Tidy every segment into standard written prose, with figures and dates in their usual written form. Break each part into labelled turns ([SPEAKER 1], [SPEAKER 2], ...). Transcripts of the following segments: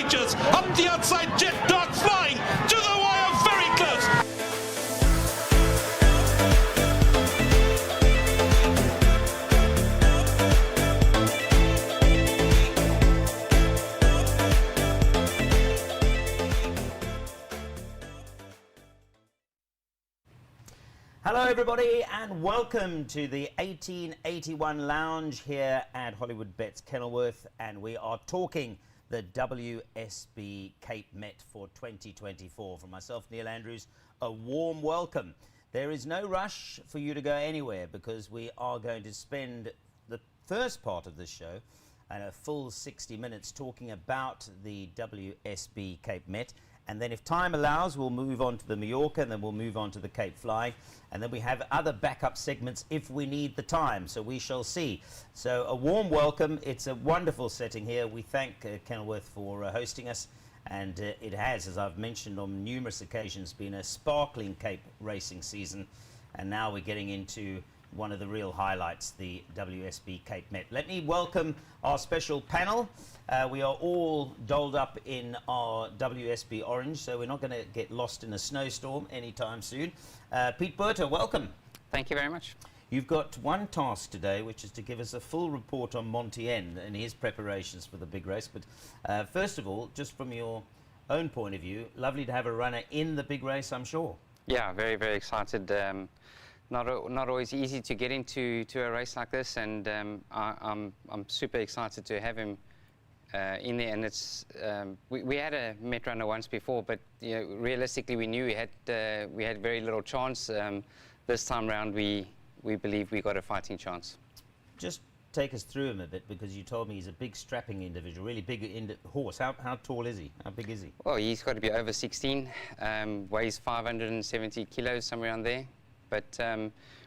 [SPEAKER 1] features. Up the outside, Jet Dark flying to the wire, very close.
[SPEAKER 2] Hello everybody and welcome to the 1881 Lounge here at Hollywood Bets Kenilworth, and we are talking the WSB Cape Met for 2024. From myself, Neil Andrews, a warm welcome. There is no rush for you to go anywhere because we are going to spend the first part of this show and a full 60 minutes talking about the WSB Cape Met. And then if time allows, we'll move on to the Mallorca, and then we'll move on to the Cape Fly. And then we have other backup segments if we need the time, so we shall see. So a warm welcome. It's a wonderful setting here. We thank Kenilworth for hosting us. And it has, as I've mentioned on numerous occasions, been a sparkling Cape racing season. And now we're getting into one of the real highlights, the WSB Cape Met. Let me welcome our special panel. We are all dolled up in our WSB orange, so we're not going to get lost in a snowstorm anytime soon. Pete Berta, welcome.
[SPEAKER 3] Thank you very much.
[SPEAKER 2] You've got one task today, which is to give us a full report on Monteen and his preparations for the big race. But first of all, just from your own point of view, lovely to have a runner in the big race, I'm sure.
[SPEAKER 3] Yeah, very, very excited. Not always easy to get into a race like this, and I'm super excited to have him in there. And it's we had a Met runner once before, but you know, realistically we knew we had very little chance. This time round we believe we got a fighting chance. Just
[SPEAKER 2] take us through him a bit, because you told me he's a big strapping individual, really big horse. How tall is he? How big is he?
[SPEAKER 3] Well, he's got to be over 16, weighs 570 kilos, somewhere around there. But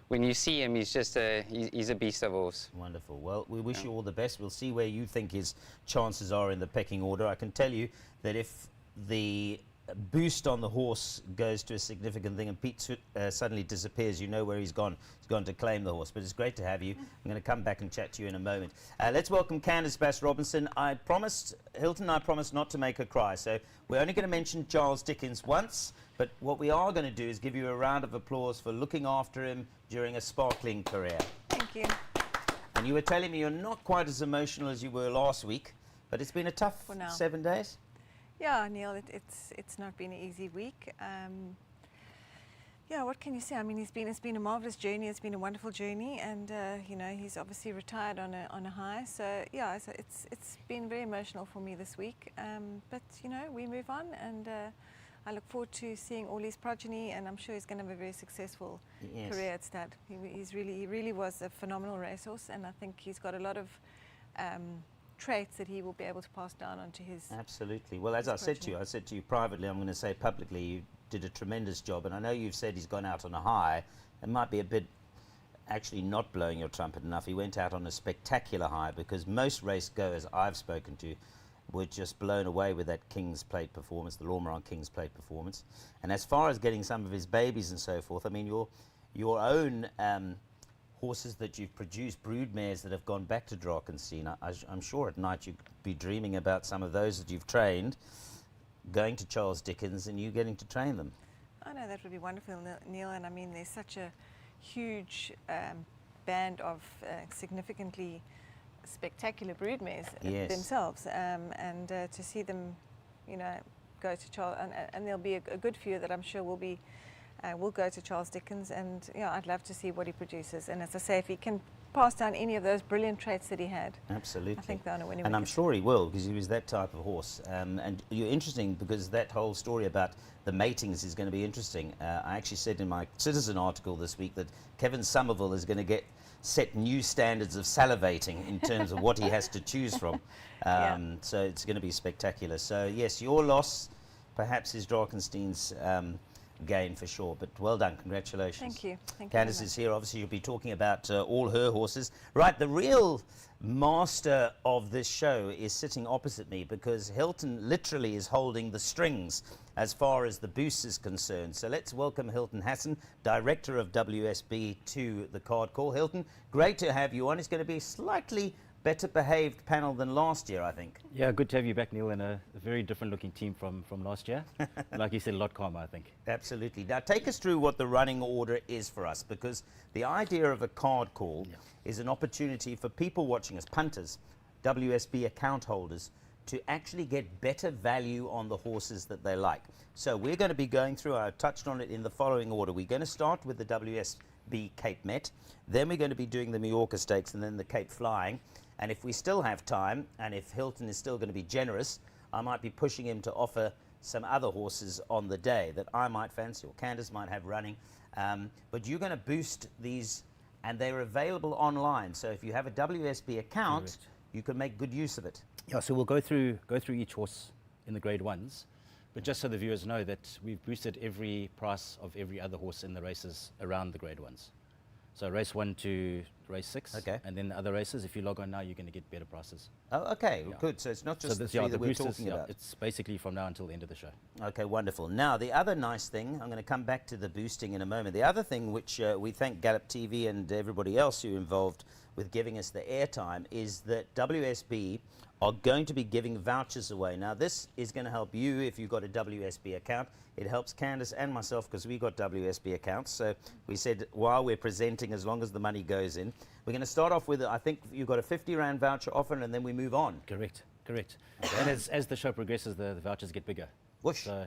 [SPEAKER 3] when you see him, he's just he's a beast of a horse.
[SPEAKER 2] Wonderful. Well, we wish you all the best. We'll see where you think his chances are in the pecking order. I can tell you that if the boost on the horse goes to a significant thing and Pete suddenly disappears, you know where he's gone. He's gone to claim the horse. But it's great to have you. I'm going to come back and chat to you in a moment. Let's welcome Candice Bass-Robinson. Hilton, I promised not to make her cry. So we're only going to mention Charles Dickens once. But what we are going to do is give you a round of applause for looking after him during a sparkling career.
[SPEAKER 4] Thank you.
[SPEAKER 2] And you were telling me you're not quite as emotional as you were last week, but it's been a tough 7 days.
[SPEAKER 4] Yeah, Neil, it's not been an easy week. Yeah, what can you say? I mean, it's been a marvelous journey. It's been a wonderful journey, and you know, he's obviously retired on a high. So yeah, so it's been very emotional for me this week. But you know, we move on, and I look forward to seeing all his progeny, and I'm sure he's going to have a very successful career at stud. He really was a phenomenal racehorse, and I think he's got a lot of traits that he will be able to pass down onto his.
[SPEAKER 2] Absolutely. Well, as I said to you privately, I'm going to say publicly, you did a tremendous job, and I know you've said he's gone out on a high. It might be a bit actually not blowing your trumpet enough. He went out on a spectacular high, because most race goers I've spoken to were just blown away with that King's Plate performance, the Lormaron King's Plate performance. And as far as getting some of his babies and so forth, I mean, your own horses that you've produced, broodmares that have gone back to Drakenstein, I'm sure at night you'd be dreaming about some of those that you've trained, going to Charles Dickens and you getting to train them.
[SPEAKER 4] I know that would be wonderful, Neil, and I mean, there's such a huge band of significantly spectacular broodmares themselves, and to see them, you know, go to Charles, and there'll be a good few that I'm sure will go to Charles Dickens, and yeah, I'd love to see what he produces. And as I say, if he can pass down any of those brilliant traits that he had,
[SPEAKER 2] absolutely,
[SPEAKER 4] I think they're on a winning.
[SPEAKER 2] And I'm sure he will, because he was that type of horse. And you're interesting, because that whole story about the matings is going to be interesting. I actually said in my Citizen article this week that Kevin Somerville is going to set new standards of salivating in terms of what he has to choose from. So it's going to be spectacular. So yes, your loss perhaps is Drakenstein's gain for sure, but well done, congratulations.
[SPEAKER 4] Thank you. Thank
[SPEAKER 2] Candice
[SPEAKER 4] you
[SPEAKER 2] is here. Obviously you'll be talking about all her horses. Right, the real master of this show is sitting opposite me, because Hilton literally is holding the strings as far as the boost is concerned. So let's welcome Hilton Hassan, Director of WSB, to the card call. Hilton, great to have you on. It's going to be slightly better behaved panel than last year, I think.
[SPEAKER 5] Yeah, good to have you back, Neil, and a very different looking team from last year. Like you said, a lot calmer, I think.
[SPEAKER 2] Absolutely. Now, take us through what the running order is for us, because the idea of a card call is an opportunity for people watching us, punters, WSB account holders, to actually get better value on the horses that they like. So we're going to be going through, I touched on it in the following order. We're going to start with the WSB Cape Met, then we're going to be doing the Mallorca Stakes and then the Cape Flying. And if we still have time, and if Hilton is still going to be generous, I might be pushing him to offer some other horses on the day that I might fancy, or Candace might have running. But you're going to boost these, and they're available online. So if you have a WSB account,
[SPEAKER 5] Correct.
[SPEAKER 2] you can make good use of it.
[SPEAKER 5] Yeah, so we'll go through each horse in the grade ones, but just so the viewers know that we've boosted every price of every other horse in the races around the grade ones. So race 1 to race 6,
[SPEAKER 2] Okay.
[SPEAKER 5] and then the other races, if you log on now, you're going to get better prices.
[SPEAKER 2] Oh, okay,
[SPEAKER 5] Yeah.
[SPEAKER 2] good. So it's not just
[SPEAKER 5] So
[SPEAKER 2] the
[SPEAKER 5] this,
[SPEAKER 2] three
[SPEAKER 5] yeah,
[SPEAKER 2] that
[SPEAKER 5] the
[SPEAKER 2] we're
[SPEAKER 5] boosters,
[SPEAKER 2] talking
[SPEAKER 5] yeah,
[SPEAKER 2] about.
[SPEAKER 5] it's basically from now until the end of the show.
[SPEAKER 2] Okay, wonderful. Now, the other nice thing, I'm going to come back to the boosting in a moment. The other thing which we thank Gallop TV and everybody else who involved with giving us the airtime is that WSB are going to be giving vouchers away. Now, this is going to help you if you've got a WSB account. It helps Candace and myself because we got WSB accounts. So we said while we're presenting, as long as the money goes in, we're going to start off with, I think you've got a 50 Rand voucher offer, and then we move on.
[SPEAKER 5] Correct. And as the show progresses, the vouchers get bigger.
[SPEAKER 2] Whoosh.
[SPEAKER 5] So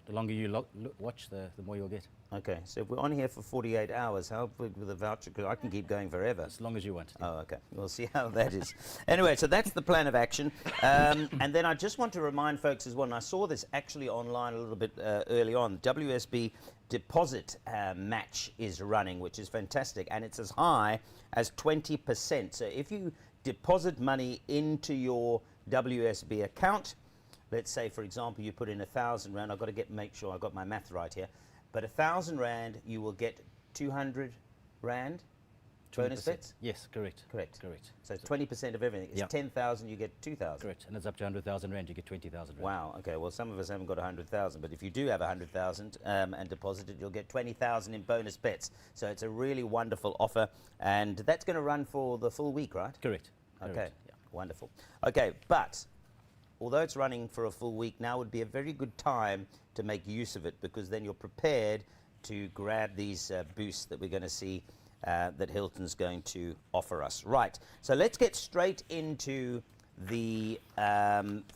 [SPEAKER 5] the longer you watch, the more you'll get.
[SPEAKER 2] Okay, so if we're on here for 48 hours, how big with the voucher? Because I can keep going forever.
[SPEAKER 5] As long as you want.
[SPEAKER 2] Oh, okay. We'll see how that is. Anyway, so that's the plan of action. And then I just want to remind folks as well, and I saw this actually online a little bit early on, WSB deposit match is running, which is fantastic, and it's as high as 20%. So if you deposit money into your WSB account, let's say, for example, you put in 1,000 Rand. I've got to make sure I got my math right here. But 1,000 Rand, you will get 200 Rand bonus
[SPEAKER 5] 20%.
[SPEAKER 2] bets?
[SPEAKER 5] Yes, correct.
[SPEAKER 2] Correct.
[SPEAKER 5] Correct.
[SPEAKER 2] So 20% of everything. It's
[SPEAKER 5] Yeah.
[SPEAKER 2] 10,000, you get 2,000.
[SPEAKER 5] Correct. And it's up to 100,000 Rand, you get 20,000 Rand.
[SPEAKER 2] Wow. Okay. Well, some of us haven't got 100,000, but if you do have 100,000 and deposit it, you'll get 20,000 in bonus bets. So it's a really wonderful offer, and that's going to run for the full week, right?
[SPEAKER 5] Correct.
[SPEAKER 2] Okay.
[SPEAKER 5] Correct. Yeah.
[SPEAKER 2] Wonderful. Okay, but although it's running for a full week, now would be a very good time to make use of it, because then you're prepared to grab these boosts that we're going to see that Hilton's going to offer us. Right, so let's get straight into the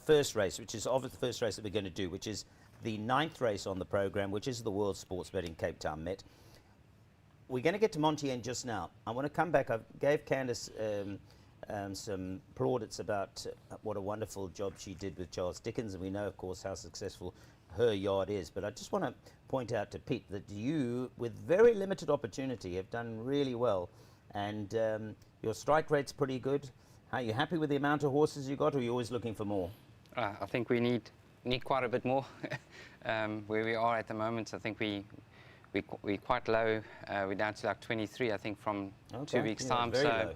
[SPEAKER 2] first race, which is obviously the first race that we're going to do, which is the 9th race on the program, which is the World Sports Betting Cape Town Met. We're going to get to Monteen just now. I want to come back. I gave Candace some plaudits about what a wonderful job she did with Charles Dickens, and we know, of course, how successful her yard is. But I just want to point out to Pete that you, with very limited opportunity, have done really well, and your strike rate's pretty good. Are you happy with the amount of horses you got, or are you always looking for more?
[SPEAKER 3] I think we need quite a bit more. Where we are at the moment, I think we're quite low. We're down to like 23, I think, from 2 weeks' time.
[SPEAKER 2] Very
[SPEAKER 3] So
[SPEAKER 2] low.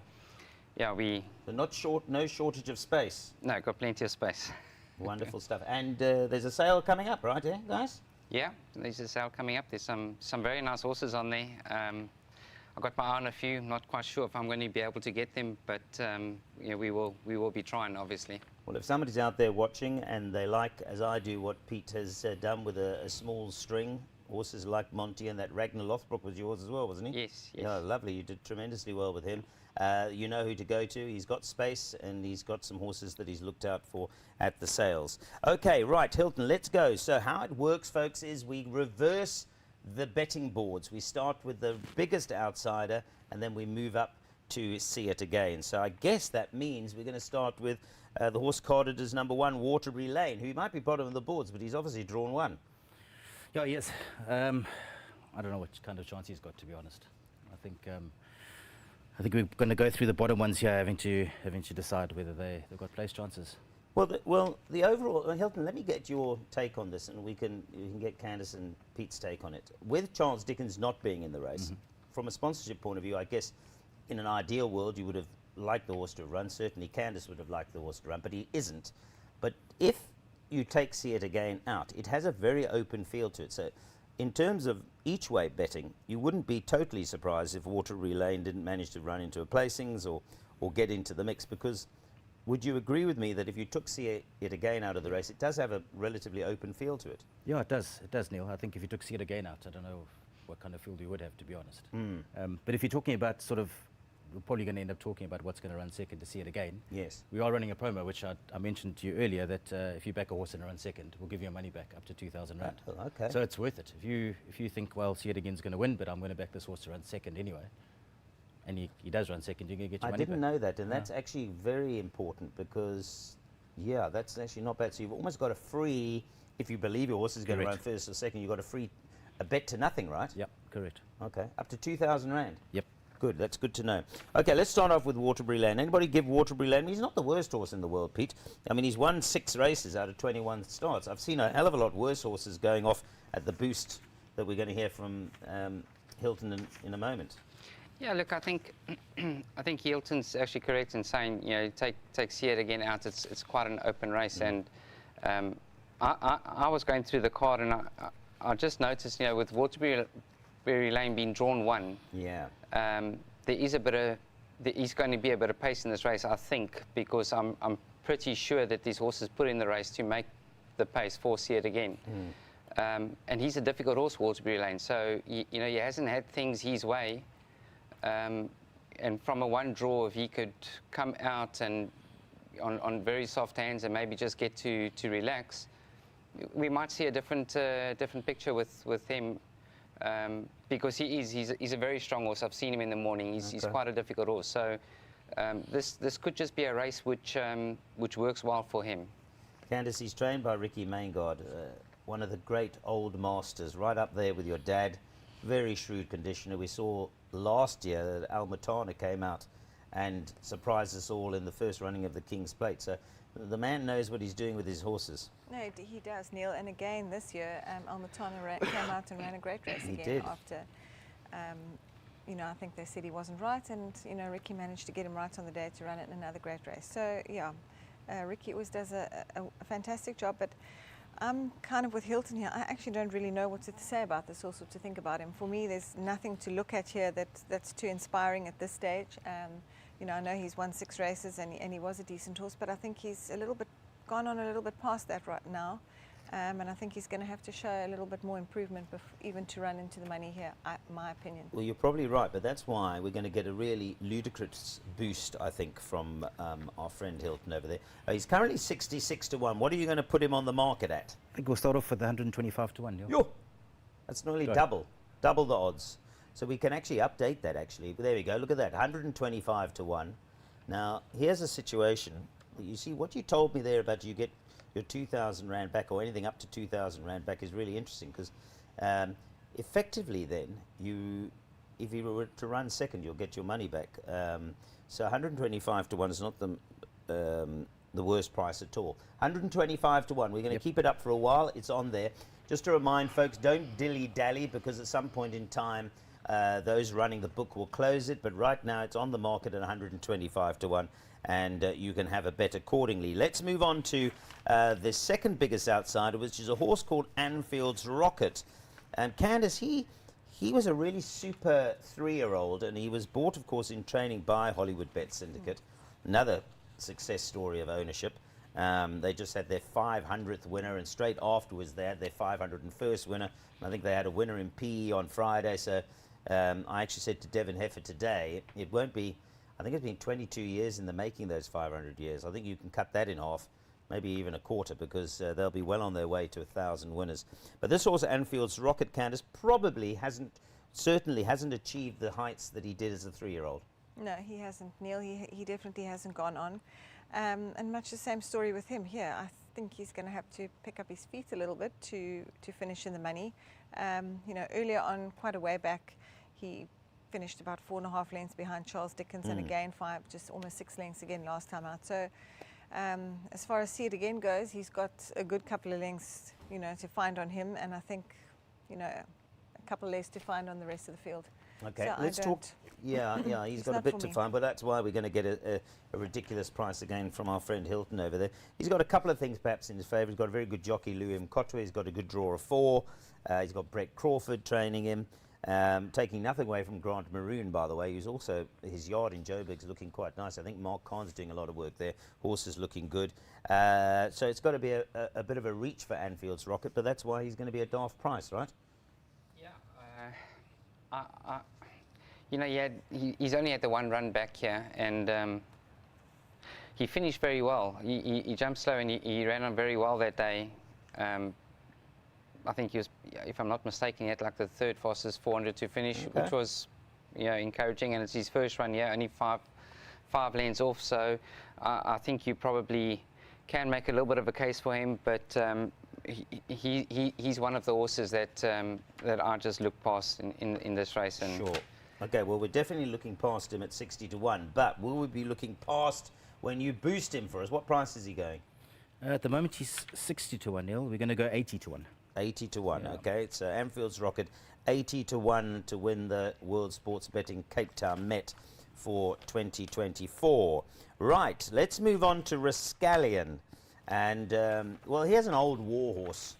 [SPEAKER 3] yeah,
[SPEAKER 2] So no shortage of space.
[SPEAKER 3] no, got plenty of space.
[SPEAKER 2] Wonderful stuff. And there's a sale coming up, right, guys?
[SPEAKER 3] Yeah, there's a sale coming up. There's some very nice horses on there. I got my eye on a few. I'm not quite sure if I'm going to be able to get them, but yeah, we will be trying, obviously.
[SPEAKER 2] Well, if somebody's out there watching and they like, as I do, what Pete has done with a small string, horses like Monteen, and that Ragnar Lothbrok was yours as well, wasn't he?
[SPEAKER 3] Yes, yes.
[SPEAKER 2] Yeah, lovely. You did tremendously well with him. You know who to go to. He's got space, and he's got some horses that he's looked out for at the sales. Okay, right, Hilton, let's go. So how it works, folks, is we reverse the betting boards. We start with the biggest outsider, and then we move up to see it again. So I guess that means we're going to start with the horse carded as number 1, Waterbury Lane, who might be bottom of the boards, but he's obviously drawn 1.
[SPEAKER 5] Yeah, yes. I don't know what kind of chance he's got, to be honest. I think we're going to go through the bottom ones here, having to decide whether they've got place chances.
[SPEAKER 2] Well, the overall, Hilton, let me get your take on this, and you can get Candace and Pete's take on it. With Charles Dickens not being in the race, from a sponsorship point of view, I guess in an ideal world you would have liked the horse to run. Certainly Candace would have liked the horse to run, but he isn't. But if you take See It Again out, it has a very open feel to it. So in terms of each way betting, you wouldn't be totally surprised if Waterbury Lane didn't manage to run into a placings or get into the mix, because would you agree with me that if you took See It Again out of the race, it does have a relatively open feel to it?
[SPEAKER 5] Yeah, it does. It does, Neil. I think if you took See It Again out, I don't know what kind of field you would have, to be honest. But if you're talking about sort of, we're probably going to end up talking about what's going to run second to See It Again.
[SPEAKER 2] Yes.
[SPEAKER 5] We are running a promo, which I mentioned to you earlier, that if you back a horse and run second, we'll give you your money back up to 2,000 rand.
[SPEAKER 2] Oh, okay.
[SPEAKER 5] So it's worth it. If you think, well, See It Again's going to win, but I'm going to back this horse to run second anyway, and he does run second, you're going to get your money back.
[SPEAKER 2] I didn't know that, and that's actually very important, because, yeah, that's actually not bad. So you've almost got a free, if you believe your horse is going to run first or second, you've got a bet to nothing, right?
[SPEAKER 5] Yep, correct.
[SPEAKER 2] Okay, up to 2,000 rand.
[SPEAKER 5] Yep.
[SPEAKER 2] Good, that's good to know. Okay, let's start off with Waterbury Lane. Anybody give Waterbury Lane? He's not the worst horse in the world, Pete. I mean, he's won 6 races out of 21 starts. I've seen a hell of a lot worse horses going off at the boost that we're going to hear from Hilton in a moment.
[SPEAKER 3] Yeah, look, I think Hilton's actually correct in saying, you know, take See It Again out. It's quite an open race, and I was going through the card, and I just noticed, you know, with Waterbury Lane being drawn 1.
[SPEAKER 2] Yeah.
[SPEAKER 3] There is going to be a bit of pace in this race, I think, because I'm pretty sure that these horses put in the race to make the pace for See It Again. And he's a difficult horse, Waterbury Lane. So you know, he hasn't had things his way. And from a 1 draw, if he could come out and on very soft hands and maybe just get to relax, we might see a different picture with him. Because he's a very strong horse. I've seen him in the morning. He's quite a difficult horse. So this could just be a race which works well for him.
[SPEAKER 2] Candice, he's trained by Ricky Maingard, one of the great old masters, right up there with your dad. Very shrewd conditioner. We saw last year that Al Matana came out and surprised us all in the first running of the King's Plate. So the man knows what he's doing with his horses.
[SPEAKER 4] No, he does, Neil. And again, this year, Almatana came out and ran a great race again.
[SPEAKER 2] Did.
[SPEAKER 4] After, you know, I think they said he wasn't right, and you know, Ricky managed to get him right on the day to run it in another great race. So yeah, Ricky always does a fantastic job. But I'm kind of with Hilton here. I actually don't really know what to say about this horse or to think about him. For me, there's nothing to look at here that's too inspiring at this stage. You know, I know he's won 6 races and he was a decent horse, but I think he's gone on a little bit past that right now. And I think he's going to have to show a little bit more improvement even to run into the money here, my opinion.
[SPEAKER 2] Well, you're probably right, but that's why we're going to get a really ludicrous boost, I think, from our friend Hilton over there. He's currently 66 to 1. What are you going to put him on the market at?
[SPEAKER 5] I think we'll start off with 125 to 1.
[SPEAKER 2] Yo! That's nearly double the odds. So we can actually update that, actually. There we go. Look at that, 125 to 1. Now, here's a situation. You see, what you told me there about you get your 2,000 rand back, or anything up to 2,000 rand back, is really interesting, because effectively then, if you were to run second, you'll get your money back. So 125 to 1 is not the worst price at all. 125 to 1. We're going to keep it up for a while. It's on there. Just to remind folks, don't dilly-dally, because at some point in time, those running the book will close it, but right now it's on the market at 125 to 1, and you can have a bet accordingly. Let's move on to the second biggest outsider, which is a horse called Anfield's Rocket. And Candice, he was a really super 3-year-old, and he was bought, of course, in training by Hollywood Bet Syndicate. Another success story of ownership. They just had their 500th winner, and straight afterwards they had their 501st winner. I think they had a winner in PE on Friday, so I actually said to Devin Heffer today, it won't be, I think it's been 22 years in the making, those 500 years. I think you can cut that in half, maybe even a quarter, because they'll be well on their way to 1,000 winners. But this horse, Anfield's Rocket, Candice, certainly hasn't achieved the heights that he did as a 3-year-old.
[SPEAKER 4] No, he hasn't, Neil. He definitely hasn't gone on. And much the same story with him here. I think he's going to have to pick up his feet a little bit to finish in the money. You know, earlier on, quite a way back, he finished about 4.5 lengths behind Charles Dickens, and again just almost 6 lengths again last time out. So as far as See It Again goes, he's got a good couple of lengths, you know, to find on him, and I think, you know, couple less to find on the rest of the field.
[SPEAKER 2] Okay,
[SPEAKER 4] So I
[SPEAKER 2] let's talk.
[SPEAKER 4] don't-
[SPEAKER 2] Yeah, he's got a
[SPEAKER 4] not
[SPEAKER 2] bit
[SPEAKER 4] for
[SPEAKER 2] to
[SPEAKER 4] me.
[SPEAKER 2] find, but that's why we're going to get a ridiculous price again from our friend Hilton over there. He's got a couple of things perhaps in his favour. He's got a very good jockey, Louis Mkotwe. He's got a good draw of 4. He's got Brett Crawford training him. Taking nothing away from Grant Maroon, by the way, who's also, his yard in Joburg's looking quite nice. I think Mark Khan's doing a lot of work there. Horse is looking good. So it's got to be a bit of a reach for Anfield's Rocket, but that's why he's going to be a daft price, right?
[SPEAKER 3] Yeah. You know, he's only had the 1 run back here, and he finished very well. He jumped slow and he ran on very well that day. I think he was, if I'm not mistaken, he had like the 3rd fastest 400 to finish,
[SPEAKER 2] Okay.
[SPEAKER 3] which was, encouraging. And it's his first run here, only five lengths off. So I think you probably can make a little bit of a case for him, but he's one of the horses that I just look past in this race. And
[SPEAKER 2] Sure. Okay, well, we're definitely looking past him at 60 to 1, but will we be looking past when you boost him for us? What price is he going?
[SPEAKER 5] At the moment, he's 60 to 1, Neil. We're going to go 80 to 1.
[SPEAKER 2] 80 to 1,
[SPEAKER 5] Yeah.
[SPEAKER 2] okay. So Anfield's Rocket, 80 to 1 to win the World Sports Betting Cape Town Met for 2024. Right, let's move on to Rascallion. And, well, here's an old war horse.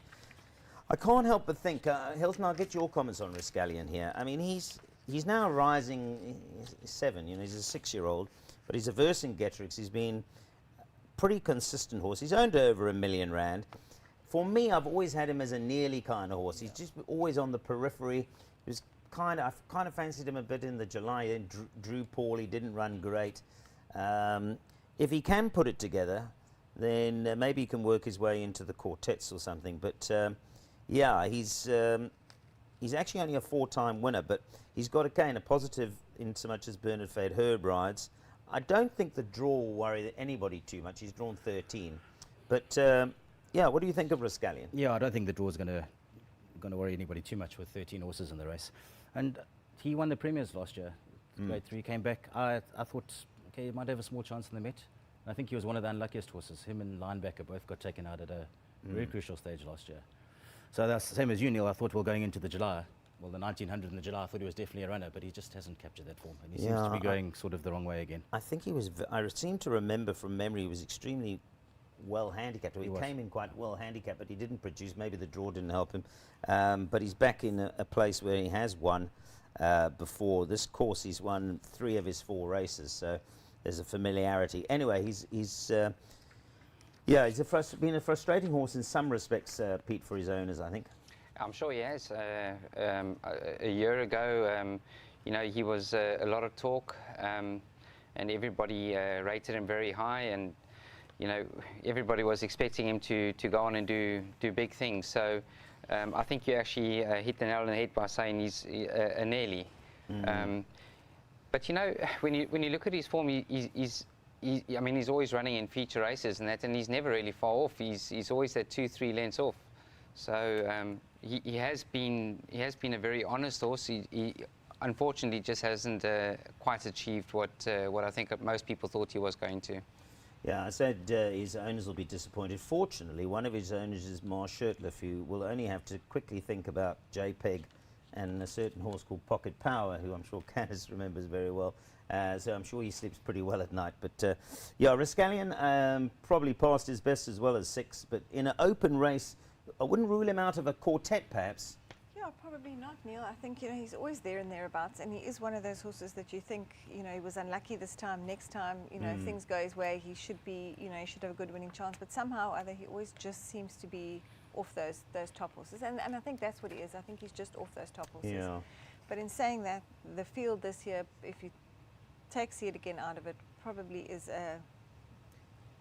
[SPEAKER 2] I can't help but think, Hilton, I'll get your comments on Rascallion here. I mean, he's now rising, he's 7, he's a 6-year-old, but he's a versing Getrix. He's been pretty consistent horse. He's owned over £1 million. For me, I've always had him as a nearly kind of horse. He's just always on the periphery. He was I kind of fancied him a bit in the July. And drew poorly, didn't run great. If he can put it together, then maybe he can work his way into the quartets or something. But yeah, he's actually only a 4-time winner, but he's got again a positive in so much as Bernard Fade Herb rides. I don't think the draw will worry anybody too much. He's drawn 13, but yeah, what do you think of Rascallion?
[SPEAKER 5] Yeah, I don't think the draw's going to worry anybody too much with 13 horses in the race. And he won the premiers last year. Grade 3 came back. I thought, okay, he might have a small chance in the Met. I think he was one of the unluckiest horses. Him and Linebacker both got taken out at a very crucial stage last year. So that's the same as you, Neil. I thought, well, going into the July, well, the 1900 in the July, I thought he was definitely a runner, but he just hasn't captured that form. And he seems to be going sort of the wrong way again.
[SPEAKER 2] I think he was, I seem to remember from memory, he was extremely well handicapped. He came in quite well handicapped, but he didn't produce. Maybe the draw didn't help him. But he's back in a place where he has won before. This course, he's won 3 of his 4 races, so there's a familiarity. Anyway, he's been a frustrating horse in some respects, Pete, for his owners, I think.
[SPEAKER 3] I'm sure he has. A year ago, he was a lot of talk, and everybody rated him very high, and everybody was expecting him to go on and do big things. So I think you actually hit the nail on the head by saying he's a nearly. But when you look at his form, he's always running in feature races and that, and he's never really far off. He's always that 2-3 lengths off. So he has been a very honest horse. He unfortunately just hasn't quite achieved what I think most people thought he was going to.
[SPEAKER 2] Yeah, I said his owners will be disappointed. Fortunately, one of his owners is Mar Shirtliff, who will only have to quickly think about JPEG and a certain horse called Pocket Power, who I'm sure Candice remembers very well. So I'm sure he sleeps pretty well at night. But yeah, Rascallion probably passed his best as well as 6. But in an open race, I wouldn't rule him out of a quartet, perhaps.
[SPEAKER 4] Yeah, probably not, Neil. I think, he's always there and thereabouts, and he is one of those horses that you think, he was unlucky this time. Next time, if things go his way, he should be, he should have a good winning chance. But somehow or other, he always just seems to be off those top horses. And I think that's what he is. I think he's just off those top horses.
[SPEAKER 2] Yeah.
[SPEAKER 4] But in saying that, the field this year, if you take See It Again out of it, probably is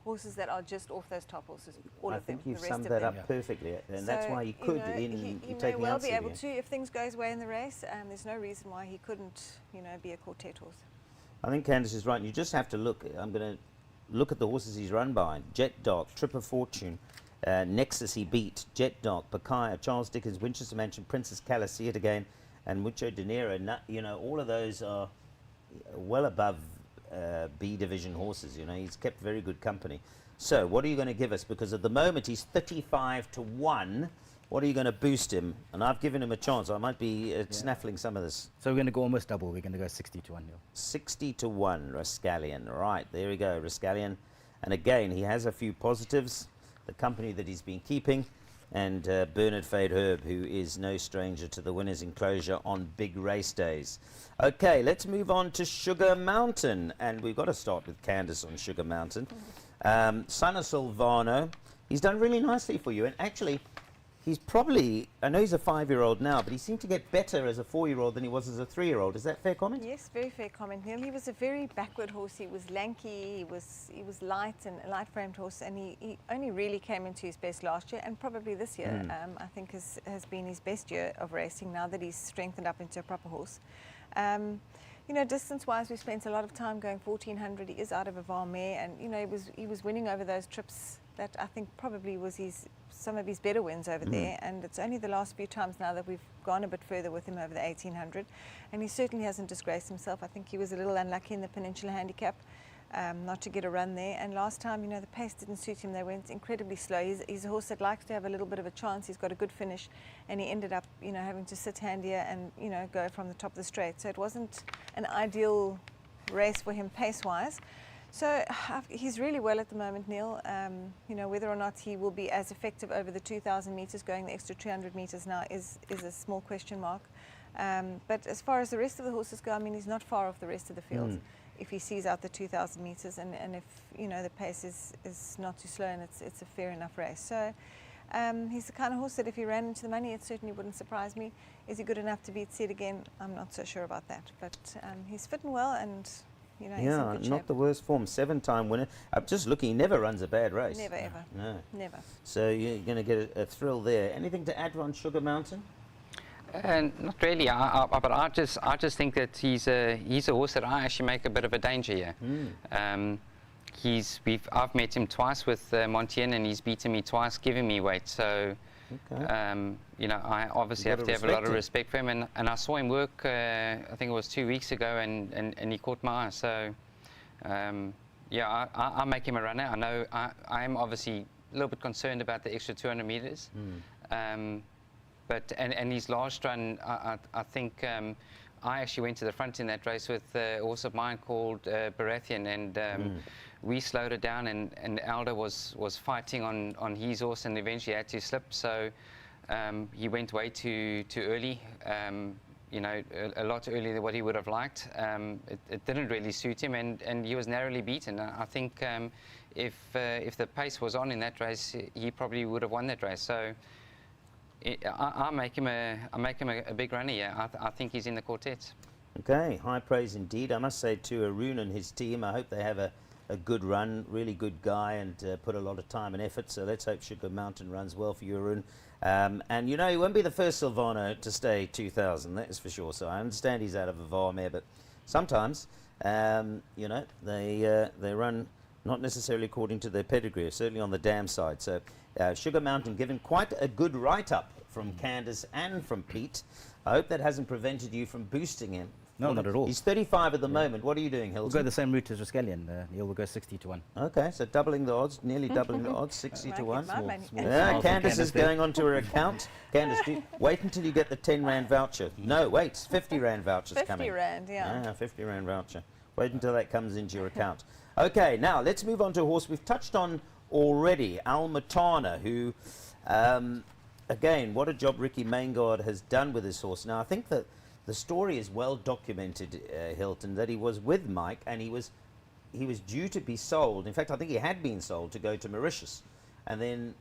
[SPEAKER 4] horses that are just off those top horses, all
[SPEAKER 2] I
[SPEAKER 4] of them.
[SPEAKER 2] think you've
[SPEAKER 4] the rest
[SPEAKER 2] summed
[SPEAKER 4] of
[SPEAKER 2] that
[SPEAKER 4] them.
[SPEAKER 2] up perfectly, and that's
[SPEAKER 4] So,
[SPEAKER 2] why he could,
[SPEAKER 4] he
[SPEAKER 2] in
[SPEAKER 4] may
[SPEAKER 2] taking
[SPEAKER 4] well
[SPEAKER 2] out
[SPEAKER 4] be
[SPEAKER 2] See It
[SPEAKER 4] able
[SPEAKER 2] Again.
[SPEAKER 4] to, if things go his way in the race. There's no reason why he couldn't, be a quartet horse.
[SPEAKER 2] I think Candice is right. You just have to look. I'm going to look at the horses he's run by. Jet Dark, Trip of Fortune, Nexus he beat, Jet Dark, Bakaya, Charles Dickens, Winchester Mansion, Princess Callis, See It Again, and Mucho De Niro. All of those are well above B division horses. He's kept very good company. So what are you going to give us? Because at the moment he's 35 to 1. What are you going to boost him? And I've given him a chance. I might be snaffling some of this.
[SPEAKER 5] So we're going to go almost double. We're going to go 60 to 1 nil.
[SPEAKER 2] 60 to 1, Rascallion. Right, there we go, Rascallion. And again, he has a few positives. The company that he's been keeping. And Bernard Fade Herb, who is no stranger to the winner's enclosure on big race days. Okay, let's move on to Sugar Mountain. And we've got to start with Candace on Sugar Mountain. Son of Silvano. He's done really nicely for you. And actually, he's probably, I know he's a 5-year-old now, but he seemed to get better as a 4-year-old than he was as a 3-year-old. Is that fair comment?
[SPEAKER 4] Yes, very fair comment, Neil. He was a very backward horse. He was lanky, he was light and a light-framed horse, and he only really came into his best last year, and probably this year, I think has been his best year of racing now that he's strengthened up into a proper horse. You know, distance-wise, we spent a lot of time going 1400. He is out of a Var mare, and you know, he was winning over those trips. That I think probably was some of his better wins over there, and it's only the last few times now that we've gone a bit further with him over the 1800, and he certainly hasn't disgraced himself. I think he was a little unlucky in the Peninsula Handicap not to get a run there, and last time, you know, the pace didn't suit him. They went incredibly slow. He's a horse that likes to have a little bit of a chance. He's got a good finish, and he ended up, you know, having to sit handier and, you know, go from the top of the straight. So it wasn't an ideal race for him pace-wise. So he's really well at the moment, Neil. You know, whether or not he will be as effective over the 2,000 metres, going the extra 200 metres now is a small question mark. But as far as the rest of the horses go, I mean, he's not far off the rest of the field if he sees out the 2,000 metres, and if, you know, the pace is not too slow and it's a fair enough race. So he's the kind of horse that if he ran into the money, it certainly wouldn't surprise me. Is he good enough to beat Sid again? I'm not so sure about that. But he's fit and well, and you know, he's in good shape.
[SPEAKER 2] Not the worst form. 7-time winner. I'm just looking. He never runs a bad race.
[SPEAKER 4] Never, ever.
[SPEAKER 2] No.
[SPEAKER 4] Never.
[SPEAKER 2] So you're going to get a thrill there. Anything to add on Sugar Mountain?
[SPEAKER 3] Not really. But I just think that he's a horse that I actually make a bit of a danger here. I've met him twice with Monteen, and he's beaten me twice, giving me weight. So. Okay. You know, I obviously have to have a lot of respect for him, and I saw him work, I think it was 2 weeks ago, and he caught my eye. So, yeah, I make him a runner. I know I am obviously a little bit concerned about the extra 200 metres, but his last run, I think I actually went to the front in that race with a horse of mine called Baratheon, and we slowed it down, and Alder was fighting on his horse, and eventually had to slip. So he went way too early, you know, a lot earlier than what he would have liked. It didn't really suit him, and he was narrowly beaten. I think if the pace was on in that race, he probably would have won that race. So I make him a big runner. Yeah, I think he's in the quartet.
[SPEAKER 2] Okay, high praise indeed. I must say to Arun and his team, I hope they have a good run, really good guy, and put a lot of time and effort. So let's hope Sugar Mountain runs well for you, Arun. And you know, he won't be the first Silvano to stay 2,000, that is for sure. So I understand he's out of a Var mare, but sometimes, you know, they run not necessarily according to their pedigree, certainly on the dam side. So Sugar Mountain given quite a good write-up from Candace and from Pete. I hope that hasn't prevented you from boosting him.
[SPEAKER 5] No, not at all.
[SPEAKER 2] He's 35 at the moment. What are you doing, Hilton?
[SPEAKER 5] We'll go the same route as Rascallion. Neil will go 60 to 1.
[SPEAKER 2] Okay, so doubling the odds, nearly doubling the odds, 60 to 1.
[SPEAKER 5] Small
[SPEAKER 2] Yeah, Candace is going on to her account. Candace, wait until you get the 10 Rand voucher. No, wait, 50 Rand voucher's
[SPEAKER 4] 50
[SPEAKER 2] coming.
[SPEAKER 4] 50 Rand, yeah.
[SPEAKER 2] Ah, 50 Rand voucher. Wait until that comes into your account. Okay, now let's move on to a horse we've touched on already, Almatana, who, again, what a job Ricky Maingard has done with this horse. Now, I think that the story is well documented, Hilton, that he was with Mike and he was due to be sold. In fact, I think he had been sold to go to Mauritius. And then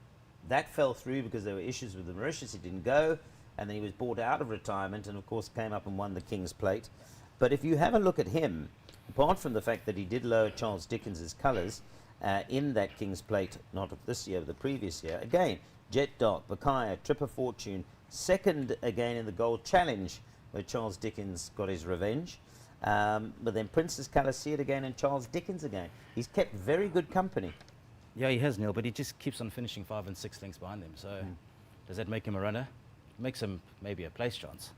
[SPEAKER 2] that fell through because there were issues with the Mauritius. He didn't go. And then he was bought out of retirement and, of course, came up and won the King's Plate. But if you have a look at him, apart from the fact that he did lower Charles Dickens's colours in that King's Plate, not of this year, but the previous year, again, Jet Dark, Bakaya, Tripper Fortune, second again in the Gold Challenge, where Charles Dickens got his revenge. But then Princess Colour, See It Again, and Charles Dickens again. He's kept very good company.
[SPEAKER 5] Yeah, he has, Neil, but he just keeps on finishing 5 and 6 lengths behind them. So does that make him a runner? Makes him maybe a place chance.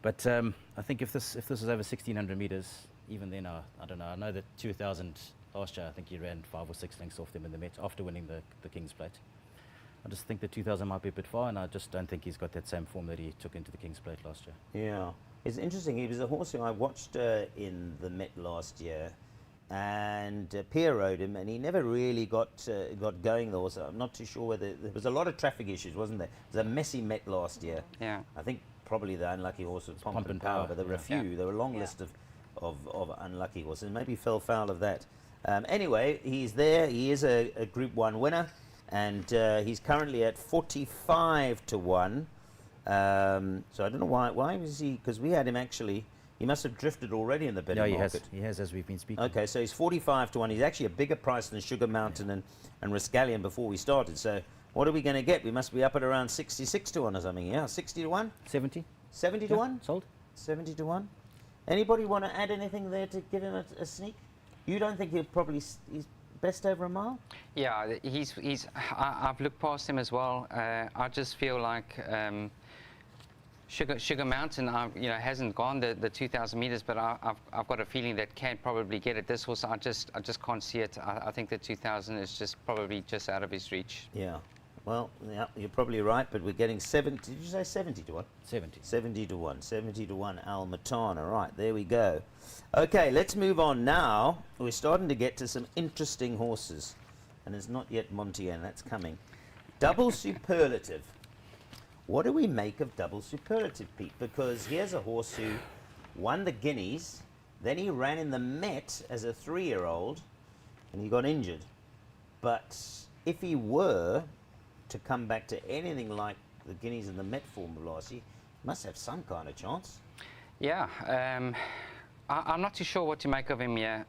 [SPEAKER 5] But I think if this is over 1,600 metres, even then, I don't know. I know that 2,000 last year, I think he ran 5 or 6 lengths off them in the Met after winning the King's Plate. I just think the 2000 might be a bit far, and I just don't think he's got that same form that he took into the King's Plate last year.
[SPEAKER 2] Yeah. It's interesting. He was a horse who I watched in the Met last year, and Pierre rode him, and he never really got going. The horse. I'm not too sure whether there was a lot of traffic issues, wasn't there? It was a messy Met last year.
[SPEAKER 3] Yeah.
[SPEAKER 2] I think probably the unlucky horse was Pomp and Power, but there were a
[SPEAKER 5] yeah.
[SPEAKER 2] few. There were a long list of unlucky horses. Maybe fell foul of that. Anyway, he's there. He is a Group 1 winner, and he's currently at 45 to 1. So I don't know why was he, because we had him actually, he must have drifted already in the betting
[SPEAKER 5] No,
[SPEAKER 2] market.
[SPEAKER 5] he has, as we've been speaking.
[SPEAKER 2] Okay, so he's 45 to 1. He's actually a bigger price than Sugar Mountain and Rascallion before we started. So what are we going to get? We must be up at around 66 to 1 or something. Yeah, 60 to 1?
[SPEAKER 5] 70?
[SPEAKER 2] 70 to 1?
[SPEAKER 5] Sold?
[SPEAKER 2] 70 to 1. Anybody want to add anything there to give him a sneak? You don't think he'll probably, he's best over a mile?
[SPEAKER 3] Yeah, I've looked past him as well. I just feel like Sugar Mountain, hasn't gone the 2,000 meters, but I've got a feeling that can probably get it. This horse, I just can't see it. I think the 2,000 is just probably just out of his reach.
[SPEAKER 2] Yeah. Well, yeah, you're probably right, but we're getting 70. Did you say 70 to 1?
[SPEAKER 5] 70.
[SPEAKER 2] 70 to 1. 70 to 1 Al Matana. Right, there we go. Okay, let's move on now. We're starting to get to some interesting horses. And it's not yet Monteen, that's coming. Double Superlative. What do we make of Double Superlative, Pete? Because here's a horse who won the Guineas, then he ran in the Met as a 3-year-old, and he got injured. But if he were to come back to anything like the Guineas and the Met form of last year, he must have some kind of chance.
[SPEAKER 3] Yeah, I'm not too sure what to make of him here,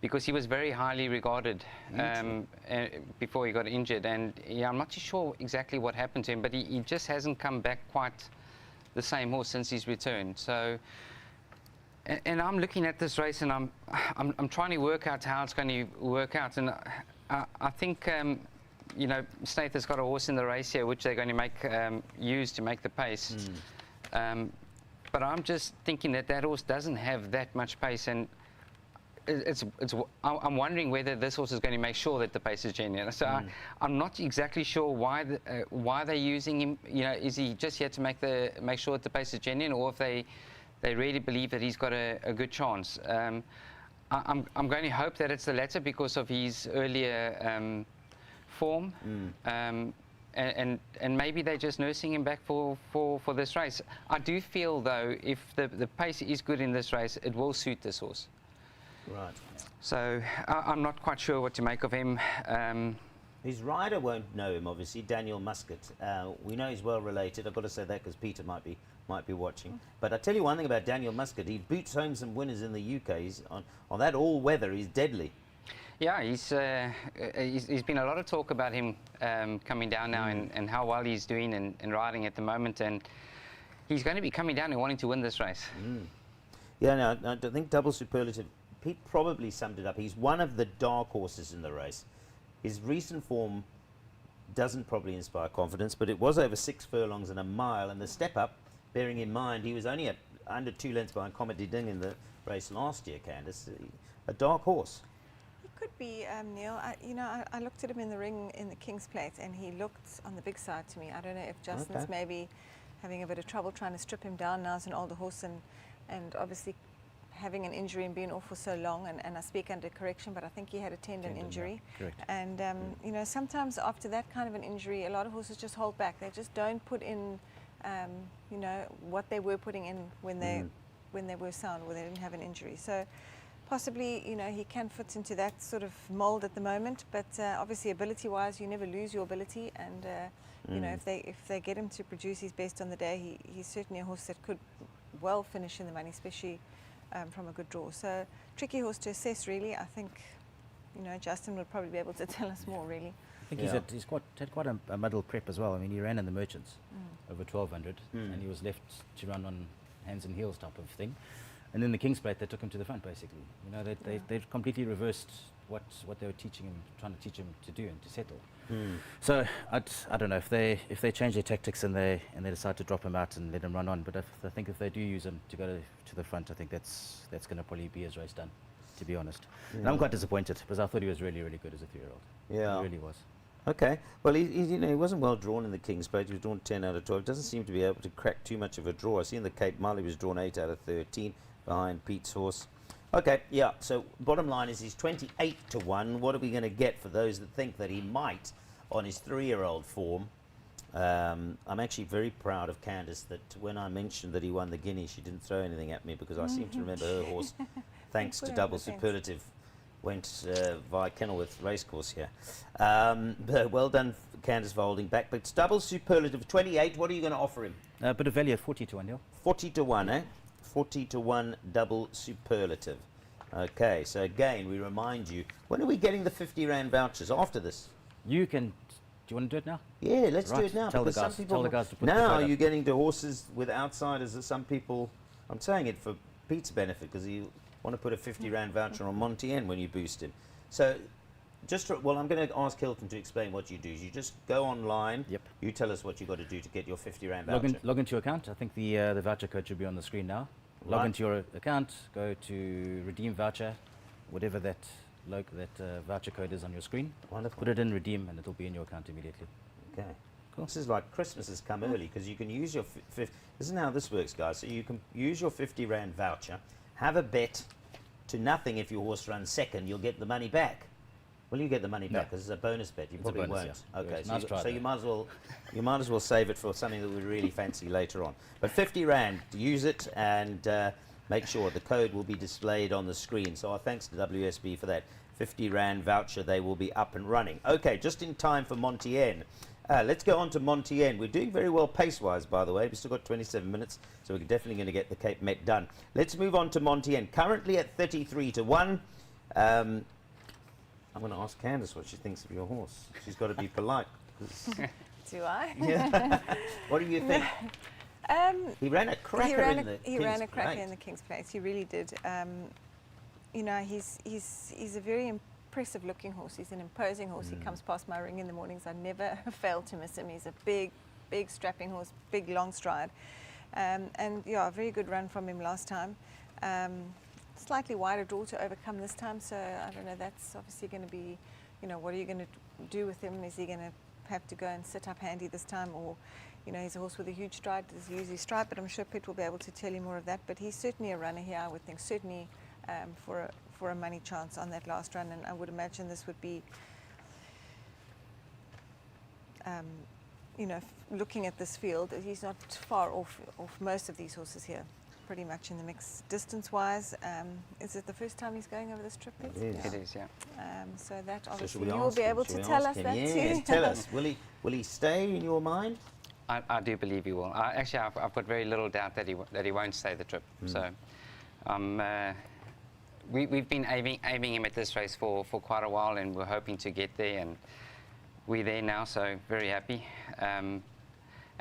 [SPEAKER 3] because he was very highly regarded before he got injured, and yeah, I'm not too sure exactly what happened to him, but he just hasn't come back quite the same horse since his return. So, and I'm looking at this race, and I'm trying to work out how it's going to work out, and I think Snaith has got a horse in the race here, which they're going to make use to make the pace. But I'm just thinking that horse doesn't have that much pace, and I'm wondering whether this horse is going to make sure that the pace is genuine. So I'm not exactly sure why they're using him. Is he just here to make sure that the pace is genuine, or if they really believe that he's got a good chance? I'm going to hope that it's the latter because of his earlier form, and maybe they're just nursing him back for this race. I do feel though, if the pace is good in this race, it will suit this horse.
[SPEAKER 2] Right.
[SPEAKER 3] So I'm not quite sure what to make of him.
[SPEAKER 2] His rider won't know him, obviously, Daniel Muscat. We know he's well related. I've got to say that because Peter might be watching. But I tell you one thing about Daniel Muscat. He boots home some winners in the UK. He's on that all weather. He's deadly.
[SPEAKER 3] Yeah, he's been a lot of talk about him coming down now and how well he's doing and riding at the moment, and he's going to be coming down and wanting to win this race.
[SPEAKER 2] Yeah, no, I don't think Double Superlative. Pete probably summed it up. He's one of the dark horses in the race. His recent form doesn't probably inspire confidence, but it was over 6 furlongs and a mile, and the step up, bearing in mind he was only under 2 lengths behind Comet de Ding in the race last year, Candice. A dark horse.
[SPEAKER 4] Could be, Neil. I looked at him in the ring in the King's Plate, and he looked on the big side to me. I don't know if Justin's maybe having a bit of trouble trying to strip him down now as an older horse, and obviously having an injury and being off for so long. And I speak under correction, but I think he had a tendon injury.
[SPEAKER 5] Correct.
[SPEAKER 4] And sometimes after that kind of an injury, a lot of horses just hold back. They just don't put in, what they were putting in when they were sound, where they didn't have an injury. So. Possibly, he can fit into that sort of mold at the moment, but obviously ability-wise, you never lose your ability, and if they get him to produce his best on the day, he's certainly a horse that could well finish in the money, especially from a good draw. So tricky horse to assess, really. I think, Justin would probably be able to tell us more, really.
[SPEAKER 5] I think he's had quite a muddled prep as well. I mean, he ran in the Merchants over 1200, and he was left to run on hands and heels type of thing. And then the King's Plate, they took him to the front, basically. They completely reversed what they were trying to teach him to do and to settle. So I don't know if they change their tactics and they decide to drop him out and let him run on. But I think if they do use him to go to the front, I think that's going to probably be his race done, to be honest. And I'm quite disappointed because I thought he was really, really good as a 3-year-old.
[SPEAKER 2] Yeah.
[SPEAKER 5] He really was.
[SPEAKER 2] Okay. Well, he wasn't well drawn in the King's Plate. He was drawn 10 out of 12. Doesn't seem to be able to crack too much of a draw. I see in the Cape Mile he was drawn 8 out of 13 behind Pete's horse. Okay, yeah. So bottom line is he's 28 to 1. What are we going to get for those that think that he might on his 3-year-old form? I'm actually very proud of Candice that when I mentioned that he won the Guinea, she didn't throw anything at me because I seem to remember her horse, thanks to double superlative, went via Kenilworth Racecourse here. But well done, Candice, for holding back. But it's double superlative, 28. What are you going to offer him?
[SPEAKER 5] A bit of value at 40 to 1, Neil.
[SPEAKER 2] 40 to 1, eh? 40 to 1 double superlative. Okay, so again, we remind you, when are we getting the 50 Rand vouchers? After this?
[SPEAKER 5] You can. Do you want to do it now?
[SPEAKER 2] Yeah, let's do
[SPEAKER 5] Right.
[SPEAKER 2] it now.
[SPEAKER 5] Tell the
[SPEAKER 2] because some
[SPEAKER 5] guys-
[SPEAKER 2] people
[SPEAKER 5] tell the guys to put the
[SPEAKER 2] now
[SPEAKER 5] code up.
[SPEAKER 2] you're getting to horses with outsiders that some people. I'm saying it for Pete's benefit because you want to put a 50 Rand voucher on Monteen when you boost him. So, well, I'm going to ask Hilton to explain what you do. You just go online.
[SPEAKER 5] Yep.
[SPEAKER 2] You tell us what you got to do to get your 50 Rand voucher.
[SPEAKER 5] Log into your account. I think the voucher code should be on the screen now. Log
[SPEAKER 2] Right.
[SPEAKER 5] into your account. Go to redeem voucher, whatever that voucher code is on your screen.
[SPEAKER 2] Wonderful.
[SPEAKER 5] Put it in, redeem, and it'll be in your account immediately.
[SPEAKER 2] Okay. Cool. This is like Christmas has come early because you can use your. Isn't how this works, guys. So you can use your 50 Rand voucher, have a bet to nothing if your horse runs second, you'll get the money back. Will you get the money back?
[SPEAKER 5] No.
[SPEAKER 2] Because it's a bonus bet. You
[SPEAKER 5] It's a
[SPEAKER 2] probably
[SPEAKER 5] bonus,
[SPEAKER 2] won't.
[SPEAKER 5] yeah.
[SPEAKER 2] Okay.
[SPEAKER 5] Yes,
[SPEAKER 2] So,
[SPEAKER 5] nice try
[SPEAKER 2] so
[SPEAKER 5] there.
[SPEAKER 2] you might as well save it for something that we really fancy later on. But 50 Rand, use it and make sure the code will be displayed on the screen. So our thanks to WSB for that. 50 Rand voucher, they will be up and running. Okay, just in time for Monteen. Let's go on to Monteen. We're doing very well pace-wise, by the way. We've still got 27 minutes, so we're definitely going to get the Cape Met done. Let's move on to Monteen. Currently at 33 to 1. I'm going to ask Candice what she thinks of your horse. She's got to be polite.
[SPEAKER 4] Do I?
[SPEAKER 2] Yeah. What do you think? He ran a cracker
[SPEAKER 4] He ran
[SPEAKER 2] in the
[SPEAKER 4] he ran a
[SPEAKER 2] King's
[SPEAKER 4] cracker
[SPEAKER 2] Plate.
[SPEAKER 4] in the King's Plate. He really did. You know, he's a very impressive looking horse. He's an imposing horse. He comes past my ring in the mornings. I never fail to miss him. He's a big strapping horse, big long stride. And yeah, a very good run from him last time. Slightly wider draw to overcome this time. So I don't know, that's obviously going to be, you know, what are you going to do with him? Is he going to have to go and sit up handy this time, or, you know, he's a horse with a huge stride, does he use his stride? But I'm sure Pitt will be able to tell you more of that. But he's certainly a runner here, I would think, certainly for a money chance on that last run. And I would imagine this would be, you know, looking at this field, he's not far off most of these horses here. Pretty much in the mix. Distance-wise, is it the first time he's going over this trip? Pitt?
[SPEAKER 2] It is.
[SPEAKER 3] It is, yeah.
[SPEAKER 4] So that
[SPEAKER 2] So
[SPEAKER 4] obviously
[SPEAKER 2] shall we
[SPEAKER 4] you will
[SPEAKER 2] ask
[SPEAKER 4] be
[SPEAKER 2] him?
[SPEAKER 4] able
[SPEAKER 2] Shall
[SPEAKER 4] to
[SPEAKER 2] we
[SPEAKER 4] tell
[SPEAKER 2] ask
[SPEAKER 4] us
[SPEAKER 2] him?
[SPEAKER 4] that
[SPEAKER 2] Yes,
[SPEAKER 4] too.
[SPEAKER 2] tell us. Will he stay in your mind?
[SPEAKER 3] I do believe he will. Actually, I've got very little doubt that he won't stay the trip. So, we've been aiming him at this race for quite a while, and we're hoping to get there, and we're there now. So very happy.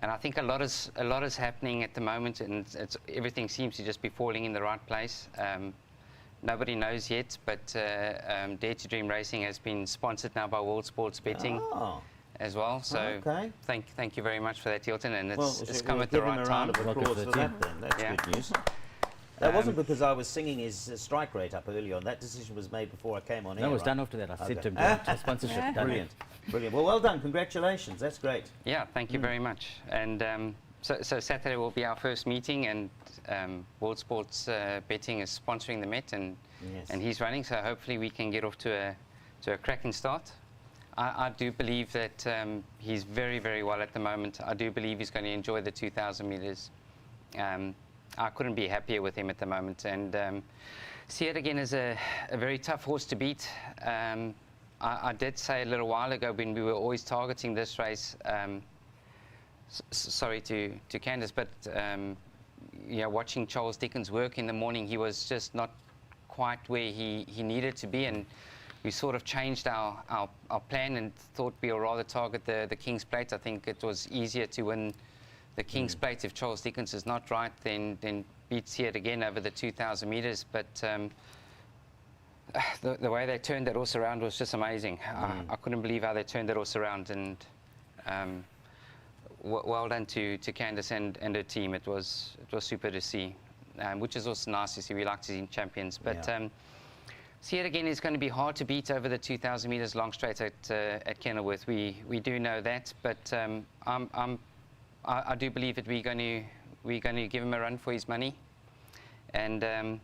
[SPEAKER 3] And I think a lot is happening at the moment, and everything seems to just be falling in the right place. Nobody knows yet, but Dare to Dream Racing has been sponsored now by World Sports Betting.
[SPEAKER 2] Oh.
[SPEAKER 3] As well, so
[SPEAKER 2] Okay.
[SPEAKER 3] thank you very much for that, Hilton, and
[SPEAKER 2] Well,
[SPEAKER 3] it's
[SPEAKER 2] we'll
[SPEAKER 3] come at the
[SPEAKER 2] give him
[SPEAKER 3] right
[SPEAKER 2] a
[SPEAKER 3] time.
[SPEAKER 2] round of
[SPEAKER 5] Welcome
[SPEAKER 2] applause
[SPEAKER 5] to the
[SPEAKER 2] for
[SPEAKER 5] team.
[SPEAKER 2] that then. That's
[SPEAKER 3] Yeah.
[SPEAKER 2] good news. That wasn't because I was singing his strike rate up early on. That decision was made before I came on air.
[SPEAKER 5] No, it was
[SPEAKER 2] right?
[SPEAKER 5] done after that. I said
[SPEAKER 2] Okay.
[SPEAKER 5] to him, "Don't sponsorship. done."
[SPEAKER 2] Brilliant. Brilliant. Well, well done. Congratulations. That's great.
[SPEAKER 3] Yeah, thank you very much. And so Saturday will be our first meeting, and World Sports Betting is sponsoring the Met, and
[SPEAKER 2] Yes.
[SPEAKER 3] and he's running. So hopefully we can get off to a cracking start. I do believe that he's very, very well at the moment. I do believe he's going to enjoy the 2,000 meters. I couldn't be happier with him at the moment. And see it again as a very tough horse to beat. I did say a little while ago when we were always targeting this race, sorry to Candice, but yeah, watching Charles Dickens work in the morning, he was just not quite where he needed to be, and we sort of changed our plan and thought we'll rather target the King's Plate. I think it was easier to win the King's Plate if Charles Dickens is not right, then beat See It Again over the 2,000 meters. But the way they turned that horse around was just amazing. I couldn't believe how they turned that horse around, and well done to Candice and her team. It was super to see, which is also nice to see. We like to see champions, but.
[SPEAKER 2] Yeah.
[SPEAKER 3] See it again is going to be hard to beat over the 2,000 meters long straight at Kenilworth. We do know that, but I do believe that we're going to give him a run for his money. And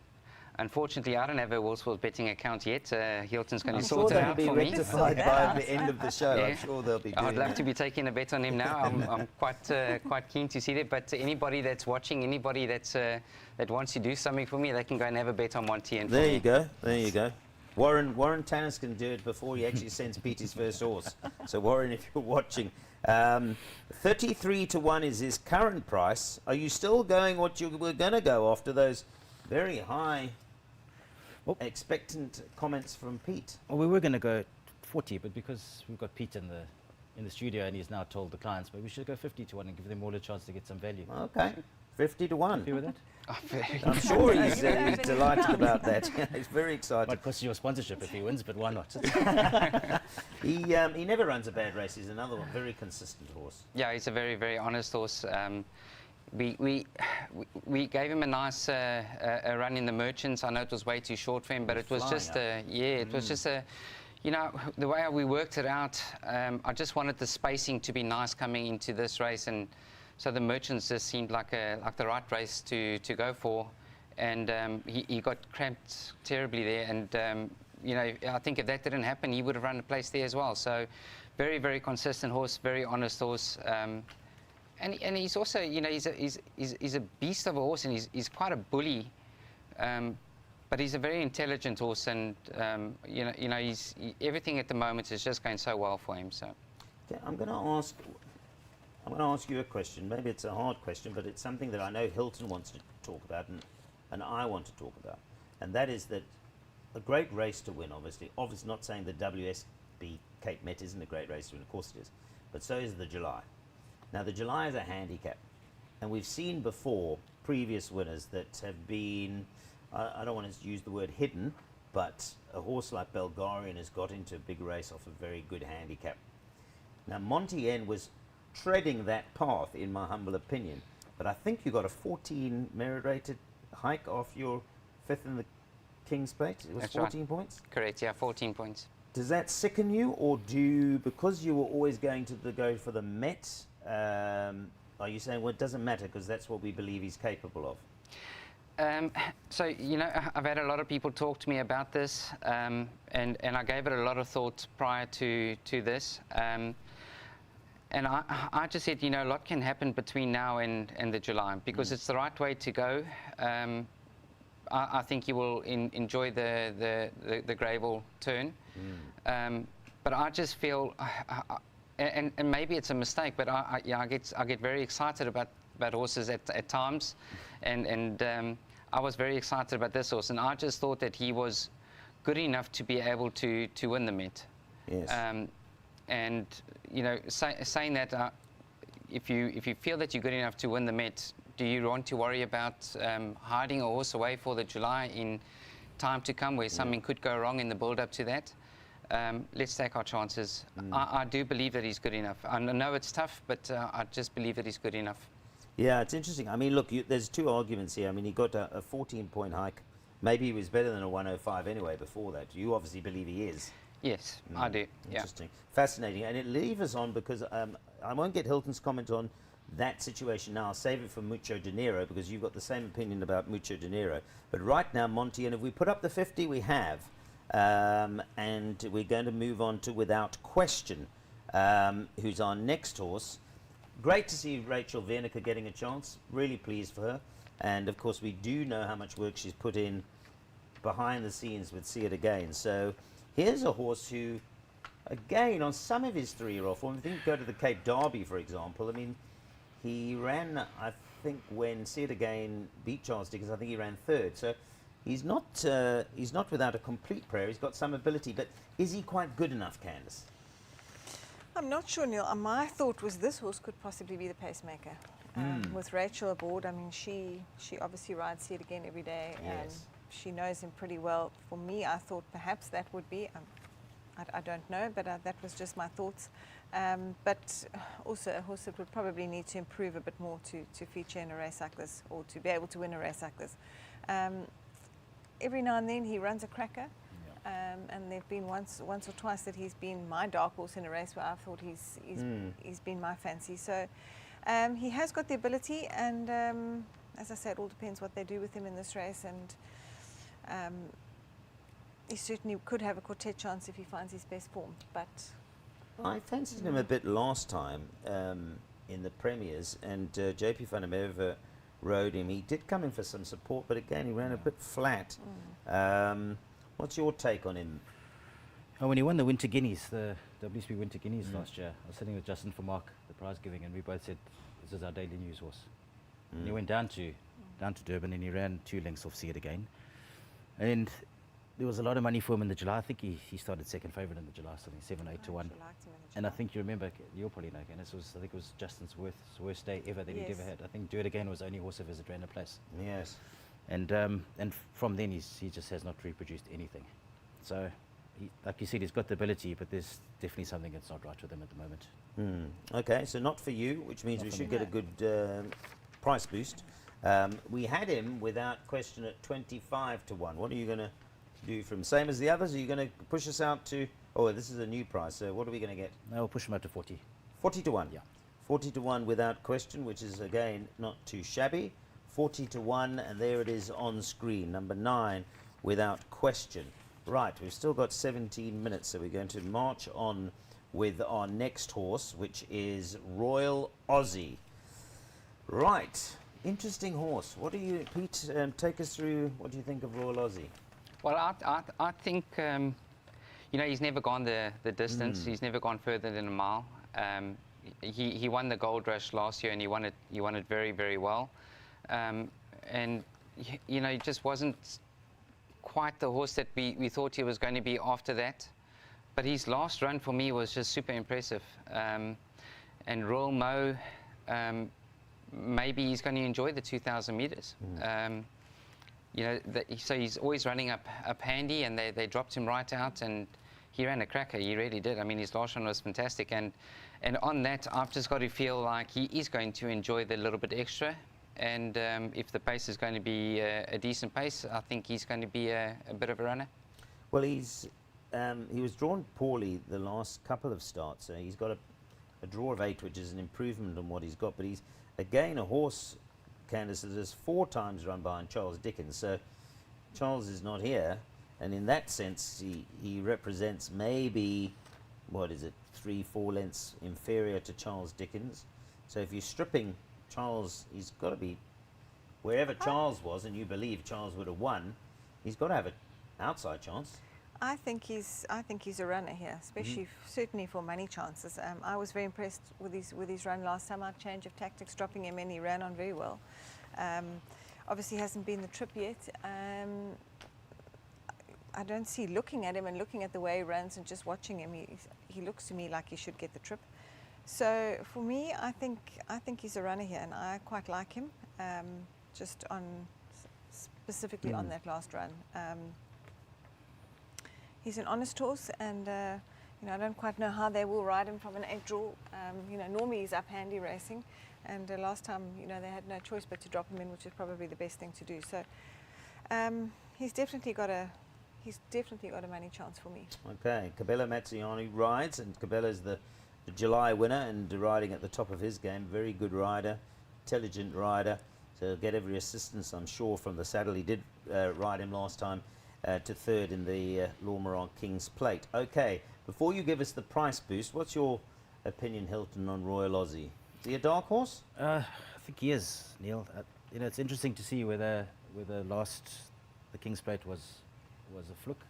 [SPEAKER 3] unfortunately, I don't have a World betting account yet. Hilton's going to sort it out for me.
[SPEAKER 2] I'm sure that'll be rectified by the end of the show.
[SPEAKER 3] Yeah.
[SPEAKER 2] I'm sure they'll be doing
[SPEAKER 3] I'd love
[SPEAKER 2] that.
[SPEAKER 3] to be taking a bet on him now. I'm quite keen to see that. But anybody that's watching, anybody that wants to do something for me, they can go and have a bet on Monteen.
[SPEAKER 2] There you go. There you go. Warren Tannis can do it before he actually sends Pete his first horse. So Warren, if you're watching, 33 to 1 is his current price. Are you still going what you were going to go after those very high expectant comments from Pete?
[SPEAKER 5] Well, we were going to go 40, but because we've got Pete in the studio and he's now told the clients, but we should go 50 to 1 and give them all a chance to get some value.
[SPEAKER 2] Okay, 50 to 1.
[SPEAKER 5] Happy with that?
[SPEAKER 2] I'm sure he's delighted about that. He's very excited.
[SPEAKER 5] Might cost you your sponsorship if he wins, but why not?
[SPEAKER 2] He never runs a bad race. He's another one, very consistent horse.
[SPEAKER 3] Yeah, he's a very, very honest horse. We gave him a nice a run in the Merchants. I know it was way too short for him, but it was just it was just a, you know, the way we worked it out. I just wanted the spacing to be nice coming into this race, and so the Merchants just seemed like the right race to go for, and he got cramped terribly there, and you know, I think if that didn't happen, he would have run the place there as well. So, very, very consistent horse, very honest horse. And he's also, you know, he's a beast of a horse, and he's quite a bully, but he's a very intelligent horse, and you know, everything at the moment is just going so well for him. So,
[SPEAKER 2] okay, I'm going to ask you a question. Maybe it's a hard question, but it's something that I know Hilton wants to talk about, and I want to talk about, and that is that a great race to win. Obviously, not saying the WSB Cape Met isn't a great race to win. Of course it is, but so is the July. Now, the July is a handicap, and we've seen before previous winners that have been, I don't want to use the word hidden, but a horse like Belgarian has got into a big race off a very good handicap. Now, Monteen was treading that path, in my humble opinion, but I think you got a 14 merit-rated hike off your 5th in the King's Plate. It was
[SPEAKER 3] That's
[SPEAKER 2] 14
[SPEAKER 3] right.
[SPEAKER 2] points?
[SPEAKER 3] correct, yeah, 14 points.
[SPEAKER 2] Does that sicken you, or do you, because you were always going to go for the Met, are you saying, well, it doesn't matter because that's what we believe he's capable of?
[SPEAKER 3] So, you know, I've had a lot of people talk to me about this, and I gave it a lot of thought prior to this. And I just said, you know, a lot can happen between now and the July, because it's the right way to go. I think you will enjoy the Gravel turn. But I just feel, and maybe it's a mistake, but I get very excited about horses at times, and I was very excited about this horse, and I just thought that he was good enough to be able to win the Met.
[SPEAKER 2] Yes.
[SPEAKER 3] And you know, saying that, if you feel that you're good enough to win the Met, do you want to worry about hiding a horse away for the July in time to come, where something could go wrong in the build-up to that? Let's take our chances. I do believe that he's good enough. I know it's tough, but I just believe that he's good enough.
[SPEAKER 2] Yeah, it's interesting. I mean, look, there's two arguments here. I mean, he got a 14-point hike. Maybe he was better than a 105 anyway before that. You obviously believe he is.
[SPEAKER 3] Yes, I do. Yeah.
[SPEAKER 2] Interesting. Fascinating. And it leaves us on, because I won't get Hilton's comment on that situation now. I'll save it for Mucho Dinero, because you've got the same opinion about Mucho Dinero. But right now, Monty, and if we put up the 50, we have. And we're going to move on to Without Question, who's our next horse. Great to see Rachel Vernicker getting a chance. Really pleased for her. And of course, we do know how much work she's put in behind the scenes with See It Again. So here's a horse who, again, on some of his 3-year-old form, if you go to the Cape Derby, for example, I mean, he ran, I think, when See It Again beat Charles Dickens, I think he ran 3rd. So he's not without a complete prayer. He's got some ability, but is he quite good enough, Candice?
[SPEAKER 4] I'm not sure, Neil. My thought was this horse could possibly be the pacemaker. With Rachel aboard, I mean, she obviously rides See It Again every day, and
[SPEAKER 2] Yes.
[SPEAKER 4] she knows him pretty well. For me, I thought perhaps that would be, I don't know, but that was just my thoughts. But also a horse that would probably need to improve a bit more to feature in a race like this, or to be able to win a race like this. Every now and then he runs a cracker. and there've been once or twice that he's been my dark horse in a race where I've thought he's been my fancy. So he has got the ability, and as I said, it all depends what they do with him in this race, and he certainly could have a quartet chance if he finds his best form. But
[SPEAKER 2] I fancied him a bit last time in the premiers, and JP van der Merwe rode him. He did come in for some support, but again he ran a bit flat. What's your take on him?
[SPEAKER 5] Oh, when he won the Winter Guineas, the WSB Winter Guineas last year, I was sitting with Justin for Mark, the prize giving, and we both said, this is our daily news horse. And he went down to Durban, and he ran 2 lengths off Seed again. And there was a lot of money for him in the July. I think he started second favourite in the July, something 7-8 to 1. And I think you remember, you'll probably know, Guinness, I think it was Justin's worst day ever that he'd ever had. I think Do It Again was the only horse of his that ran a place.
[SPEAKER 2] Yes.
[SPEAKER 5] And from then he just has not reproduced anything. So, like you said, he's got the ability, but there's definitely something that's not right with him at the moment.
[SPEAKER 2] Okay, so not for you, which means we should get a good price boost. We had him without question at 25 to 1. What are you going to do from same as the others? Are you going to push us out to? Oh, this is a new price. So what are we going to get?
[SPEAKER 5] No, we'll push him out to 40.
[SPEAKER 2] 40 to 1.
[SPEAKER 5] Yeah.
[SPEAKER 2] 40 to 1 without question, which is again not too shabby. 40 to 1, and there it is on screen. Number 9 without question. Right, we've still got 17 minutes, so we're going to march on with our next horse, which is Royal Aussie. Right, interesting horse. What do you, Pete? Take us through. What do you think of Royal Aussie?
[SPEAKER 3] Well, I think, you know, he's never gone the distance. He's never gone further than a mile. He won the Gold Rush last year, and he won it very, very well. And, you know, he just wasn't quite the horse that we thought he was going to be after that. But his last run for me was just super impressive. And Royal Mo, maybe he's going to enjoy the 2,000 metres. You know, so he's always running up handy, and they dropped him right out, and he ran a cracker. He really did. I mean, his last run was fantastic, and on that, I've just got to feel like he is going to enjoy the little bit extra. And if the pace is going to be a decent pace, I think he's going to be a bit of a runner.
[SPEAKER 2] Well, he was drawn poorly the last couple of starts. He's got a draw of 8, which is an improvement on what he's got, but he's again a horse, Candice, that has 4 times run behind Charles Dickens. So Charles is not here, and in that sense, he represents maybe, what is it, 3-4 lengths inferior to Charles Dickens. So if you're stripping Charles, he's got to be wherever Charles was, and you believe Charles would have won. He's got to have an outside chance. I
[SPEAKER 4] think he's a runner here, especially certainly for money chances. I was very impressed with his run last time. Our change of tactics, dropping him in, he ran on very well. Obviously hasn't been the trip yet. I don't see, looking at him and looking at the way he runs and just watching him, he looks to me like he should get the trip. So for me, I think he's a runner here, and I quite like him. Just specifically on that last run. He's an honest horse, and you know, I don't quite know how they will ride him from an 8 draw. You know, normally he's up handy racing, and last time, you know, they had no choice but to drop him in, which is probably the best thing to do. So he's definitely got a money chance for me. Okay,
[SPEAKER 2] Cabela Mazziani rides, and Cabela's the July winner and riding at the top of his game. Very good rider, intelligent rider. So he'll get every assistance, I'm sure, from the saddle. He did ride him last time to 3rd in the Lormeron King's Plate. Okay, before you give us the price boost, what's your opinion, Hilton, on Royal Aussie? Is he a dark horse?
[SPEAKER 5] I think he is, Neil. You know, it's interesting to see whether the King's Plate was a fluke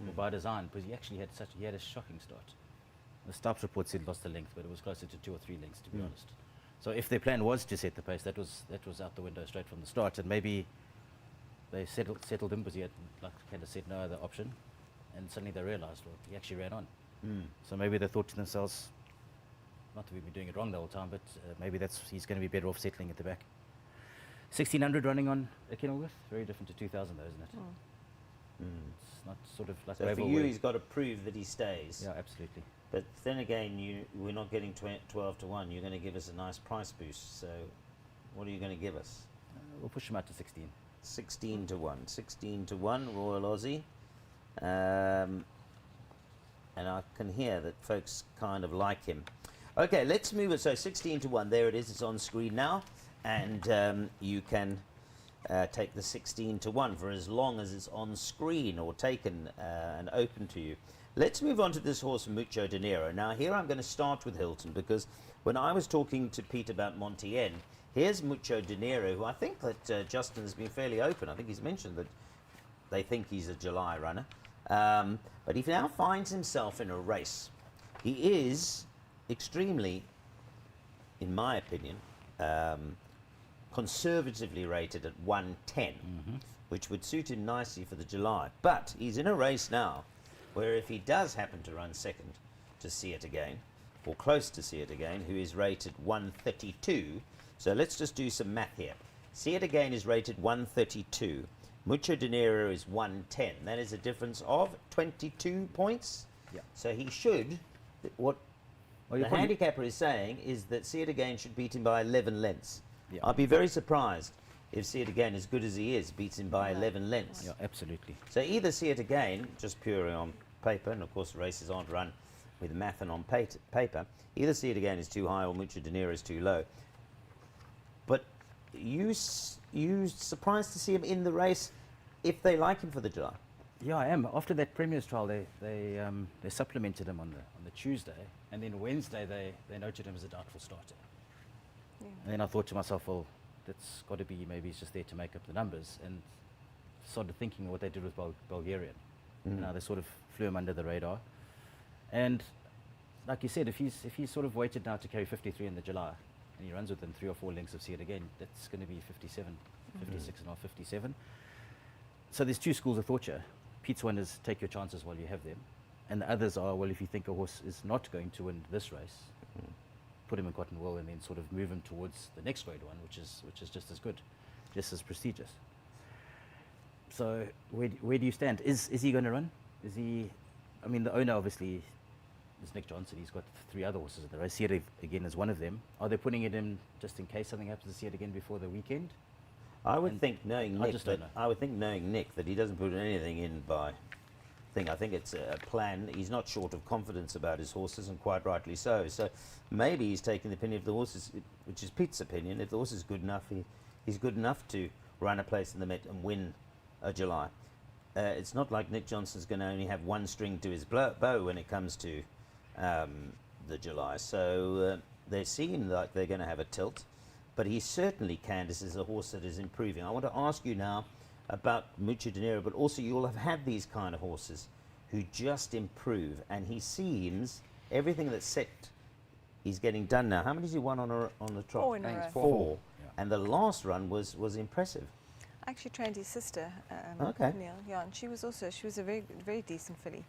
[SPEAKER 5] or by design, because he actually had a shocking start. The Stops report said lost a length, but it was closer to 2 or 3 lengths, to be honest. So if their plan was to set the pace, that was out the window straight from the start, and maybe they settled him because he had, like Candice said, no other option, and suddenly they realised, well, he actually ran on. So maybe they thought to themselves, not that we've been doing it wrong the whole time, but maybe he's going to be better off settling at the back. 1,600 running on a Kenilworth, very different to 2,000 though, isn't it? It's not sort of like
[SPEAKER 2] so for you, he's got to prove that he stays.
[SPEAKER 5] Yeah, absolutely.
[SPEAKER 2] But then again, we're not getting 12 to 1. You're going to give us a nice price boost. So what are you going to give us?
[SPEAKER 5] We'll push him out to 16.
[SPEAKER 2] 16 to 1. 16 to 1, Royal Aussie. and I can hear that folks kind of like him. Okay, let's move it. So 16 to 1, there it is. It's on screen now, and you can take the 16 to 1 for as long as it's on screen or taken and open to you. Let's move on to this horse, Mucho Dinero. Now, here I'm going to start with Hilton, because when I was talking to Pete about Monteen, here's Mucho Dinero, who I think that Justin has been fairly open. I think he's mentioned that they think he's a July runner. But he now finds himself in a race. He is extremely, in my opinion, conservatively rated at 110, which would suit him nicely for the July. But he's in a race now where if he does happen to run second to See It Again, or close to See It Again, who is rated 132. So let's just do some math here. See It Again is rated 132. Mucho Dinero is 110. That is a difference of 22 points.
[SPEAKER 5] Yeah.
[SPEAKER 2] So he should, what
[SPEAKER 5] Well,
[SPEAKER 2] the
[SPEAKER 5] you're probably-
[SPEAKER 2] handicapper is saying is that See It Again should beat him by 11 lengths.
[SPEAKER 5] Yeah.
[SPEAKER 2] I'd be very surprised if See It Again, as good as he is, beats him by 11 lengths.
[SPEAKER 5] Yeah, absolutely.
[SPEAKER 2] So either See It Again, just purely on paper, and of course races aren't run with math and on paper, either See It Again is too high or Mucho Dinero is too low. But you surprised to see him in the race if they like him for the July?
[SPEAKER 5] Yeah, I am. After that Premier's trial, they supplemented him on the Tuesday, and then Wednesday they noted him as a doubtful starter.
[SPEAKER 4] Yeah.
[SPEAKER 5] And then I thought to myself, well, that's got to be, maybe he's just there to make up the numbers, and started thinking what they did with Bulgarian. You know, they sort of flew him under the radar. And like you said, if he's sort of waited now to carry 53 in the July, and he runs within 3 or 4 lengths of See It Again, that's going to be 57, 56 and a half, 57. So there's two schools of thought here. Pete's one is take your chances while you have them, and the others are, well, if you think a horse is not going to win this race, put him in cotton wool and then sort of move him towards the next grade one, which is just as good, just as prestigious. So where do you stand? Is he going to run? Is he? I mean, the owner obviously is Nick Johnson. He's got 3 other horses in the race. See It Again is one of them. Are they putting it in just in case something happens to See It Again before the weekend?
[SPEAKER 2] I would think, knowing
[SPEAKER 5] I
[SPEAKER 2] Nick,
[SPEAKER 5] just don't know.
[SPEAKER 2] I would think knowing Nick that he doesn't put anything in by thing. I think it's a plan. He's not short of confidence about his horses, and quite rightly so. So maybe he's taking the opinion of the horses, which is Pete's opinion. If the horse is good enough, he's good enough to run a place in the Met and win a July. It's not like Nick Johnson's going to only have one string to his bow when it comes to the July. So they seem like they're going to have a tilt. But he certainly, Candice, is a horse that is improving. I want to ask you now about Mucho Dinero, but also you'll have had these kind of horses who just improve, and he seems everything that's set, he's getting done now. How many has he won on the trot?
[SPEAKER 4] 4 in a
[SPEAKER 3] Thanks,
[SPEAKER 4] row.
[SPEAKER 2] 4.
[SPEAKER 5] Yeah.
[SPEAKER 2] And the last run was impressive.
[SPEAKER 4] I actually trained his sister,
[SPEAKER 2] Okay.
[SPEAKER 4] Neil. Yeah, and she was a very, very decent filly.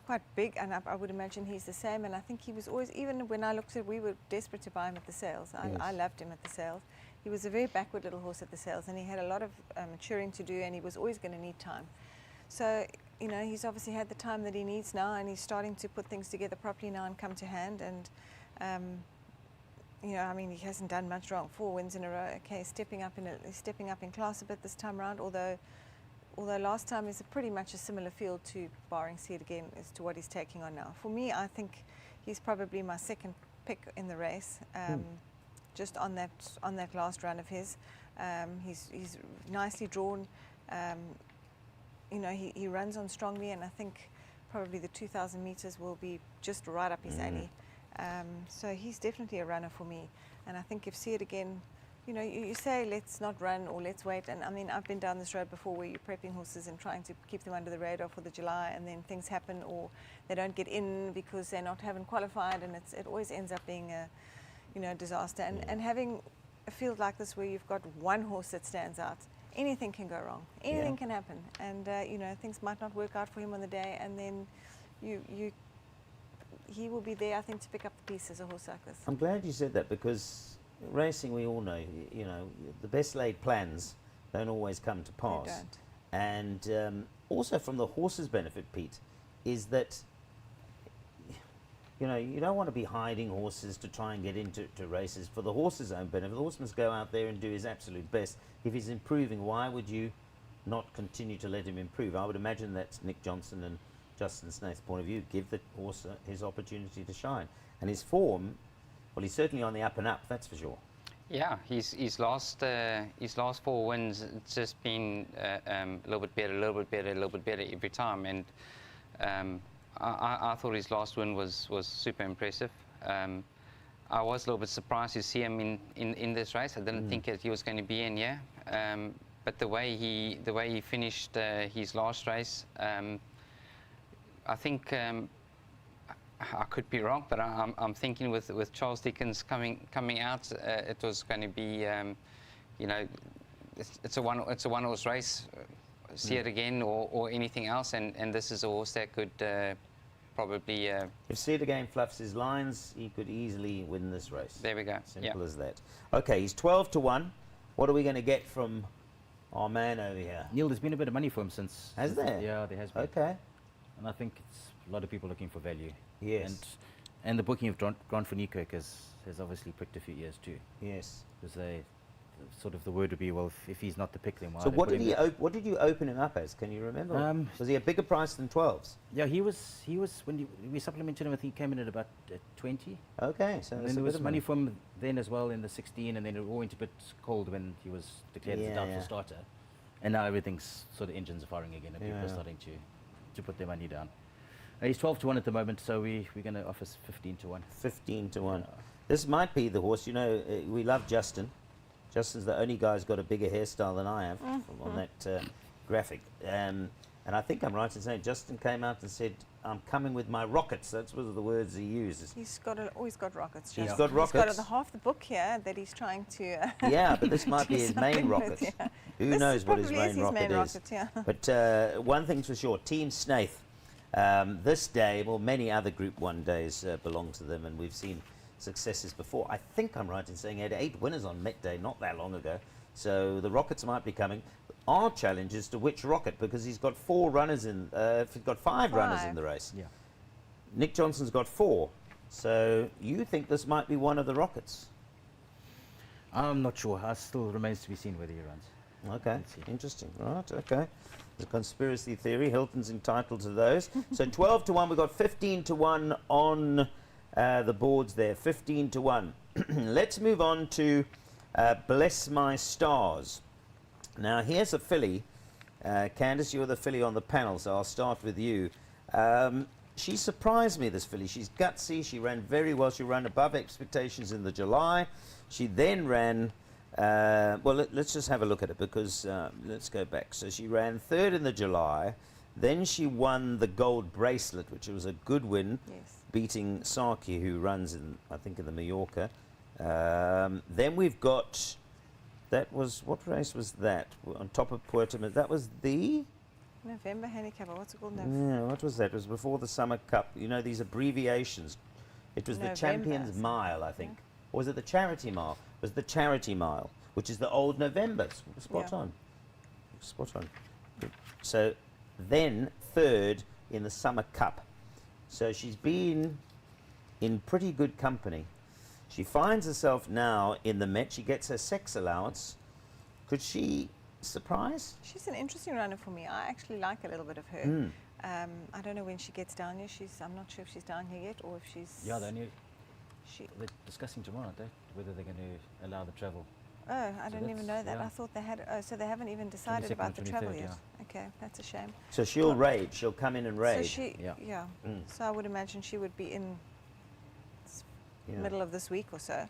[SPEAKER 4] Quite big, and I would imagine he's the same. And I think he was always, even when I looked at, we were desperate to buy him at the sales. I loved him at the sales. He was a very backward little horse at the sales, and he had a lot of maturing to do, and he was always going to need time. So, you know, he's obviously had the time that he needs now, and he's starting to put things together properly now and come to hand. And you know, I mean, he hasn't done much wrong. 4 wins in a row. Okay, he's stepping up in class a bit this time around. Although last time is pretty much a similar field to barring See It Again as to what he's taking on now. For me, I think he's probably my second pick in the race. Just on that last run of his, he's nicely drawn. You know, he runs on strongly, and I think probably the 2,000 meters will be just right up his alley. So he's definitely a runner for me. And I think if See It Again, you know, you say let's not run or let's wait. And I mean, I've been down this road before where you're prepping horses and trying to keep them under the radar for the July, and then things happen or they don't get in because haven't qualified, and it always ends up being a, you know, disaster. And having a field like this where you've got one horse that stands out, anything can go wrong. Anything can happen. And, you know, things might not work out for him on the day, and then he will be there, I think, to pick up the pieces, a horse like this.
[SPEAKER 2] I'm glad you said that, because racing, we all know, you know, the best laid plans don't always come to pass.
[SPEAKER 4] They don't.
[SPEAKER 2] And also from the horse's benefit, Pete, is that, you know, you don't want to be hiding horses to try and get into races for the horse's own benefit. The horse must go out there and do his absolute best. If he's improving, why would you not continue to let him improve? I would imagine that's Nick Johnson and Justin Snaith's point of view. Give the horse his opportunity to shine. And his form, well, he's certainly on the up and up, that's for sure.
[SPEAKER 3] Yeah, his last 4 wins, it's just been a little bit better, a little bit better, a little bit better every time. And I thought his last win was super impressive. I was a little bit surprised to see him in this race. I didn't think that he was going to be in here. But the way he finished his last race, I think I could be wrong, but I'm thinking with Charles Dickens coming out, it was going to be, you know, it's a one horse race. See it again or anything else, and this is a horse that could probably.
[SPEAKER 2] If See It Again fluffs his lines, he could easily win this race.
[SPEAKER 3] There we go.
[SPEAKER 2] Simple as that. Okay, he's 12 to 1. What are we going to get from our man over here?
[SPEAKER 5] Neil, there's been a bit of money for him since.
[SPEAKER 2] Has there?
[SPEAKER 5] Yeah, there has been.
[SPEAKER 2] Okay.
[SPEAKER 5] And I think it's a lot of people looking for value.
[SPEAKER 2] Yes.
[SPEAKER 5] And the booking of Grand Finico has obviously pricked a few ears too.
[SPEAKER 2] Yes.
[SPEAKER 5] Because sort of the word would be, well, if he's not the pick, then why?
[SPEAKER 2] So
[SPEAKER 5] they
[SPEAKER 2] what
[SPEAKER 5] put
[SPEAKER 2] did
[SPEAKER 5] him there?
[SPEAKER 2] what did you open him up as? Can you remember? Was he a bigger price than 12s?
[SPEAKER 5] Yeah, he was when we supplemented him. I think he came in at about 20.
[SPEAKER 2] Okay, so
[SPEAKER 5] And
[SPEAKER 2] that's
[SPEAKER 5] then
[SPEAKER 2] a
[SPEAKER 5] there
[SPEAKER 2] bit
[SPEAKER 5] was
[SPEAKER 2] of
[SPEAKER 5] money for him then as well in the 16, and then it all went a bit cold when he was declared as a
[SPEAKER 2] Yeah,
[SPEAKER 5] doubtful
[SPEAKER 2] yeah.
[SPEAKER 5] starter. And now everything's sort of engines are firing again, and people
[SPEAKER 2] Yeah.
[SPEAKER 5] are starting to put their money down. He's 12 to 1 at the moment, so we're going to offer 15 to 1.
[SPEAKER 2] 15 to 1. This might be the horse. You know, we love Justin. Justin's the only guy who's got a bigger hairstyle than I have on that graphic. And I think I'm right in saying Justin came out and said, I'm coming with my rockets. That's one of the words he uses.
[SPEAKER 4] He's always got rockets.
[SPEAKER 2] He's
[SPEAKER 4] Justin.
[SPEAKER 2] got rockets.
[SPEAKER 4] He's got half the book here that he's trying to.
[SPEAKER 2] Yeah, but this might
[SPEAKER 4] do
[SPEAKER 2] be his main
[SPEAKER 4] something with,
[SPEAKER 2] rockets.
[SPEAKER 4] yeah.
[SPEAKER 2] Who
[SPEAKER 4] This
[SPEAKER 2] knows what his
[SPEAKER 4] probably is
[SPEAKER 2] main rocket is?
[SPEAKER 4] rocket, yeah.
[SPEAKER 2] But one thing's for sure, Team Snaith, this day, well, many other Group 1 days belong to them, and we've seen successes before. I think I'm right in saying he had 8 winners on Met Day not that long ago, so the rockets might be coming. Our challenge is to which rocket, because he's got 4 runners in, he's got 5 runners in the race.
[SPEAKER 5] Yeah.
[SPEAKER 2] Nick Johnson's got 4, so you think this might be one of the rockets?
[SPEAKER 5] I'm not sure. It still remains to be seen whether he runs.
[SPEAKER 2] Okay,
[SPEAKER 5] Let's see.
[SPEAKER 2] interesting. Right, okay. There's a conspiracy theory. Hilton's entitled to those. So 12 to 1. We've got 15 to 1 on the boards there. 15 to 1. Let's move on to Bless My Stars. Now, here's a filly. Candice, you're the filly on the panel, so I'll start with you. She surprised me, this filly. She's gutsy. She ran very well. She ran above expectations in the July. She then ran... well, let's just have a look at it, because let's go back. So she ran 3rd in the July. Then she won the Gold Bracelet, which was a good win,
[SPEAKER 4] Yes.
[SPEAKER 2] beating Saki, who runs, I think, in the Mallorca. Then we've got... That was... What race was that? On top of Puerto... That was the...
[SPEAKER 4] November handicapper. What's it called?
[SPEAKER 2] Yeah, what was that? It was before the Summer Cup. You know, these abbreviations. It was the
[SPEAKER 4] November,
[SPEAKER 2] Champions
[SPEAKER 4] so-
[SPEAKER 2] Mile, I think. Or was it the Charity Mile? It was the Charity Mile, which is the old November. Spot
[SPEAKER 4] Yeah.
[SPEAKER 2] on. Spot on. So then 3rd in the Summer Cup. So she's been in pretty good company. She finds herself now in the Met. She gets her sex allowance. Could she surprise?
[SPEAKER 4] She's an interesting runner for me. I actually like a little bit of her. I don't know when she gets down here. I'm not sure if she's down here yet or if she's.
[SPEAKER 5] Yeah, they're
[SPEAKER 2] discussing tomorrow, aren't they? Whether they're going to allow the travel.
[SPEAKER 4] Oh, I
[SPEAKER 2] So
[SPEAKER 4] didn't even know
[SPEAKER 2] that's-
[SPEAKER 4] that.
[SPEAKER 2] yeah.
[SPEAKER 4] I thought they had. Oh, so they haven't even decided
[SPEAKER 2] 22nd
[SPEAKER 4] about the
[SPEAKER 2] and
[SPEAKER 4] travel
[SPEAKER 2] 23rd,
[SPEAKER 4] yet. Okay, that's a shame.
[SPEAKER 2] So she'll raid. She'll come in and raid.
[SPEAKER 4] So she,
[SPEAKER 5] Yeah.
[SPEAKER 4] yeah.
[SPEAKER 2] Mm.
[SPEAKER 4] So I would imagine she would be in
[SPEAKER 2] Yeah.
[SPEAKER 4] middle of this week or so.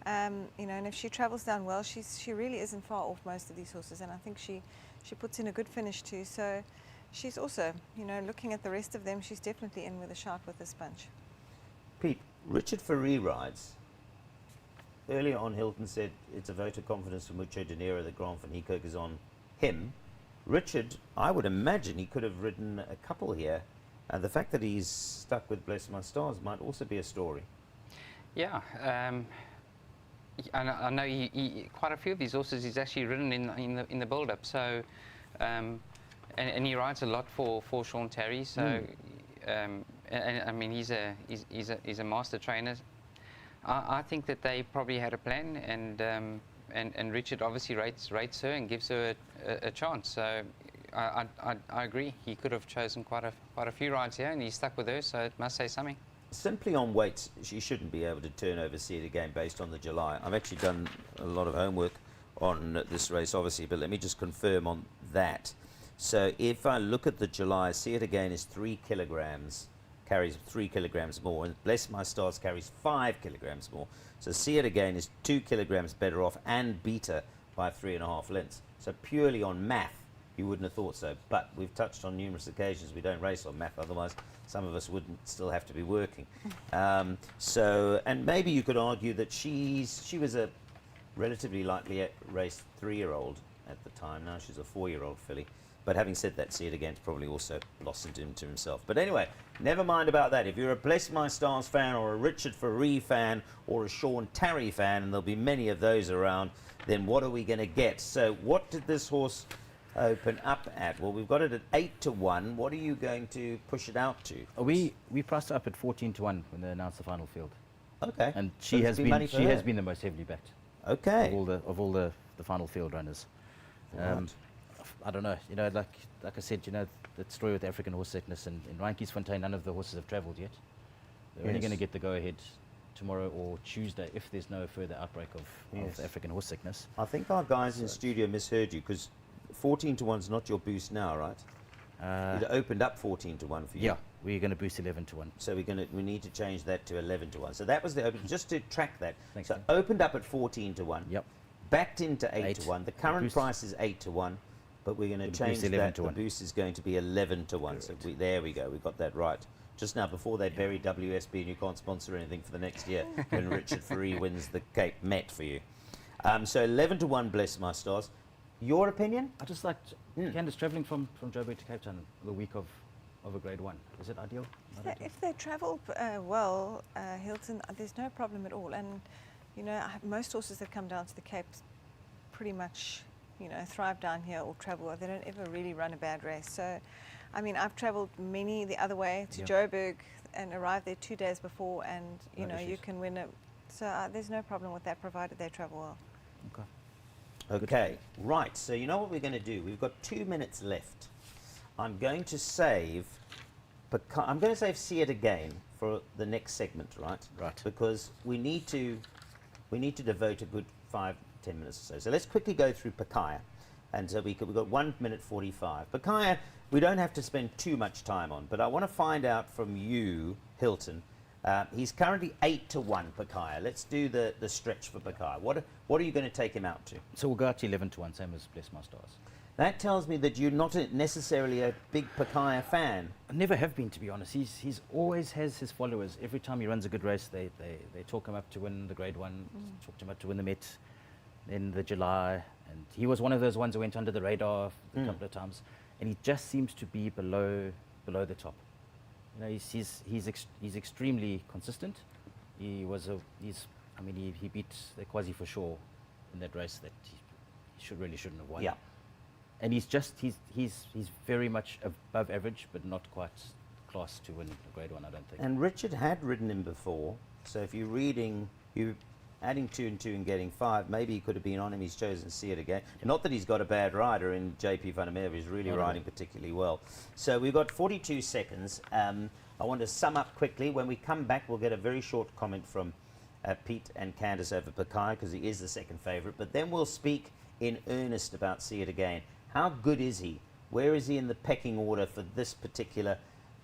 [SPEAKER 4] You know, and if she travels down well, she really isn't far off most of these horses, and I think she puts in a good finish too. So she's also, you know, looking at the rest of them, she's definitely in with a shot with this bunch.
[SPEAKER 2] Pete, Richard Ferree rides. Earlier on, Hilton said it's a vote of confidence from Mucho De Niro that Grand Finico is on him. Richard, I would imagine he could have ridden a couple here. And the fact that he's stuck with Bless My Stars might also be a story.
[SPEAKER 3] Yeah, I know quite a few of these horses he's actually ridden in the build-up. So, and he rides a lot for Sean Terry. So, and I mean he's a master trainer. I think that they probably had a plan, and Richard obviously rates her and gives her a chance. So I agree. He could have chosen quite a few rides here, and he stuck with her, so it must say something.
[SPEAKER 2] Simply on weights, she shouldn't be able to turn over See It Again based on the July. I've actually done a lot of homework on this race, obviously, but let me just confirm on that. So if I look at the July, See It Again is 3 kilograms, carries 3 kilograms more, and Bless My Stars carries 5 kilograms more. So See It Again is 2 kilograms better off and beat her by 3.5 lengths. So purely on math, you wouldn't have thought so. But we've touched on numerous occasions we don't race on math, otherwise some of us wouldn't still have to be working. And maybe you could argue that she was a relatively lightly raced 3-year-old at the time. Now she's a 4-year-old filly. But having said that, See It Again's probably also blossomed into himself. But anyway, never mind about that. If you're a Bless My Stars fan or a Richard Faree fan or a Sean Tarry fan, and there'll be many of those around, then what are we going to get? So what did this horse open up at? Well, we've got it at 8-1. What are you going to push it out to?
[SPEAKER 5] We priced it up at 14-1 when they announced the final field.
[SPEAKER 2] Okay.
[SPEAKER 5] And
[SPEAKER 2] So
[SPEAKER 5] she
[SPEAKER 2] it's
[SPEAKER 5] has
[SPEAKER 2] money
[SPEAKER 5] been
[SPEAKER 2] for
[SPEAKER 5] she
[SPEAKER 2] her.
[SPEAKER 5] has been the most heavily backed
[SPEAKER 2] Okay.
[SPEAKER 5] of all the final field runners.
[SPEAKER 2] Right.
[SPEAKER 5] I don't know, like I said, that story with African horse sickness, and in Reinkiesfontein, none of the horses have travelled yet. They're only
[SPEAKER 2] Yes.
[SPEAKER 5] going to get the go-ahead tomorrow or Tuesday if there's no further outbreak of African horse sickness.
[SPEAKER 2] I think our guys in studio misheard you, because 14-1's not your boost now, right? It opened up 14-1 for you.
[SPEAKER 5] Yeah, we're going to boost 11-1.
[SPEAKER 2] So we need to change that to 11-1. So that was the open, just to track that.
[SPEAKER 5] Thanks,
[SPEAKER 2] So
[SPEAKER 5] man.
[SPEAKER 2] opened up at 14-1.
[SPEAKER 5] Yep.
[SPEAKER 2] Backed into 8
[SPEAKER 5] Eight.
[SPEAKER 2] to 1. The current
[SPEAKER 5] boost-
[SPEAKER 2] price is 8 to 1, but we're going to
[SPEAKER 5] The
[SPEAKER 2] change
[SPEAKER 5] boost
[SPEAKER 2] that.
[SPEAKER 5] 11 to
[SPEAKER 2] The
[SPEAKER 5] 1.
[SPEAKER 2] boost is going to be 11 to 1. So there we go. We got that right. Just now, before they bury WSB and you can't sponsor anything for the next year, when Richard Faree wins the Cape Met for you. So 11 to 1, Bless My Stars. Your opinion?
[SPEAKER 5] I just liked Candice travelling from Joburg to Cape Town the week of a grade 1. Is it ideal? Not ideal?
[SPEAKER 4] If they travel well, Hilton, there's no problem at all. And, most horses that come down to the Cape pretty much, thrive down here or travel. They don't ever really run a bad race. So, I mean, I've travelled many the other way to Joburg and arrived there 2 days before, and,
[SPEAKER 5] No
[SPEAKER 4] you
[SPEAKER 5] issues.
[SPEAKER 4] can win it. So there's no problem with that, provided they travel well.
[SPEAKER 5] Okay.
[SPEAKER 2] Okay, right. So you know what we're going to do? We've got 2 minutes left. I'm going to save See It Again for the next segment, right?
[SPEAKER 5] Right.
[SPEAKER 2] Because we need to devote a good 5-10 minutes or so. So let's quickly go through Pakaya. And so we've got 1 minute 45. Pakaya, we don't have to spend too much time on, but I want to find out from you, Hilton. He's currently 8-1, Pakaya. Let's do the stretch for Pakaya. What are you going to take him out to?
[SPEAKER 5] So we'll go out to 11-1, same as Bless My Stars.
[SPEAKER 2] That tells me that you're not necessarily a big Pakaya fan.
[SPEAKER 5] I never have been, to be honest. He's always has his followers. Every time he runs a good race, they talk him up to win the grade 1, talked him up to win the Met, then the July. And he was one of those ones who went under the radar a couple of times. And he just seems to be below the top. He's extremely consistent. He beat the Quasi for sure in that race that he really shouldn't have won.
[SPEAKER 2] Yeah.
[SPEAKER 5] And he's very much above average, but not quite class to win a grade 1, I don't think.
[SPEAKER 2] And Richard had ridden him before, so if you're adding 2 and 2 and getting 5, maybe he could have been on him. He's chosen See It Again. Not that he's got a bad rider in JP Van der Merwe. He's really riding particularly well. So we've got 42 seconds. I want to sum up quickly. When we come back, we'll get a very short comment from Pete and Candice over Pakaya, because he is the second favourite. But then we'll speak in earnest about See It Again. How good is he? Where is he in the pecking order for this particular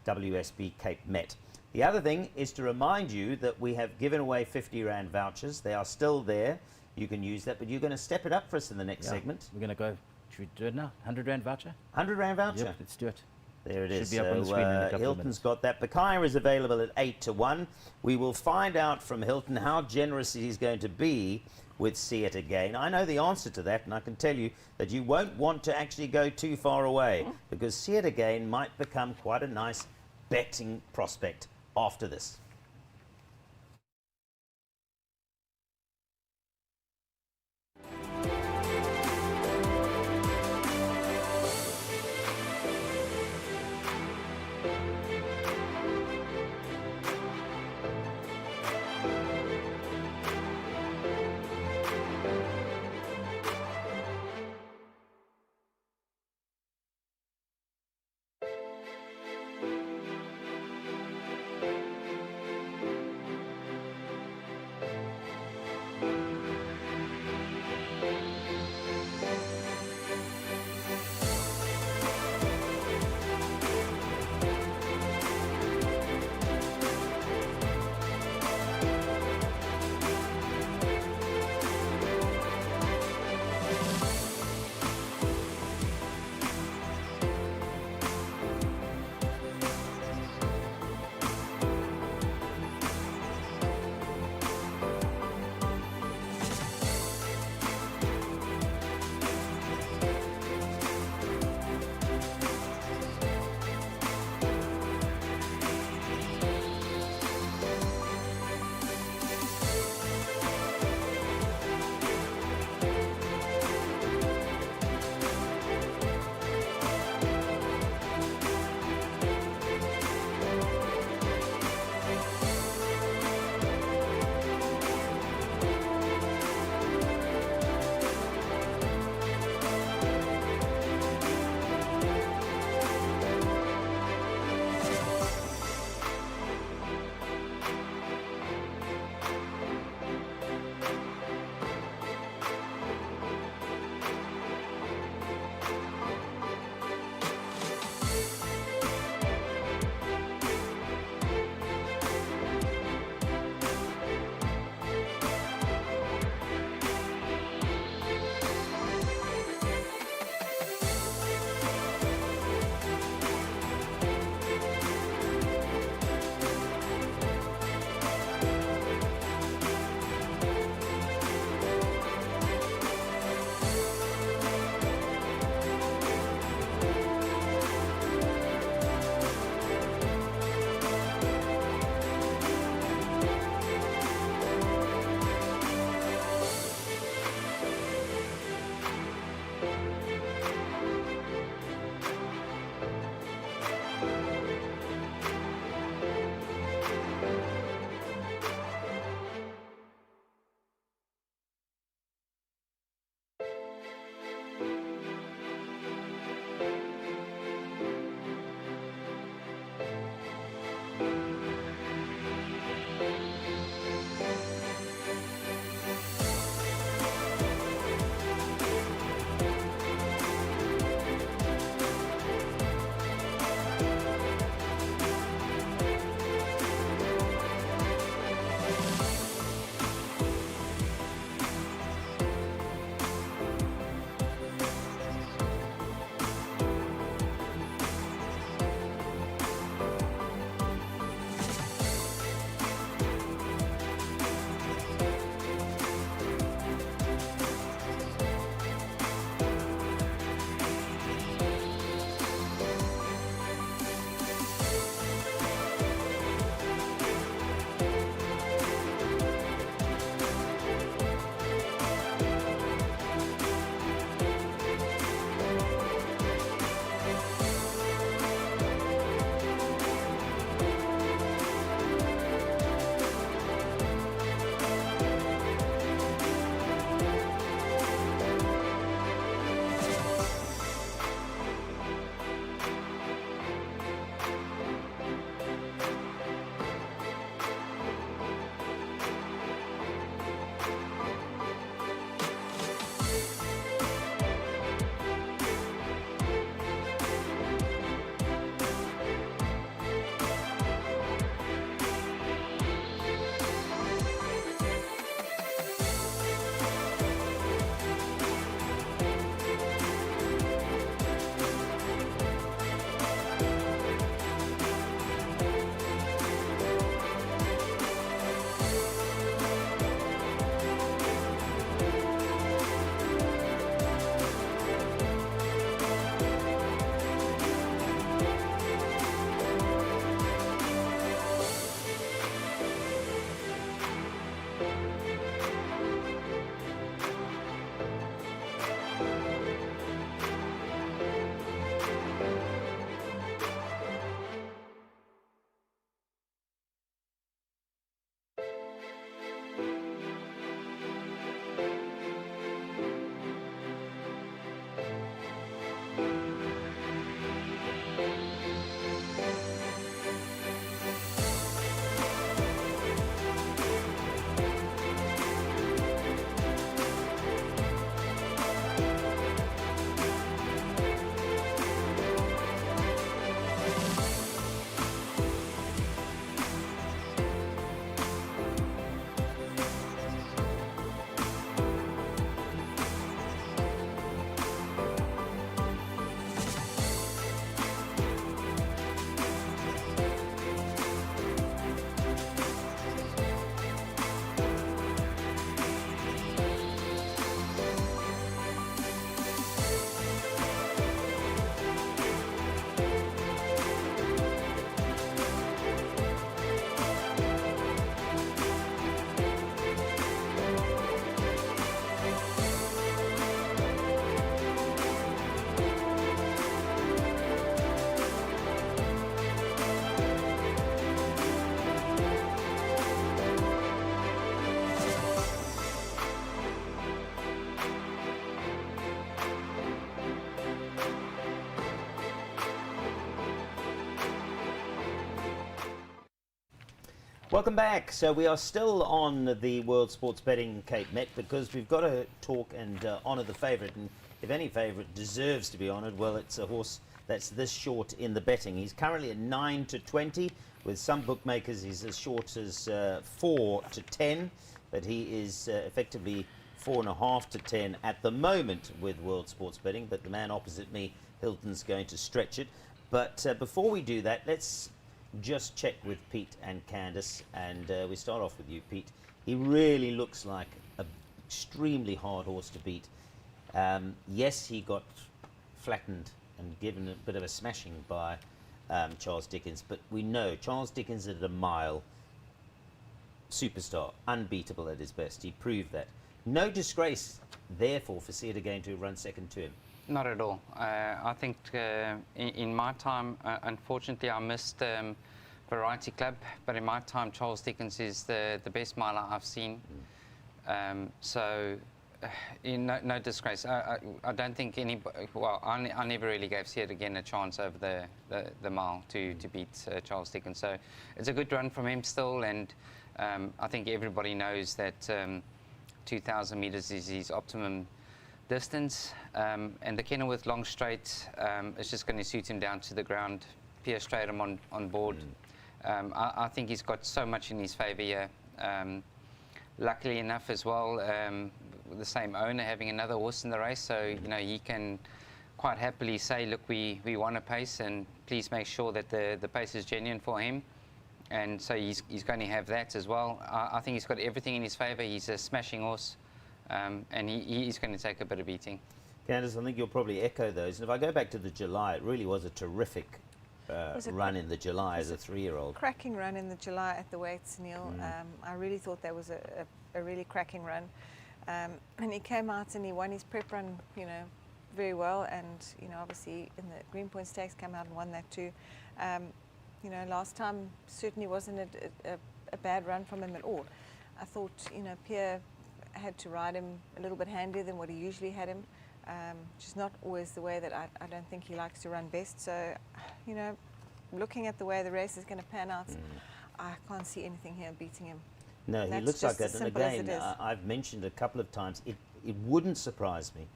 [SPEAKER 2] WSB Cape Met? The other thing is to remind you that we have given away 50 Rand vouchers. They are still there. You can use that, but you're going to step it up for us in the next segment.
[SPEAKER 5] We're going to go, should we do it now? 100 Rand voucher?
[SPEAKER 2] 100 Rand voucher?
[SPEAKER 5] Yep, let's do it.
[SPEAKER 2] There it is.
[SPEAKER 5] Should be up on the screen in a couple of
[SPEAKER 2] Hilton's
[SPEAKER 5] minutes.
[SPEAKER 2] got that. Pakaya is available at 8-1. We will find out from Hilton how generous he's going to be with See It Again. I know the answer to that, and I can tell you that you won't want to actually go too far away, because See It Again might become quite a nice betting prospect after this. Welcome back. So we are still on the World Sports Betting Cape Met because we've got to talk and honour the favourite. And if any favourite deserves to be honoured, well, it's a horse that's this short in the betting. He's currently at 9 to 20. With some bookmakers, he's as short as 4 to 10. But he is effectively 4.5 to 10 at the moment with World Sports Betting. But the man opposite me, Hilton's going to stretch it. But before we do that, let's just check with Pete and Candice, and we start off with you, Pete. He really looks like an extremely hard horse to beat. Yes, he got flattened and given a bit of a smashing by Charles Dickens, but we know Charles Dickens at a mile, superstar, unbeatable at his best. He proved that. No disgrace, therefore, for See It Again to run second to him.
[SPEAKER 3] Not at all. I think in my time, unfortunately, I missed Variety Club, but in my time, Charles Dickens is the best miler I've seen. So, no disgrace. I don't think anybody. Well, I never really gave See It Again a chance over the mile to beat Charles Dickens. So, it's a good run from him still, and I think everybody knows that 2,000 meters is his optimum distance, and the Kenilworth long straight is just going to suit him down to the ground. Pierre Stratham on board. I think he's got so much in his favour here. Luckily enough as well, the same owner having another horse in the race, so you know he can quite happily say, look, we want a pace, and please make sure that the pace is genuine for him. And so he's going to have that as well. I think he's got everything in his favour. He's a smashing horse. And he's going to take a bit of beating.
[SPEAKER 2] Candice, I think you'll probably echo those. And if I go back to the July, it really was a terrific run in the July as a 3-year-old.
[SPEAKER 4] Cracking run in the July at the weights, Neil. I really thought that was a really cracking run. And he came out and he won his prep run, you know, very well. And, you know, obviously in the Greenpoint Stakes came out and won that too. You know, last time certainly wasn't a bad run from him at all. I thought, you know, Pierre had to ride him a little bit handier than what he usually had him, which is not always the way that I don't think he likes to run best. So, you know, looking at the way the race is going to pan out, I can't see anything here beating him.
[SPEAKER 2] No, he looks like that. And again, I've mentioned a couple of times, it wouldn't surprise me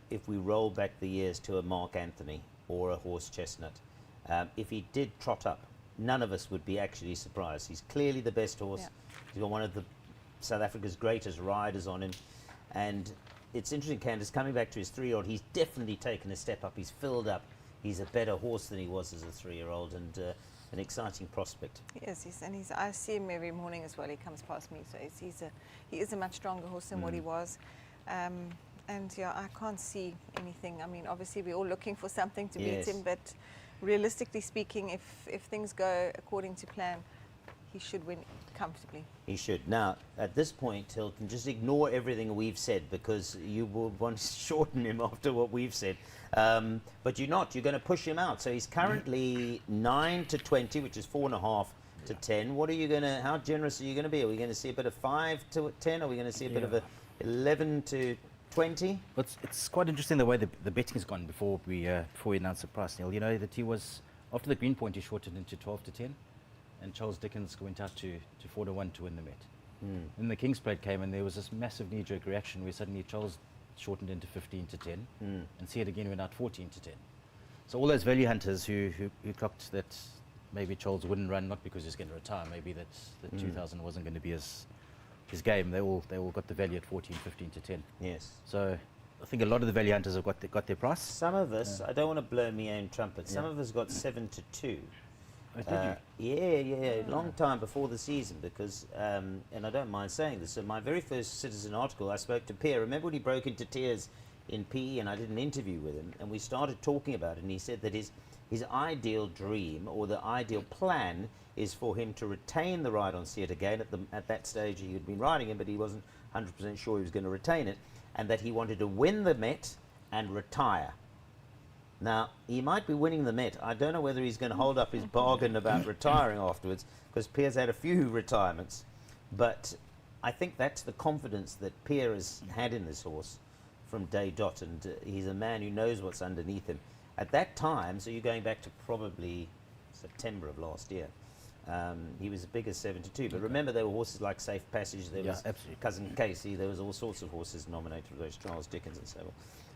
[SPEAKER 2] if we roll back the years to a Mark Anthony or a Horse Chestnut. If he did trot up, none of us would be actually surprised. He's clearly the best horse. Yeah. He's got one of the South Africa's greatest riders on him, and it's interesting, Candice, coming back to his 3-year-old, he's definitely taken a step up. He's filled up. He's a better horse than he was as a 3-year-old, and an exciting prospect.
[SPEAKER 4] Yes, I see him every morning as well. He comes past me, so he is a much stronger horse than what he was. And yeah, I can't see anything. I mean, obviously we're all looking for something to beat him, but realistically speaking, if things go according to plan, he should win comfortably. He
[SPEAKER 2] should. Now, at this point, Hilton, just ignore everything we've said, because you will want to shorten him after what we've said. But you're not. You're going to push him out. So he's currently 9 to 20, which is 4.5 to 10. What are you going to? How generous are you going to be? Are we going to see a bit of 5 to 10? Are we going to see a bit of a 11 to 20?
[SPEAKER 5] But it's quite interesting the way the betting has gone before we announce the price, Neil. You know that he was, after the Greenpoint, he shortened into 12 to 10. And Charles Dickens went out to 4 to 1 to win the Met. Then the King's Plate came, and there was this massive knee-jerk reaction where suddenly Charles shortened into 15 to 10, and See It Again went out 14 to 10. So all those value hunters who clocked that maybe Charles wouldn't run, not because he's going to retire, maybe that 2000 wasn't going to be his game. They all got the value at 14, 15 to 10.
[SPEAKER 2] Yes.
[SPEAKER 5] So I think a lot of the value hunters have got their price.
[SPEAKER 2] Some of us, I don't want to blow my own trumpet. Some of us got 7 to 2.
[SPEAKER 5] Oh, did you?
[SPEAKER 2] Yeah, long time before the season, because, and I don't mind saying this, so my very first Citizen article, I spoke to Pierre. Remember when he broke into tears in PE, and I did an interview with him, and we started talking about it, and he said that his ideal dream, or the ideal plan, is for him to retain the ride on See It Again. At that stage he had been riding him, but he wasn't 100% sure he was going to retain it, and that he wanted to win the Met and retire. Now, he might be winning the Met. I don't know whether he's going to hold up his bargain about retiring afterwards, because Pierre's had a few retirements. But I think that's the confidence that Pierre has had in this horse from day dot, and he's a man who knows what's underneath him. At that time, so you're going back to probably September of last year, He was as big as 7-2. But remember, there were horses like Safe Passage. There
[SPEAKER 5] Yeah,
[SPEAKER 2] was
[SPEAKER 5] absolutely.
[SPEAKER 2] Cousin Casey. There was all sorts of horses nominated for those, Charles Dickens and so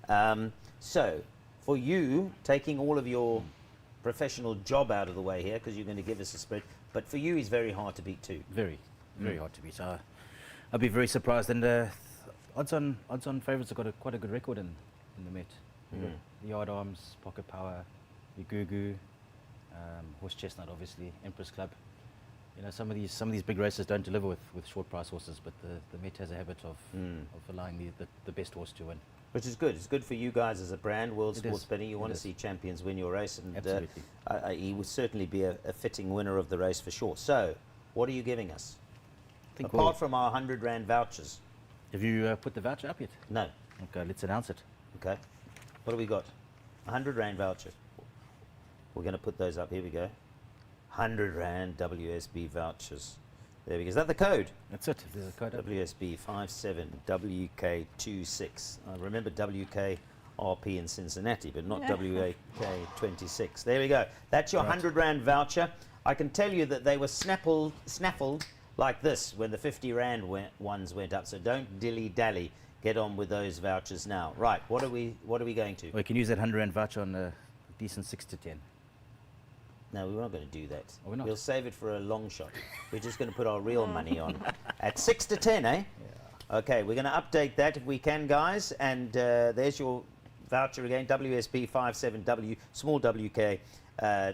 [SPEAKER 2] on. So, for you, taking all of your professional job out of the way here, because you're going to give us a spread, but for you, he's very hard to beat too.
[SPEAKER 5] Very hard to beat. So I'd be very surprised. And odds on favourites have got quite a good record in the Met. The Yard Arms, Pocket Power, the Gugu, Horse Chestnut, obviously, Empress Club. You know, some of these big races don't deliver with short price horses, but the Met has a habit of allowing the best horse to win.
[SPEAKER 2] Which is good. It's good for you guys as a brand, World
[SPEAKER 5] It
[SPEAKER 2] Sports
[SPEAKER 5] is.
[SPEAKER 2] Betting. You want
[SPEAKER 5] It
[SPEAKER 2] to
[SPEAKER 5] is.
[SPEAKER 2] see champions win your race, and
[SPEAKER 5] Absolutely.
[SPEAKER 2] he would certainly be a fitting winner of the race for sure. So, what are you giving us?
[SPEAKER 5] I think
[SPEAKER 2] Apart from our 100 Rand vouchers.
[SPEAKER 5] have you put the voucher up yet?
[SPEAKER 2] No.
[SPEAKER 5] Okay, let's announce it.
[SPEAKER 2] Okay. What do we got? 100 Rand vouchers. We're going to put those up. Here we go. 100 Rand WSB vouchers. There we go. Is that the code?
[SPEAKER 5] That's it. If there's a code up.
[SPEAKER 2] WSB 57WK26. I remember WKRP in Cincinnati, but not WAK26. There we go. That's your
[SPEAKER 5] Right.
[SPEAKER 2] 100 Rand voucher. I can tell you that they were snaffled like this when the 50 Rand ones went up. So don't dilly-dally. Get on with those vouchers now. Right. What are we going to?
[SPEAKER 5] Well, you can use that 100 Rand voucher on a decent 6 to 10.
[SPEAKER 2] No, we're not going to do that.
[SPEAKER 5] Oh, we're not?
[SPEAKER 2] We'll save it for a long shot. We're just going to put our real money on at 6 to 10, eh? Yeah. Okay, we're going to update that if we can, guys. And there's your voucher again, WSB 57W, small WK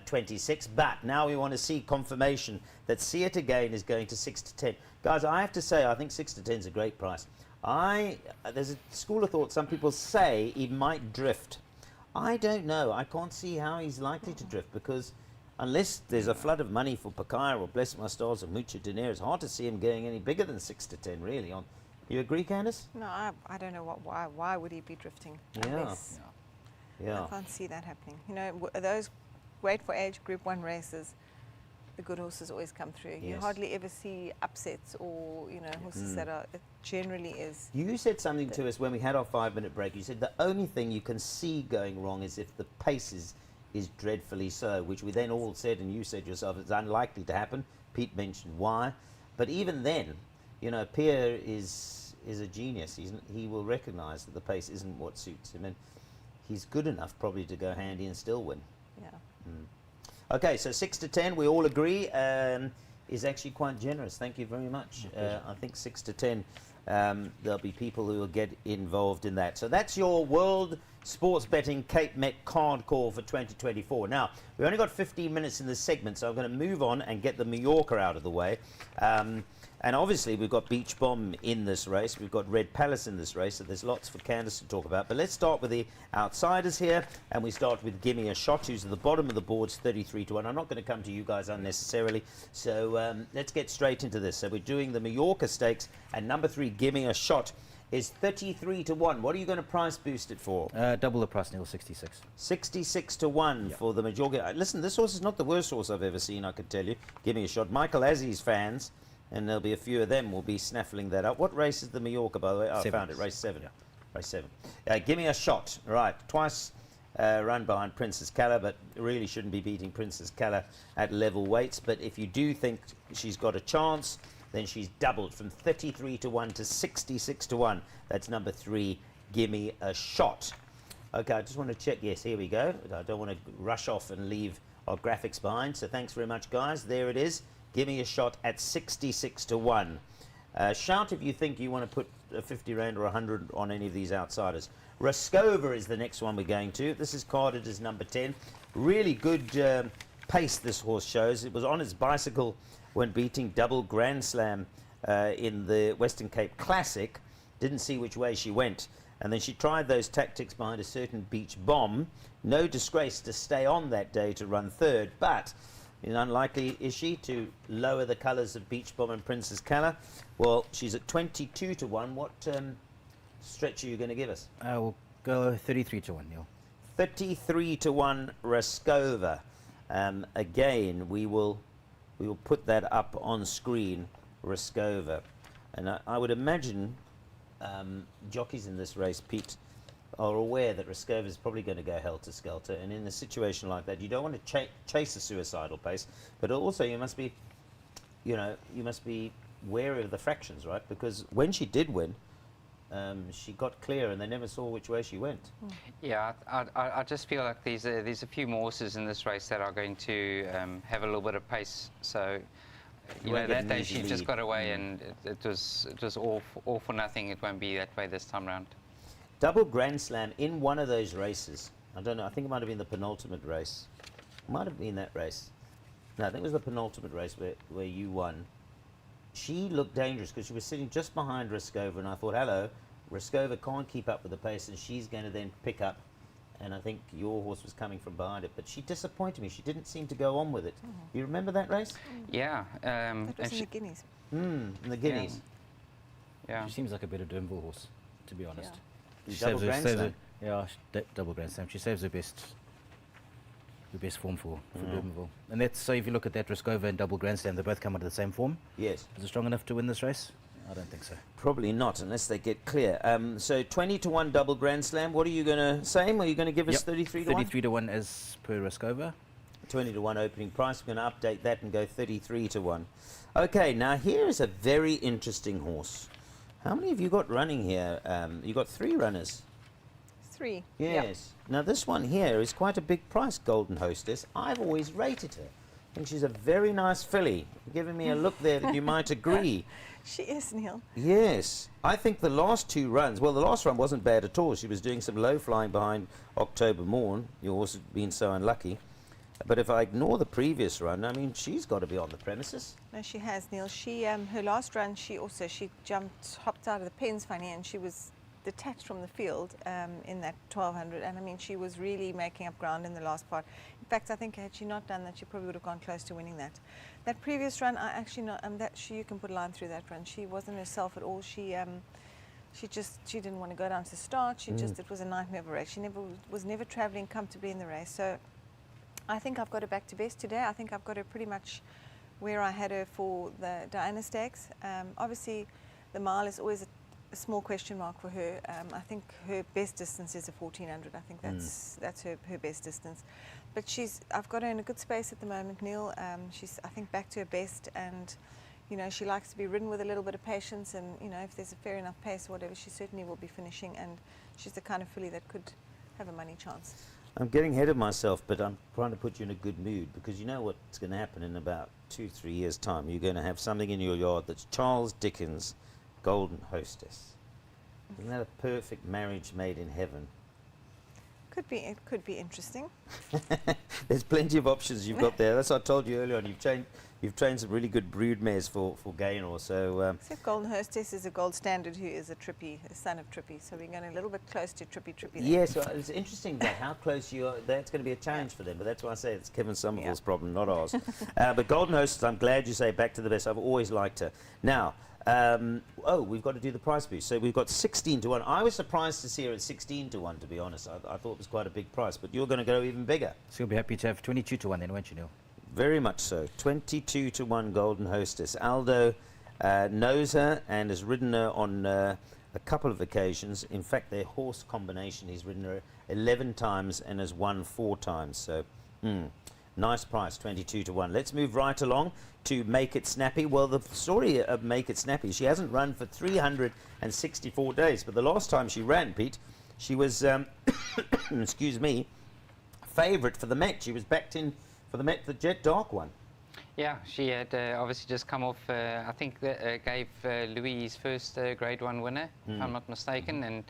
[SPEAKER 2] 26. But now we want to see confirmation that See It Again is going to 6 to 10. Guys, I have to say, I think 6 to 10 is a great price. There's a school of thought. Some people say he might drift. I don't know. I can't see how he's likely to drift because unless there's a flood of money for Pakaya or Bless My Stars or Mucha Dinero, it's hard to see him going any bigger than 6 to 10, really. You agree, Candice?
[SPEAKER 4] No, I don't know why would he be drifting?
[SPEAKER 2] Yeah.
[SPEAKER 4] Unless-
[SPEAKER 2] Yeah.
[SPEAKER 4] I can't see that happening. You know, those Wait for Age Group 1 races, the good horses always come through. You
[SPEAKER 2] Yes.
[SPEAKER 4] hardly ever see upsets or, you know, horses that are, it generally is.
[SPEAKER 2] You said something to us when we had our 5-minute break. You said the only thing you can see going wrong is if the pace is dreadfully slow, which we then all said, and you said yourself, it's unlikely to happen. Pete mentioned why. But even then, you know, Pierre is a genius. He will recognise that the pace isn't what suits him, and he's good enough probably to go handy and still win.
[SPEAKER 4] Yeah.
[SPEAKER 2] Okay, so 6 to 10, we all agree, is actually quite generous. Thank you very much. I think 6 to 10, there'll be people who will get involved in that. So that's your World Sports Betting Cape Met card call for 2024. Now, we've only got 15 minutes in this segment, so I'm going to move on and get the Mallorca out of the way. And obviously, we've got Beach Bomb in this race. We've got Red Palace in this race, so there's lots for Candice to talk about. But let's start with the outsiders here, and we start with Gimme a Shot, who's at the bottom of the boards, 33 to 1. I'm not going to come to you guys unnecessarily, so let's get straight into this. So we're doing the Mallorca Stakes, and number 3, Gimme a Shot, is 33 to 1. What are you going to price boost it for?
[SPEAKER 5] Double the price, Neil, 66.
[SPEAKER 2] 66 to 1 for the Majorca. Listen, this horse is not the worst horse I've ever seen, I can tell you. Give me a shot. Michael Azzey's fans, and there'll be a few of them, will be snaffling that up. What race is the Mallorca, by the way? Oh, I found it, race 7.
[SPEAKER 5] Yeah.
[SPEAKER 2] Race 7. Give me a shot. Right, twice run behind Princess Calla, but really shouldn't be beating Princess Calla at level weights. But if you do think she's got a chance, then she's doubled from 33 to 1 to 66 to 1. That's number 3, Gimme a Shot. Okay, I just want to check. Yes, here we go. I don't want to rush off and leave our graphics behind. So thanks very much, guys. There it is. Gimme a Shot at 66 to 1. Shout if you think you want to put a 50 Rand or 100 on any of these outsiders. Raskova is the next one we're going to. This is carded as number 10. Really good pace this horse shows. It was on its bicycle when beating Double Grand Slam in the Western Cape Classic. Didn't see which way she went. And then she tried those tactics behind a certain Beach Bomb. No disgrace to stay on that day to run third, but unlikely, is she, to lower the colours of Beach Bomb and Princess Calla? Well, she's at 22 to 1. What stretch are you going to give us?
[SPEAKER 5] We'll go 33 to 1, Neil.
[SPEAKER 2] 33 to 1 Raskova. Again, we will put that up on screen, Raskova. And I would imagine jockeys in this race, Pete, are aware that Raskova is probably going to go helter-skelter, and in a situation like that, you don't want to chase a suicidal pace, but also you must be, you must be wary of the fractions, right? Because when she did win, she got clear, and they never saw which way she went.
[SPEAKER 3] Yeah, I just feel like there's a few more horses in this race that are going to have a little bit of pace. So, you know, that day she just got away, and it was all for nothing. It won't be that way this time round.
[SPEAKER 2] Double Grand Slam in one of those races. I don't know. I think it might have been the penultimate race. Might have been that race. No, I think it was the penultimate race where you won. She looked dangerous because she was sitting just behind Raskova, and I thought, hello, Raskova can't keep up with the pace, and she's going to then pick up. And I think your horse was coming from behind it, but she disappointed me. She didn't seem to go on with it. You remember that race?
[SPEAKER 3] Yeah.
[SPEAKER 4] That was in the Guineas.
[SPEAKER 2] In the Guineas.
[SPEAKER 3] Yeah.
[SPEAKER 5] She seems like a better Durnville horse, to be honest.
[SPEAKER 2] Yeah.
[SPEAKER 5] She
[SPEAKER 2] Double
[SPEAKER 5] saves her-
[SPEAKER 2] Grand
[SPEAKER 5] saves
[SPEAKER 2] Slam.
[SPEAKER 5] her- Yeah, double Grand Slam. She saves her best form for Durbanville. And that's, so if you look at that, Raskova and double Grand Slam, they both come out of the same form.
[SPEAKER 2] Yes.
[SPEAKER 5] Is it strong enough to win this race? I don't think so.
[SPEAKER 2] Probably not, unless they get clear. So 20 to 1 double Grand Slam. What are you going to, same? Are you going to give us 33 to 1?
[SPEAKER 5] 33 to 1 as per Raskova.
[SPEAKER 2] 20 to 1 opening price. We're going to update that and go 33 to 1. Okay, now here is a very interesting horse. How many have you got running here? You got 3 runners.
[SPEAKER 4] 3.
[SPEAKER 2] Yes. Now this one here is quite a big price, Golden Hostess. I've always rated her. I think she's a very nice filly. You're giving me a look there that you might agree.
[SPEAKER 4] She is, Neil.
[SPEAKER 2] Yes. I think the last 2 runs, well, the last run wasn't bad at all. She was doing some low flying behind October Morn. Your horse has been so unlucky. But if I ignore the previous run, I mean, she's got to be on the premises.
[SPEAKER 4] No, she has, Neil. She, her last run, she jumped, hopped out of the pens funny, and she was detached from the field in that 1200, and I mean, she was really making up ground in the last part. In fact, I think had she not done that, she probably would have gone close to winning that. That previous run, I actually not you can put a line through that run. She wasn't herself at all. She didn't want to go down to start. It was a nightmare of a race. She was never traveling comfortably in the race. So I think I've got her back to best today. I think I've got her pretty much where I had her for the Diana Stakes. Obviously, the mile is always a small question mark for her. I think her best distance is a 1400. I think that's her best distance. But I've got her in a good space at the moment, Neil. She's, I think, back to her best, and you know, she likes to be ridden with a little bit of patience, and you know, if there's a fair enough pace or whatever, she certainly will be finishing, and she's the kind of filly that could have a money chance.
[SPEAKER 2] I'm getting ahead of myself, but I'm trying to put you in a good mood, because you know what's going to happen in about 2-3 years' time. You're going to have something in your yard that's Charles Dickens' Golden Hostess. Isn't that a perfect marriage made in heaven?
[SPEAKER 4] It could be interesting.
[SPEAKER 2] There's plenty of options you've got there. That's what I told you earlier on. You've trained some really good brood mares for Gaynor. So
[SPEAKER 4] Except Golden Hostess is a gold standard who is a son of Trippy. So we're going a little bit close to Trippy there.
[SPEAKER 2] yes, well, it's interesting that how close you are. That's going to be a challenge for them. But that's why I say it's Kevin Somerville's problem, not ours. But Golden Hostess, I'm glad you say back to the best. I've always liked her. Now, we've got to do the price boost. So we've got 16 to 1. I was surprised to see her at 16 to 1, to be honest. I thought it was quite a big price, but you're going to go even bigger.
[SPEAKER 5] So you'll be happy to have 22 to 1 then, won't you, Neil?
[SPEAKER 2] Very much so. 22 to 1 Golden Hostess. Aldo knows her and has ridden her on a couple of occasions. In fact, their horse combination, he's ridden her 11 times and has won 4 times. So, nice price, 22 to 1. Let's move right along to Make It Snappy. Well, the story of Make It Snappy, she hasn't run for 364 days, but the last time she ran, Pete, she was, excuse me, favourite for the Met. She was backed in for the Met, the Jet Dark one.
[SPEAKER 3] Yeah, she had obviously just come off, I think that gave Louis his first Grade 1 winner, if I'm not mistaken,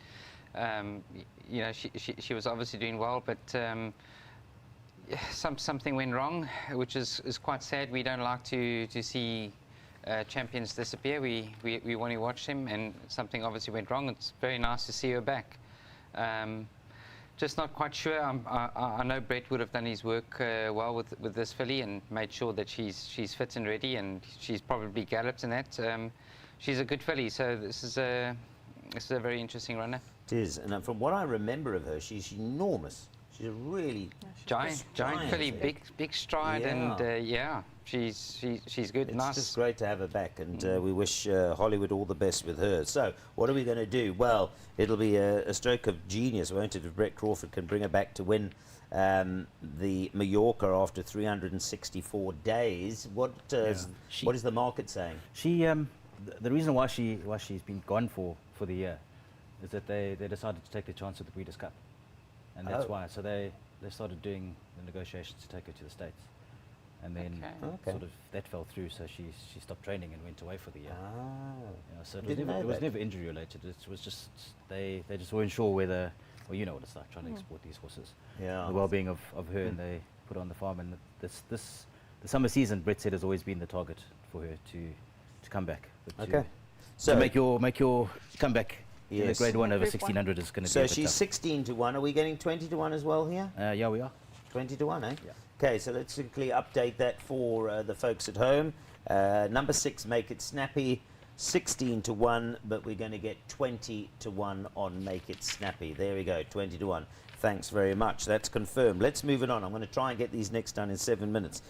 [SPEAKER 3] and you know, she was obviously doing well, but something went wrong, which is quite sad. We don't like to see champions disappear. We want to watch them, and something obviously went wrong. It's very nice to see her back. Just not quite sure. I know Brett would have done his work well with this filly and made sure that she's fit and ready, and she's probably galloped in that. She's a good filly, so this is a very interesting runner.
[SPEAKER 2] It is, and from what I remember of her, she's enormous. She's a really
[SPEAKER 3] Giant filly, big stride, and yeah, she's good.
[SPEAKER 2] It's
[SPEAKER 3] Nice.
[SPEAKER 2] just great to have her back, and we wish Hollywood all the best with her. So, what are we going to do? Well, it'll be a stroke of genius, won't it, if Brett Crawford can bring her back to win the Mallorca after 364 days. What is the market saying?
[SPEAKER 5] She, the reason why she's been gone for the year is that they decided to take the chance at the Breeders' Cup, and that's why. So they started doing the negotiations to take her to the States, and then sort of that fell through. So she stopped training and went away for the year. So it was never injury related. It was just they just weren't sure whether. Well, you know what it's like trying to export these horses.
[SPEAKER 2] Yeah.
[SPEAKER 5] The well-being of her, and they put her on the farm. And the summer season, Brett said, has always been the target for her to come back. But so make your comeback. In the Grade 1 over 1600 is going to be.
[SPEAKER 2] So she's 16 to 1. Are we getting 20 to 1 as well here?
[SPEAKER 5] Yeah, we are.
[SPEAKER 2] 20 to 1, eh?
[SPEAKER 5] Yeah.
[SPEAKER 2] Okay, so let's quickly update that for the folks at home. Number 6, Make It Snappy, 16 to 1, but we're going to get 20 to 1 on Make It Snappy. There we go, 20 to 1. Thanks very much. That's confirmed. Let's move it on. I'm going to try and get these next done in 7 minutes.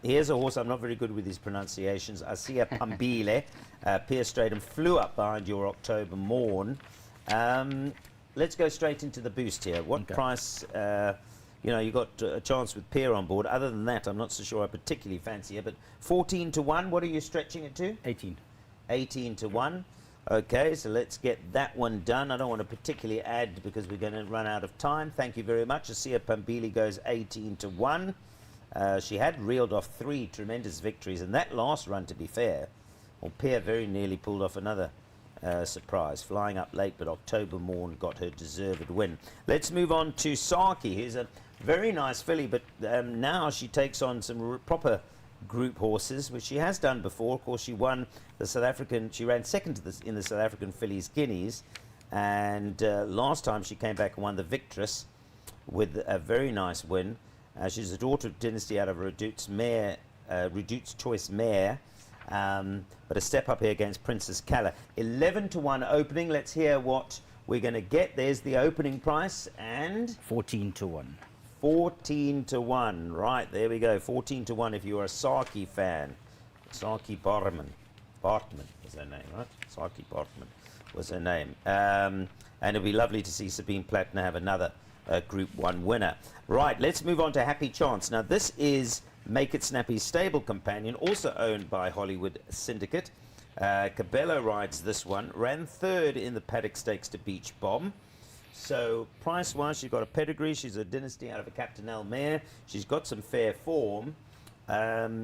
[SPEAKER 2] Here's a horse. I'm not very good with his pronunciations. Asia Pambile. Pierce Stratum flew up behind your October Morn. Let's go straight into the boost here. What price? You got a chance with Pierre on board. Other than that, I'm not so sure I particularly fancy it. But 14 to 1. What are you stretching it to?
[SPEAKER 5] 18.
[SPEAKER 2] 18 to 1. Okay, so let's get that one done. I don't want to particularly add because we're going to run out of time. Thank you very much. Asia Pambili goes 18 to 1. She had reeled off 3 tremendous victories, and that last run, to be fair, well, Pierre very nearly pulled off another surprise, flying up late, but October Morn got her deserved win. Let's move on to Saki. Here's a very nice filly, but now she takes on some proper group horses, which she has done before. Of course, she won the South African. She ran second in the South African Fillies Guineas, and last time she came back and won the Victress with a very nice win. She's a daughter of Dynasty out of Redout's Choice Mare, but a step up here against Princess Kala. 11 to 1 opening. Let's hear what we're going to get. There's the opening price, and
[SPEAKER 5] 14 to 1.
[SPEAKER 2] 14 to 1. Right, there we go. 14 to 1 if you're a Saki fan. Saki Bartman was her name, right? Saki Bartman was her name. And it'll be lovely to see Sabine Plattner have another Group 1 winner. Right, let's move on to Happy Chance. Now, this is Make It Snappy's stable companion, also owned by Hollywood Syndicate. Cabello rides this one. Ran 3rd in the Paddock Stakes to Beach Bomb. So price-wise, she's got a pedigree. She's a Dynasty out of a Captain mare. She's got some fair form.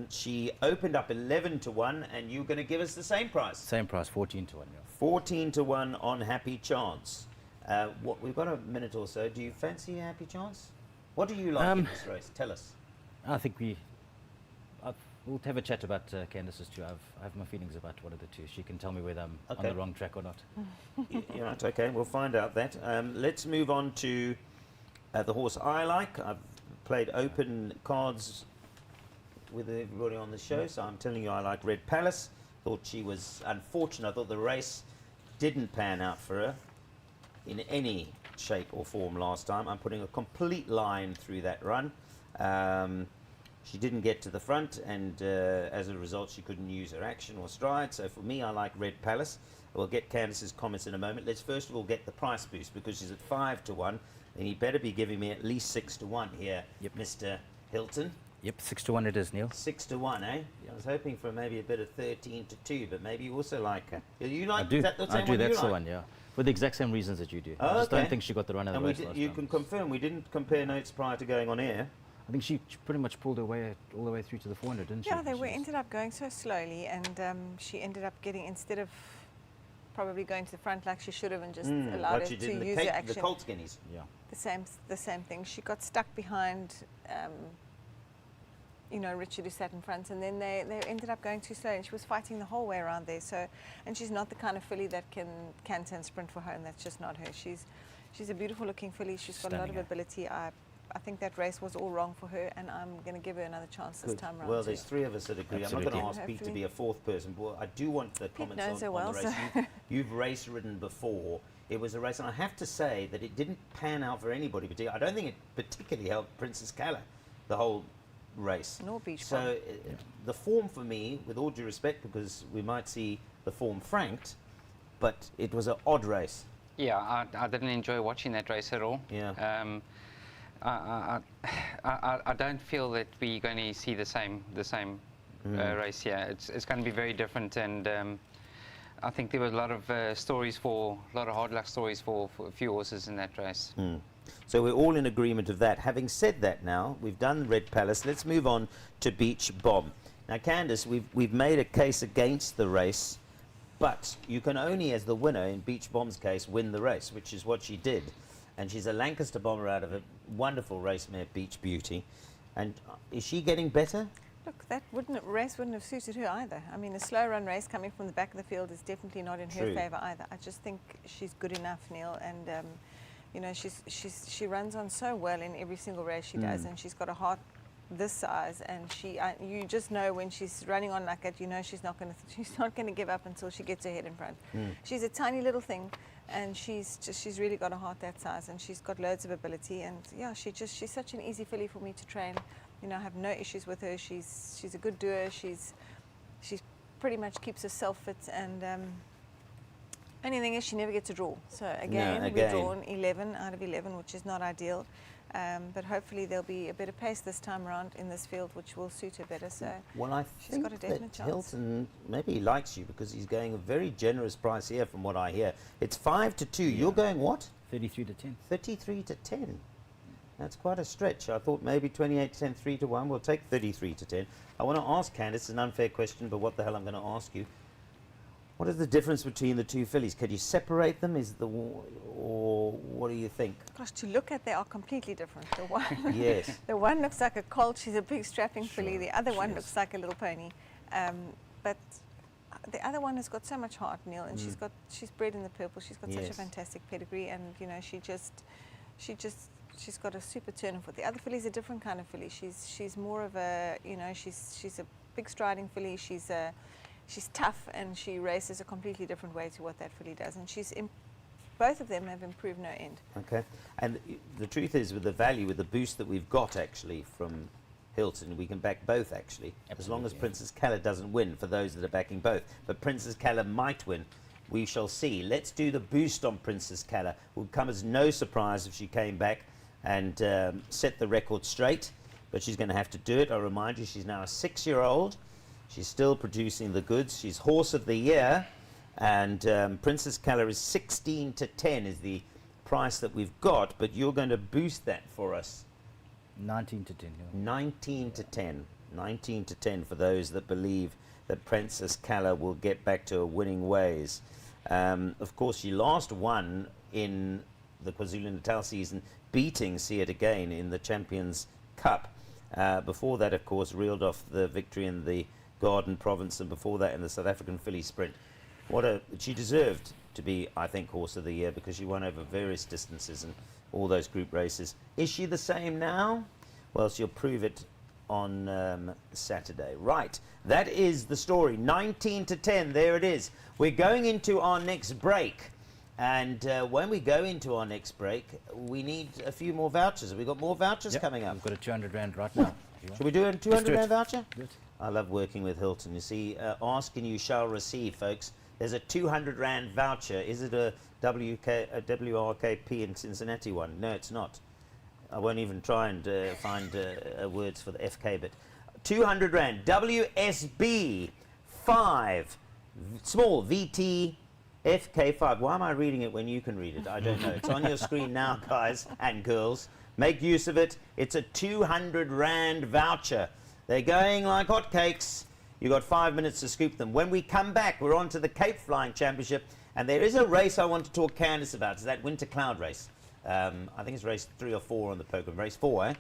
[SPEAKER 2] She opened up 11 to 1, and you're going to give us the same price.
[SPEAKER 5] Same price, 14 to 1. Yeah.
[SPEAKER 2] 14 to 1 on Happy Chance. We've got a minute or so. Do you fancy Happy Chance? What do you like in this race? Tell us.
[SPEAKER 5] I think we'll have a chat about Candice's too. I have my feelings about one of the two. She can tell me whether I'm on the wrong track or not.
[SPEAKER 2] You're right, okay, we'll find out that. Let's move on to the horse I like. I've played open cards with everybody on the show, so I'm telling you I like Red Palace. Thought she was unfortunate. I thought the race didn't pan out for her in any shape or form last time. I'm putting a complete line through that run. She didn't get to the front, and as a result, she couldn't use her action or stride. So for me, I like Red Palace. We'll get Candice's comments in a moment. Let's first of all get the price boost, because she's at 5 to 1, and he better be giving me at least 6 to 1 here, Mr. Hilton.
[SPEAKER 5] Yep, 6 to 1 it is, Neil.
[SPEAKER 2] 6 to 1, eh? I was hoping for maybe a bit of 13 to 2, but maybe you also like her. You like
[SPEAKER 5] I do.
[SPEAKER 2] That the same
[SPEAKER 5] I do.
[SPEAKER 2] one
[SPEAKER 5] That's
[SPEAKER 2] you
[SPEAKER 5] the
[SPEAKER 2] like?
[SPEAKER 5] one, yeah. For the exact same reasons that you do.
[SPEAKER 2] Oh,
[SPEAKER 5] I just
[SPEAKER 2] okay.
[SPEAKER 5] don't think she got the run of the
[SPEAKER 2] And
[SPEAKER 5] race last
[SPEAKER 2] you
[SPEAKER 5] time.
[SPEAKER 2] can confirm we didn't compare notes prior to going on air.
[SPEAKER 5] I think she pretty much pulled her way all the way through to the 400, didn't she?
[SPEAKER 4] Yeah, they ended up going so slowly, and she ended up getting, instead of probably going to the front like she should have and just allowed her to use her action.
[SPEAKER 2] The Colts Guineas.
[SPEAKER 5] Yeah.
[SPEAKER 4] The same thing. She got stuck behind, Richard, who sat in front, and then they ended up going too slow, and she was fighting the whole way around there. So, and she's not the kind of filly that can turn sprint for her, and that's just not her. She's a beautiful looking filly. She's got a lot of ability. I think that race was all wrong for her, and I'm going to give her another chance this time round.
[SPEAKER 2] Well, there's 3 of us that agree.
[SPEAKER 5] Absolutely.
[SPEAKER 2] I'm not going to ask Pete to be a 4th person, but I do want the comments on the race. You've race ridden before. It was a race, and I have to say that it didn't pan out for anybody. I don't think it particularly helped Princess Calla, the whole race.
[SPEAKER 4] Nor Beach
[SPEAKER 2] So
[SPEAKER 4] Bomb.
[SPEAKER 2] the form for me, with all due respect, because we might see the form franked, but it was an odd race.
[SPEAKER 3] Yeah, I didn't enjoy watching that race at all.
[SPEAKER 2] Yeah.
[SPEAKER 3] I don't feel that we're going to see the same race here. It's going to be very different, and I think there were a lot of hard luck stories for a few horses in that race.
[SPEAKER 2] So we're all in agreement of that. Having said that, now we've done Red Palace. Let's move on to Beach Bomb. Now, Candice, we've made a case against the race, but you can only, as the winner in Beach Bomb's case, win the race, which is what she did. And she's a Lancaster bomber out of a wonderful race mare, Beach Beauty. And is she getting better?
[SPEAKER 4] Look, that race wouldn't have suited her either. I mean, a slow run race coming from the back of the field is definitely not in her favour either. I just think she's good enough, Neil, and you know, she runs on so well in every single race she does, and she's got a heart this size, and you just know when she's running on like that, you know she's not going to give up until she gets her head in front. She's a tiny little thing, and she's really got a heart that size, and she's got loads of ability, and yeah, she's such an easy filly for me to train. You know, I have no issues with her. She's a good doer. She's pretty much keeps herself fit, and only thing is she never gets a draw. So again, we've drawn 11 out of 11, which is not ideal. But hopefully there'll be a better pace this time around in this field, which will suit her better. So
[SPEAKER 2] well, I
[SPEAKER 4] she's
[SPEAKER 2] think
[SPEAKER 4] got a definite
[SPEAKER 2] that
[SPEAKER 4] chance.
[SPEAKER 2] Hilton, maybe he likes you because he's going a very generous price here from what I hear. It's 5-2. Yeah. You're going what?
[SPEAKER 5] 33 to 10.
[SPEAKER 2] 33 to 10. That's quite a stretch. I thought maybe 28 to 10, 3 to 1. We'll take 33 to 10. I want to ask Candice, it's an unfair question, but what the hell I'm going to ask you. What is the difference between the two fillies? Could you separate them? Or what do you think?
[SPEAKER 4] Gosh, to look at, they are completely different. The one,
[SPEAKER 2] Yes.
[SPEAKER 4] the one looks like a colt. She's a big strapping filly. The other one looks like a little pony. But the other one has got so much heart, Neil, and she's bred in the purple. She's got such a fantastic pedigree, and you know, she's got a super turn foot. The other filly's a different kind of filly. She's more of a, you know, she's a big striding filly. She's tough, and she races a completely different way to what that filly does. And both of them have improved no end.
[SPEAKER 2] Okay. And the truth is, with the value, with the boost that we've got actually from Hilton, we can back both actually, as long as Princess Calla doesn't win, for those that are backing both. But Princess Calla might win. We shall see. Let's do the boost on Princess Calla. It would come as no surprise if she came back and set the record straight, but she's going to have to do it. I'll remind you, she's now a 6-year-old. She's still producing the goods. She's Horse of the Year, and Princess Calla is 16 to 10 is the price that we've got, but you're going to boost that for us.
[SPEAKER 5] 19 to 10. Yeah.
[SPEAKER 2] 19 to 10. 19 to 10 for those that believe that Princess Calla will get back to her winning ways. Of course, she last won in the KwaZulu-Natal season, beating See It Again in the Champions Cup. Before that, of course, reeled off the victory in the Garden Province, and before that in the South African Filly Sprint. She deserved to be, I think, Horse of the Year, because she won over various distances and all those group races. Is she the same now? Well, she'll prove it on Saturday. Right, that is the story. 19 to 10, there it is. We're going into our next break. And when we go into our next break, we need a few more vouchers. Have we got more vouchers coming up?
[SPEAKER 5] I've got a 200 Rand right now.
[SPEAKER 2] Should we do a 200 Rand voucher?
[SPEAKER 5] Do it.
[SPEAKER 2] I love working with Hilton. You see, ask and you shall receive, folks. There's a 200 Rand voucher. Is it a WRKP in Cincinnati one? No, it's not. I won't even try and find words for the FK bit. 200 Rand, WSB 5, small VT FK5. Why am I reading it when you can read it? I don't know. It's on your screen now, guys and girls. Make use of it. It's a 200 Rand voucher. They're going like hotcakes. You've got 5 minutes to scoop them. When we come back, we're on to the Cape Flying Championship, and there is a race I want to talk Candice about. It's that Winter Cloud race. I think it's race 3 or 4 on the program. Race 4, eh?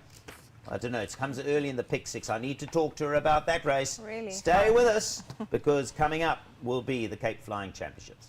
[SPEAKER 2] I don't know. It comes early in the pick 6. I need to talk to her about that race.
[SPEAKER 4] Really?
[SPEAKER 2] Stay with us, because coming up will be the Cape Flying Championships.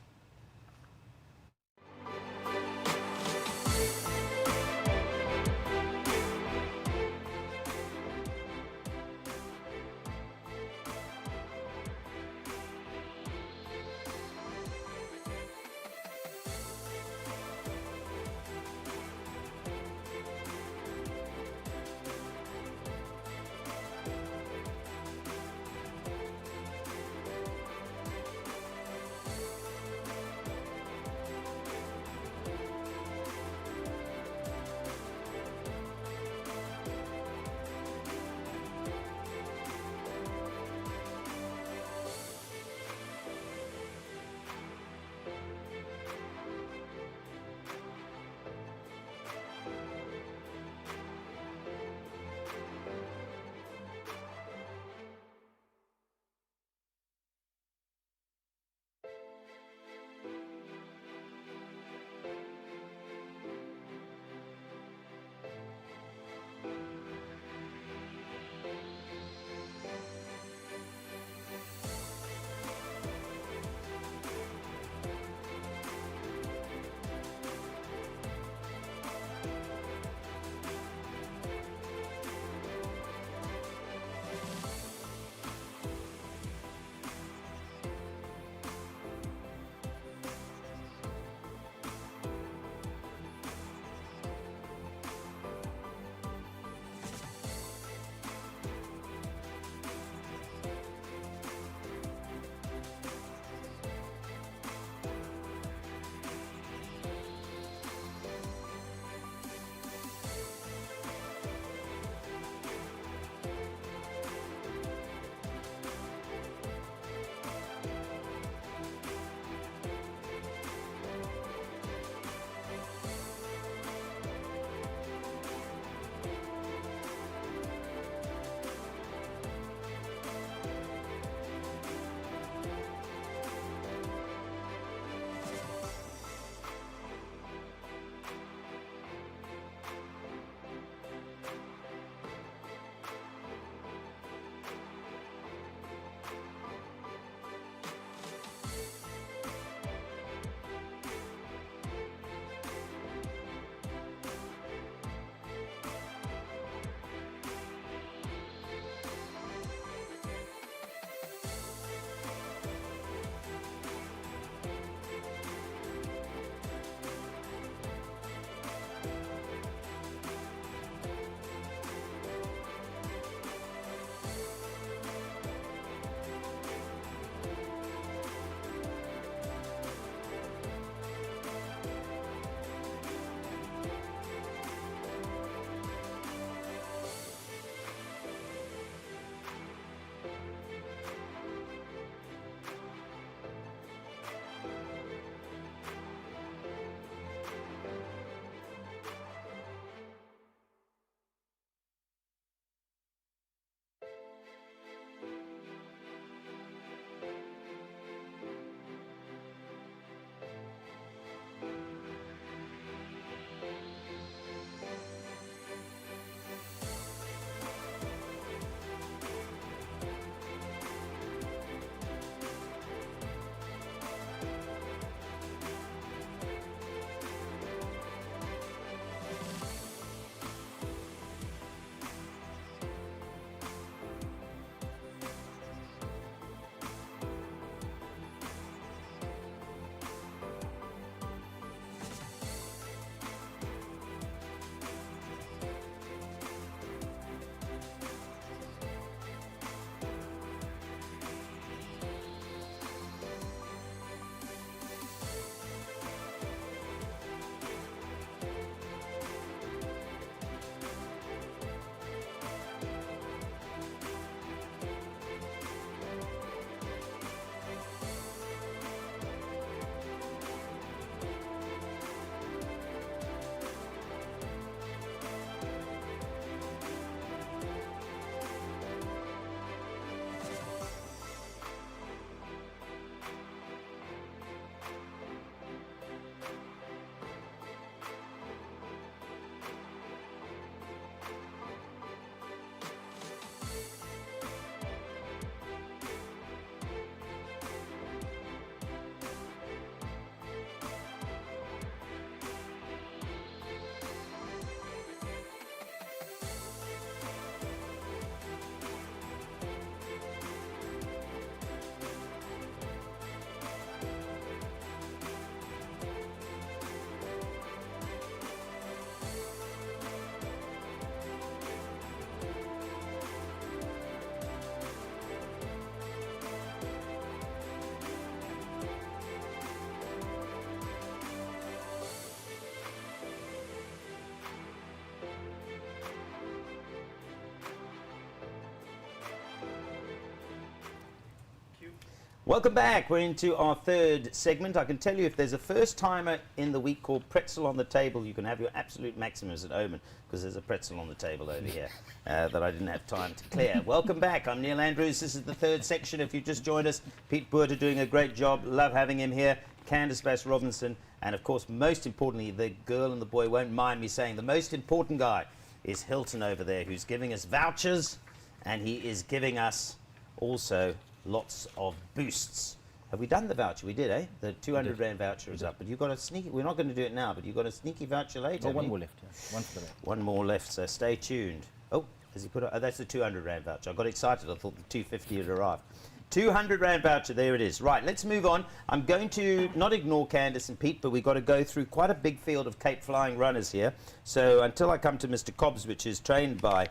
[SPEAKER 2] Welcome back. We're into our third segment. I can tell you if there's a first timer in the week called Pretzel on the Table, you can have your absolute maximums at Omen, because there's a pretzel on the table over here that I didn't have time to clear. Welcome back. I'm Neil Andrews. This is the third section. If you've just joined us, Pete Boerter doing a great job. Love having him here. Candice Bass-Robinson. And, of course, most importantly, the girl and the boy won't mind me saying, the most important guy is Hilton over there, who's giving us vouchers, and he is giving us also lots of boosts. Have we done the voucher? We did, eh? The 200 Rand voucher is up. But you've got a sneaky, we're not going to do it now, but you've got a sneaky voucher later.
[SPEAKER 5] Oh, one more left, yeah. One for the left.
[SPEAKER 2] One more left, so stay tuned. Oh, has he put it? Oh, that's the 200 Rand voucher. I got excited. I thought the 250 had arrived. 200 Rand voucher, there it is. Right, let's move on. I'm going to not ignore Candice and Pete, but we've got to go through quite a big field of Cape flying runners here. So until I come to Mr. Cobbs, which is trained by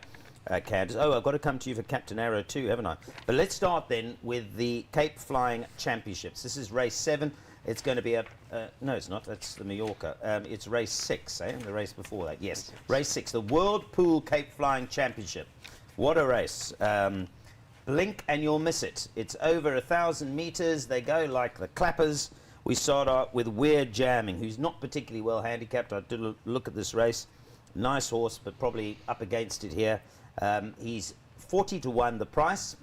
[SPEAKER 2] Candice. Oh, I've got to come to you for Captain Arrow too, haven't I? But let's start then with the Cape Flying Championships. This is race 7. It's going to be a... no, it's not. That's the Mallorca. It's race 6, eh? The race before that. Yes, race 6. The World Pool Cape Flying Championship. What a race. Blink and you'll miss it. It's over 1,000 metres. They go like the clappers. We start out with Weird Jamming, who's not particularly well handicapped. I did look at this race. Nice horse, but probably up against it here. He's 40 to 1 the price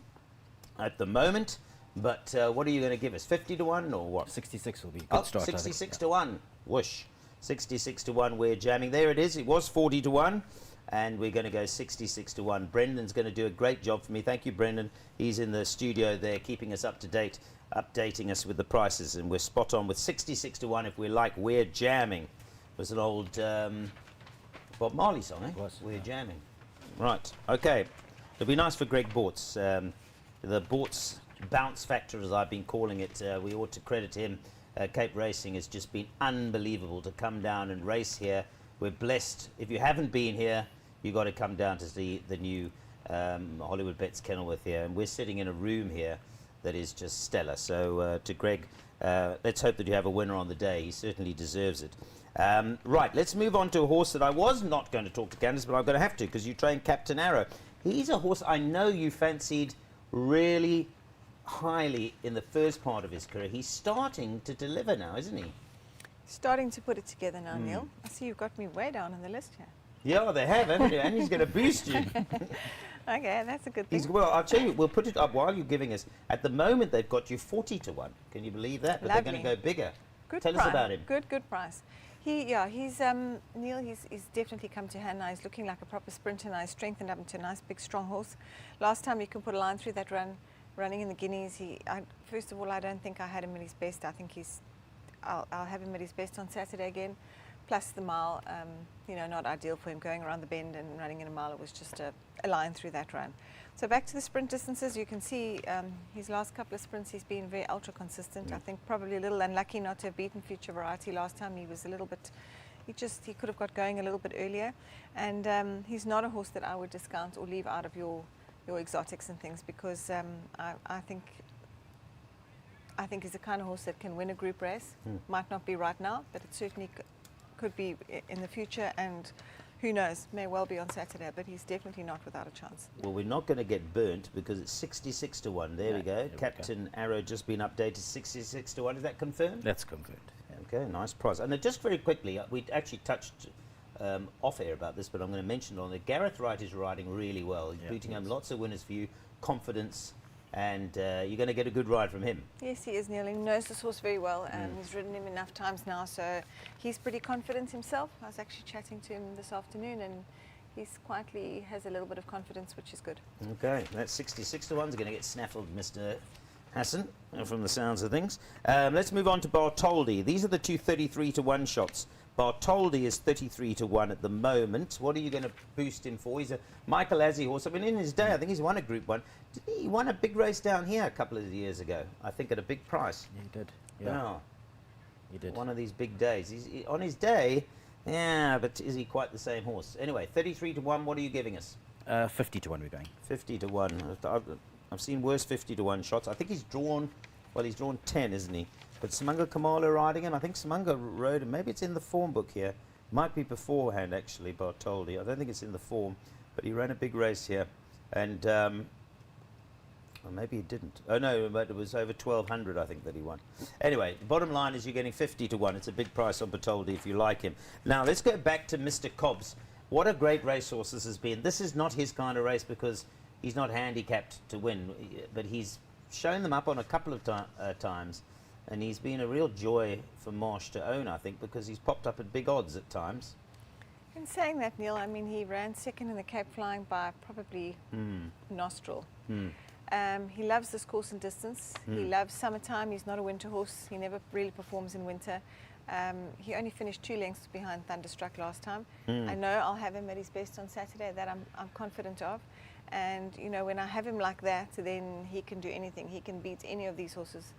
[SPEAKER 2] at the moment, but what are you going to give us? 50 to 1 or what?
[SPEAKER 5] 66 will be a good start.
[SPEAKER 2] 66 to 1. Whoosh. 66 to 1. We're jamming. There it is. It was 40 to 1, and we're going to go 66 to 1. Brendan's going to do a great job for me. Thank you, Brendan. He's in the studio there, keeping us up to date, updating us with the prices, and we're spot on with 66 to 1. If we like We're Jamming, it was an old Bob Marley song, eh?
[SPEAKER 5] It was.
[SPEAKER 2] We're Jamming. Right, okay. It'll be nice for Greg Bortz. The Bortz bounce factor, as I've been calling it, we ought to credit him. Cape Racing has just been unbelievable to come down and race here. We're blessed. If you haven't been here, you've got to come down to see the new Hollywood Bets Kenilworth here. And we're sitting in a room here that is just stellar. So to Greg, let's hope that you have a winner on the day. He certainly deserves it. Right, let's move on to a horse that I was not going to talk to Candice, but I'm going to have to because you train Captain Arrow. He's a horse I know you fancied really highly in the first part of his career. He's starting to deliver now, isn't he?
[SPEAKER 4] Starting to put it together now, Neil. I see you've got me way down on the list here.
[SPEAKER 2] Yeah, they have, haven't you? And he's going to boost you.
[SPEAKER 4] Okay, that's a good thing.
[SPEAKER 2] Well, I'll tell you, we'll put it up while you're giving us. At the moment, they've got you 40 to 1. Can you believe that? But they're going to go bigger.
[SPEAKER 4] Good
[SPEAKER 2] Tell
[SPEAKER 4] price.
[SPEAKER 2] us about him.
[SPEAKER 4] Good price. He's Neil. He's definitely come to hand now. He's looking like a proper sprinter now. He's strengthened up into a nice big strong horse. Last time you can put a line through that run, running in the Guineas. First of all, I don't think I had him at his best. I think I'll have him at his best on Saturday again. Plus the mile, not ideal for him going around the bend and running in a mile. It was just a line through that run. So back to the sprint distances, you can see his last couple of sprints, he's been very ultra consistent. I think probably a little unlucky not to have beaten Future Variety last time. He was a little bit, he could have got going a little bit earlier. And he's not a horse that I would discount or leave out of your exotics and things, because I think he's the kind of horse that can win a group race. Might not be right now, but it certainly could be in the future, and who knows, may well be on Saturday, but he's definitely not without a chance.
[SPEAKER 2] Well, we're not going to get burnt because it's 66 to 1. There we go. Captain Arrow just been updated 66 to 1. Is that confirmed?
[SPEAKER 5] That's confirmed.
[SPEAKER 2] Okay, nice price. And just very quickly, we actually touched off air about this, but I'm going to mention it on it. Gareth Wright is riding really well. He's beating home lots of winners for you, confidence, and you're going to get a good ride from him. Yes,
[SPEAKER 4] he is, Neil. He knows this horse very well, and he's ridden him enough times now, so he's pretty confident himself. I was actually chatting to him this afternoon, and he's quietly has a little bit of confidence, which is good. Okay,
[SPEAKER 2] that's 66 to 1. He's going to get snaffled, Mr. Hassan, from the sounds of things. Let's move on to Bartholdi. These are the two 33 to 1 shots. Bartholdi is 33 to 1 at the moment. What are you going to boost him for? He's a Michael Azzi horse. I mean, in his day, I think he's won a Group 1. He won a big race down here a couple of years ago, I think, at a big price.
[SPEAKER 5] Yeah, he did. Yeah. He did.
[SPEAKER 2] One of these big days. On his day, yeah, but is he quite the same horse? Anyway, 33 to 1, what are you giving us?
[SPEAKER 5] 50 to 1 we're going.
[SPEAKER 2] 50 to 1. I've seen worse 50 to 1 shots. I think he's drawn 10, isn't he? But Samanga Kamala riding him. I think Samanga rode him. Maybe it's in the form book here. Might be beforehand, actually, Bartholdi. I don't think it's in the form. But he ran a big race here. And Well, maybe he didn't. Oh no, but it was over 1,200, I think, that he won. Anyway, the bottom line is you're getting 50 to 1. It's a big price on Bertoldi if you like him. Now let's go back to Mr. Cobbs. What a great racehorse this has been. This is not his kind of race because he's not handicapped to win, but he's shown them up on a couple of times, and he's been a real joy for Marsh to own, I think, because he's popped up at big odds at times.
[SPEAKER 4] In saying that, Neil, I mean, he ran second in the Cape Flying by probably nostril. He loves this course and distance. He loves summertime. He's not a winter horse. He never really performs in winter. He only finished 2 lengths behind Thunderstruck last time. I know I'll have him at his best on Saturday. That I'm confident of. And, you know, when I have him like that, then he can do anything. He can beat any of these horses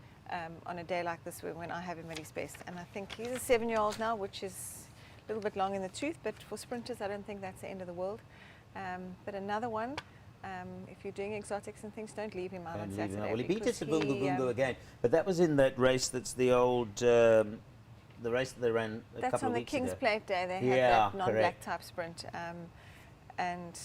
[SPEAKER 4] on a day like this when I have him at his best. And I think he's a 7-year-old now, which is a little bit long in the tooth. But for sprinters, I don't think that's the end of the world. But another one. If you're doing exotics and things, don't leave him out on Saturday.
[SPEAKER 2] Well, he beat it to Bungo Bungo again, but that was in that race that's the old, the race that they ran a couple of weeks ago.
[SPEAKER 4] That's on the King's Plate Day. They had that non-black type sprint. And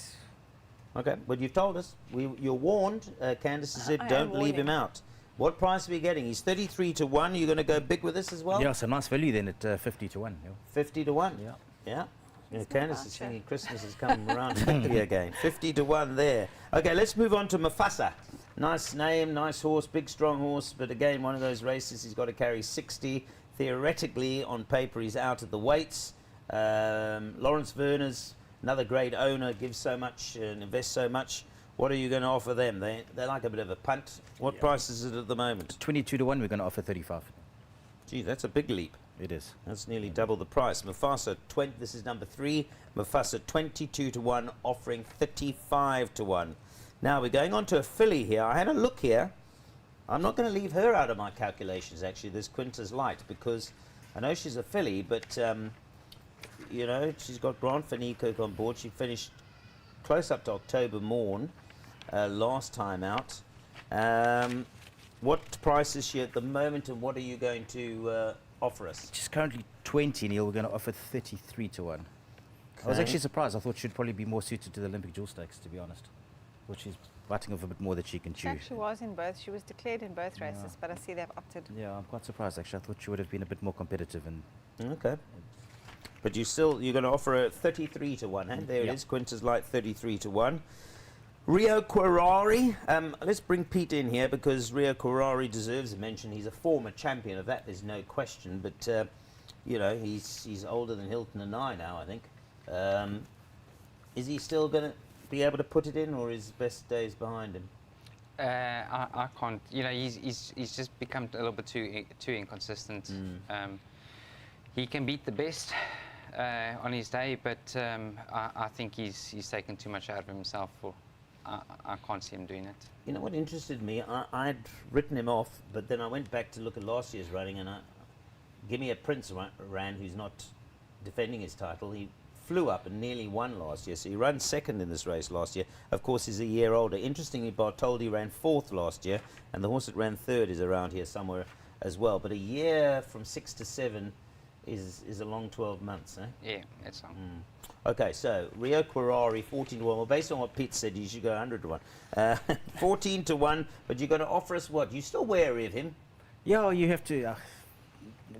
[SPEAKER 2] okay, well, you've told us. You're warned. Candice has said don't leave him out. What price are we getting? He's 33 to 1. You're going to go big with this as well?
[SPEAKER 5] Yeah, so nice value then at 50 to 1. Yeah.
[SPEAKER 2] 50 to 1?
[SPEAKER 5] Yeah.
[SPEAKER 2] Yeah. Candice is thinking Christmas is coming around quickly again. 50 to 1 there. Okay, let's move on to Mufasa. Nice name, nice horse, big strong horse, but again, one of those races he's got to carry 60. Theoretically, on paper, he's out of the weights. Lawrence Werner's another great owner, gives so much and invests so much. What are you going to offer them? They're like a bit of a punt. What price is it at the moment?
[SPEAKER 5] 22 to 1, we're going to offer 35.
[SPEAKER 2] Gee, that's a big leap.
[SPEAKER 5] It is.
[SPEAKER 2] That's nearly double the price. Mufasa, this is number 3. Mufasa, 22 to 1, offering 35 to 1. Now we're going on to a filly here. I had a look here. I'm not going to leave her out of my calculations, actually, this Quintus Light, because I know she's a filly, but, you know, she's got Grant Van Niekerk on board. She finished close up to October Morn last time out. What price is she at the moment, and what are you going to offer us?
[SPEAKER 5] She's currently 20, Neil. We're going to offer 33 to 1. Okay. I was actually surprised. I thought she'd probably be more suited to the Olympic Jewel Stakes, to be honest. I thought she's biting off a bit more that she can chew.
[SPEAKER 4] she actually was in both. She was declared in both races, but I see they've opted.
[SPEAKER 5] Yeah, I'm quite surprised, actually. I thought she would have been a bit more competitive.
[SPEAKER 2] Okay. But you're going to offer her 33 to 1, eh? There it is, Quintus Light, 33 to 1. Rio Quirari, let's bring Pete in here because Rio Quirari deserves a mention. He's a former champion of that, there's no question. But, you know, he's older than Hilton and I now, I think. Is he still going to be able to put it in, or his best days behind him?
[SPEAKER 3] I can't. You know, he's just become a little bit too inconsistent. He can beat the best on his day, but I think he's taken too much out of himself. I can't see him doing it.
[SPEAKER 2] You know what interested me? I'd written him off, but then I went back to look at last year's running, and Give Me a Prince ran, who's not defending his title. He flew up and nearly won last year, so he ran second in this race last year. Of course, he's a year older. Interestingly, Bartholdi ran 4th last year, and the horse that ran 3rd is around here somewhere as well. But a year from 6 to 7 is a long 12 months, eh?
[SPEAKER 3] Yeah, that's long.
[SPEAKER 2] Okay, so Rio Quirari, 14 to 1. Well, based on what Pete said, you should go 100 to 1. 14 to 1, but you're going to offer us what? You're still wary of him?
[SPEAKER 5] Yeah, you have to. I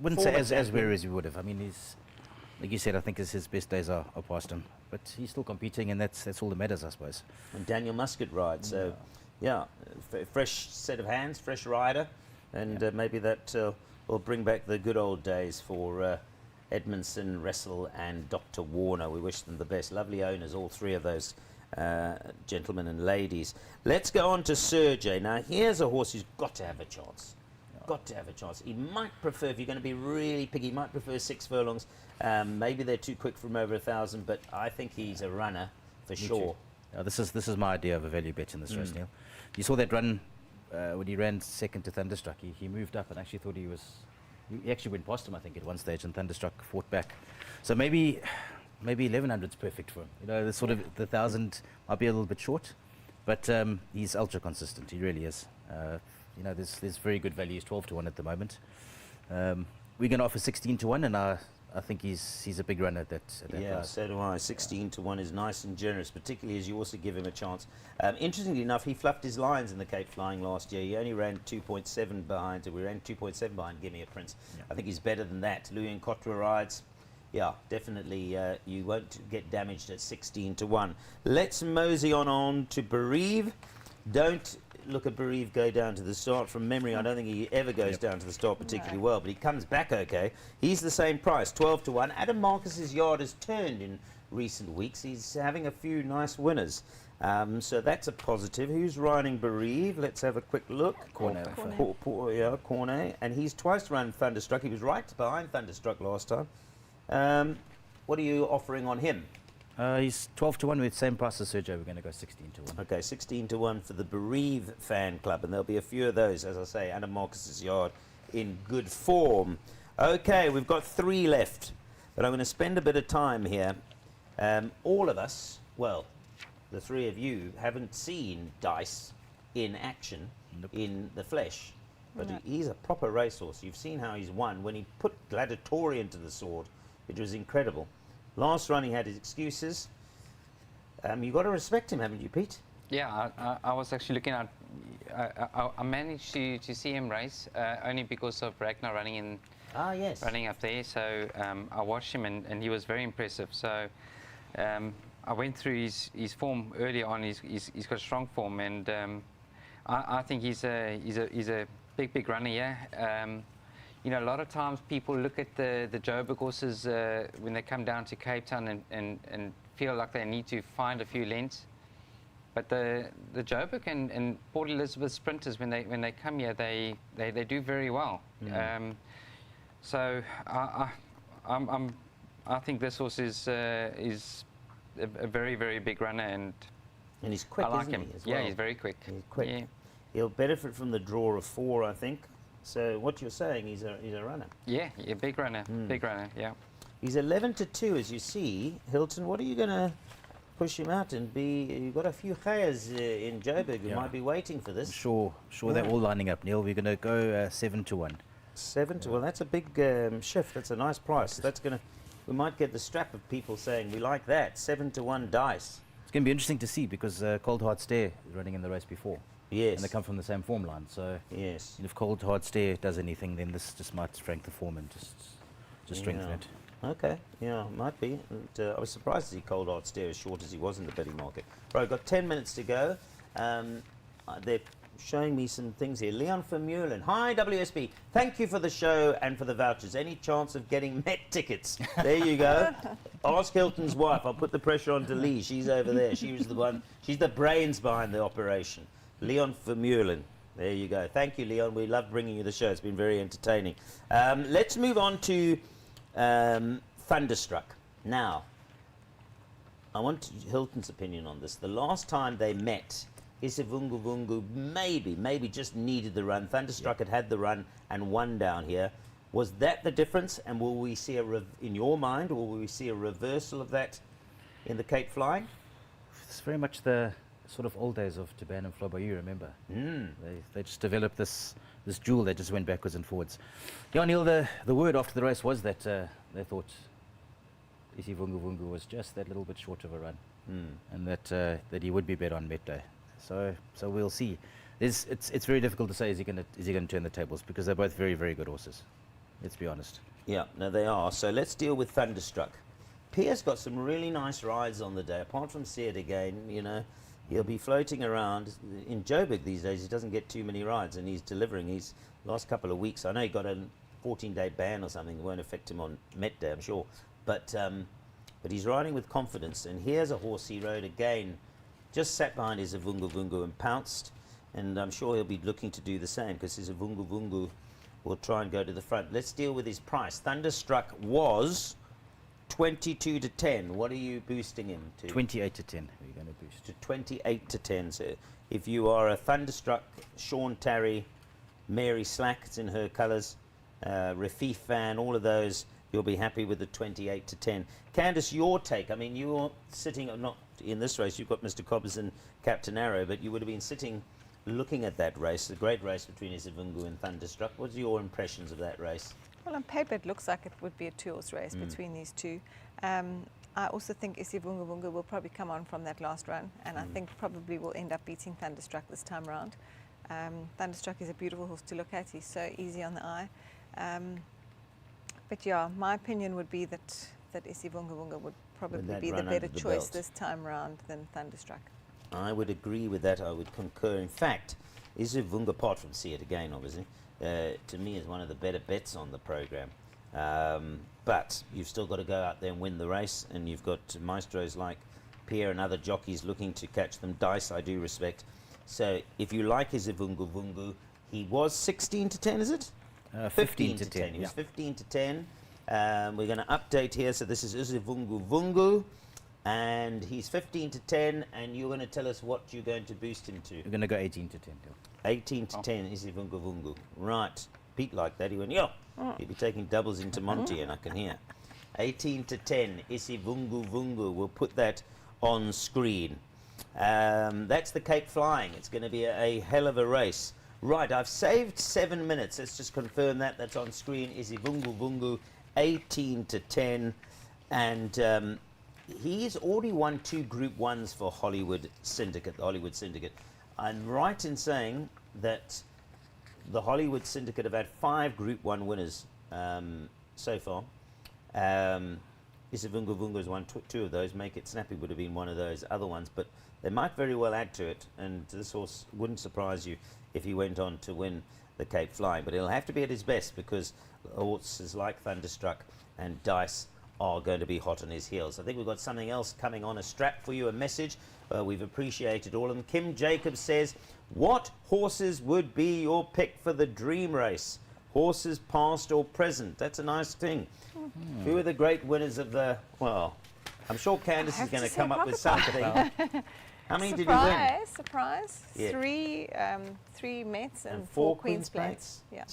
[SPEAKER 5] wouldn't say as wary as you would have. I mean, he's, like you said, I think his best days are past him. But he's still competing, and that's all that matters, I suppose.
[SPEAKER 2] And Daniel Muscat rides, so yeah, fresh set of hands, fresh rider, and maybe that will bring back the good old days for Edmondson, Wrestle, and Dr. Warner. We wish them the best. Lovely owners, all 3 of those gentlemen and ladies. Let's go on to Sergey. Now, here's a horse who's got to have a chance. Got to have a chance. He might prefer, if you're going to be really picky, he might prefer 6 furlongs. Maybe they're too quick from over 1,000, but I think he's a runner for sure.
[SPEAKER 5] This is my idea of a value bet in this race, Neil. You saw that run when he ran second to Thunderstruck. He moved up and actually thought he actually went past him, I think, at one stage, and Thunderstruck fought back. So maybe 1100's perfect for him. You know, the sort of the 1,000 might be a little bit short, but he's ultra consistent. He really is. You know, there's very good value. He's 12 to 1 at the moment. We're going to offer 16 to 1, and I I think he's a big runner at that
[SPEAKER 2] Yeah,
[SPEAKER 5] price.
[SPEAKER 2] so do I. 16 to 1 is nice and generous, particularly as you also give him a chance. Interestingly enough, he fluffed his lines in the Cape Flying last year. He only ran 2.7 behind. We ran 2.7 behind Give Me a Prince.
[SPEAKER 5] Yeah.
[SPEAKER 2] I think he's better than that. Louis and Cotra rides. Yeah, definitely you won't get damaged at 16 to 1. Let's mosey on to Bereave. Don't look at Bereave go down to the start. From memory, I don't think he ever goes down to the start particularly well, but he comes back okay. He's the same price, 12 to 1. Adam Marcus's yard has turned in recent weeks. He's having a few nice winners. So that's a positive. Who's riding Bereave? Let's have a quick look.
[SPEAKER 5] Cornet.
[SPEAKER 2] Yeah, Cornet. And he's twice run Thunderstruck. He was right behind Thunderstruck last time. What are you offering on him?
[SPEAKER 5] He's 12 to 1 with same price as Sergio. We're going to go 16 to 1.
[SPEAKER 2] Okay, 16 to 1 for the Bereave fan club, and there'll be a few of those, as I say. Adam Marcus's yard in good form. Okay, we've got 3 left, but I'm going to spend a bit of time here. All of us, well, the 3 of you, haven't seen Dice in action in the flesh, but he's a proper racehorse. You've seen how he's won. When he put Gladiatorian to the sword, it was incredible. Last run he had his excuses. You've got to respect him, haven't you, Pete?
[SPEAKER 3] Yeah, I was actually looking at. I managed to see him race only because of Ragnar running running up there. So I watched him and he was very impressive. So I went through his form early on. He's got strong form, and I think he's a big runner. Yeah. You know, a lot of times people look at the Joburg horses when they come down to Cape Town and feel like they need to find a few lengths. But the Joburg and Port Elizabeth sprinters, when they come here, they do very well. So I think this horse is a very big runner, and
[SPEAKER 2] he's quick,
[SPEAKER 3] I like
[SPEAKER 2] isn't
[SPEAKER 3] him.
[SPEAKER 2] he, as well?
[SPEAKER 3] Yeah, he's very quick.
[SPEAKER 2] He's quick.
[SPEAKER 3] Yeah.
[SPEAKER 2] He'll benefit from the draw of 4, I think. So what you're saying, he's a runner.
[SPEAKER 3] Yeah, big runner, big runner. Yeah.
[SPEAKER 2] He's 11 to 2, as you see. Hilton, what are you going to push him out and be? You've got a few Hayes in Joburg who might be waiting for this.
[SPEAKER 5] Sure, they're all lining up, Neil. We're going to go 7 to 1.
[SPEAKER 2] 7 to well, that's a big shift. That's a nice price. That's going to. We might get the strap of people saying we like that. 7 to 1 Dice.
[SPEAKER 5] It's going to be interesting to see because Cold Hard Stare is running in the race before.
[SPEAKER 2] Yes.
[SPEAKER 5] And they come from the same form line. So
[SPEAKER 2] yes.
[SPEAKER 5] if Cold Hard Stare does anything, then this just might strengthen the form and just strengthen it.
[SPEAKER 2] Okay, yeah, might be. And, I was surprised to see Cold Hard Stare as short as he was in the betting market. Right, got 10 minutes to go. They're showing me some things here. Leon Vermeulen. Hi, WSB. Thank you for the show and for the vouchers. Any chance of getting Met tickets? There you go. Ask Hilton's wife. I'll put the pressure on to Lee. She's over there. She was the one. She's the brains behind the operation. Leon Vermeulen. There you go. Thank you, Leon. We love bringing you the show. It's been very entertaining. Let's move on to Thunderstruck. Now, I want Hilton's opinion on this. The last time they met, Isivungu Vungu maybe just needed the run. Thunderstruck had the run and won down here. Was that the difference? And will we see in your mind, will we see a reversal of that in the Cape Flying?
[SPEAKER 5] It's very much the sort of old days of Taban and Flobayou, remember? They just developed this duel that just went backwards and forwards. Yeah, Neil, the word after the race was that they thought Isi Vungu Vungu was just that little bit short of a run, and that he would be better on Met Day. So we'll see. It's very difficult to say is he going to turn the tables because they're both very good horses. Let's be honest.
[SPEAKER 2] Yeah, no, they are. So let's deal with Thunderstruck. Pierre's got some really nice rides on the day. Apart from See It Again, you know, he'll be floating around. In Joburg these days, he doesn't get too many rides, and he's delivering. He's last couple of weeks, I know he got a 14-day ban or something. It won't affect him on Met Day, I'm sure. But he's riding with confidence. And here's a horse he rode again, just sat behind his Vungu Vungu and pounced. And I'm sure he'll be looking to do the same because his Vungu Vungu will try and go to the front. Let's deal with his price. Thunderstruck was 22 to 10. What are you boosting him to?
[SPEAKER 5] 28 to 10. We're going to boost
[SPEAKER 2] To 28 to 10. So if you are a Thunderstruck, Sean Tarry, Mary Slack, it's in her colours, Rafif fan, all of those, you'll be happy with the 28 to 10. Candice, your take. I mean, you're sitting, not in this race, you've got Mr. Cobbers and Captain Arrow, but you would have been sitting looking at that race, the great race between Isivungu and Thunderstruck. What's your impressions of that race?
[SPEAKER 4] Well, on paper, it looks like it would be a 2-horse race between these two. I also think Isivunga Vunga will probably come on from that last run, and I think probably will end up beating Thunderstruck this time round. Thunderstruck is a beautiful horse to look at. He's so easy on the eye. But yeah, my opinion would be that Isivunga Vunga would probably
[SPEAKER 2] that
[SPEAKER 4] be the
[SPEAKER 2] run
[SPEAKER 4] better
[SPEAKER 2] under the
[SPEAKER 4] choice
[SPEAKER 2] belt.
[SPEAKER 4] this time round than Thunderstruck.
[SPEAKER 2] I would agree with that. I would concur. In fact, Isivunga, apart from See It Again, obviously, to me is one of the better bets on the program. But you've still got to go out there and win the race, and you've got maestros like Pierre and other jockeys looking to catch them. Dice, I do respect. So if you like Isivunga Vunga, he was 16 to 10, is it?
[SPEAKER 5] 15 to 10.
[SPEAKER 2] He was
[SPEAKER 5] Yeah.
[SPEAKER 2] 15 to 10. We're going to update here. So this is Isivunga Vunga, and he's 15 to 10, and you're going to tell us what you're going to boost him to.
[SPEAKER 5] We're going to go 18 to 10. Bill.
[SPEAKER 2] 18 to 10 Isivunga Vunga. Right. Pete liked that. He went, yo, he'll be taking doubles into Monteen, I can hear. 18 to 10 Isivunga Vunga. We'll put that on screen. That's the Cape Flying. It's going to be a hell of a race. Right, I've saved 7 minutes. Let's just confirm that. That's on screen. Isivunga Vunga, 18 to 10. And he's already won 2 Group 1s for Hollywood Syndicate, the Hollywood Syndicate. I'm right in saying that the Hollywood Syndicate have had 5 Group 1 winners so far. Isivunga Vunga has won 2 of those. Make It Snappy would have been one of those other ones, but they might very well add to it, and this horse wouldn't surprise you if he went on to win the Cape Flying, but he'll have to be at his best because horses like Thunderstruck and Dice are going to be hot on his heels. I think we've got something else coming on a strap for you, a message. We've appreciated all of them. Kim Jacobs says, what horses would be your pick for the dream race? Horses past or present? That's a nice thing. Who are the great winners of the, well, I'm sure Candice is going to come up with something. How many did you win?
[SPEAKER 4] Surprise.
[SPEAKER 2] Yeah.
[SPEAKER 4] 3 Mets and
[SPEAKER 2] 4
[SPEAKER 4] 4 Queen's Plates. Yeah.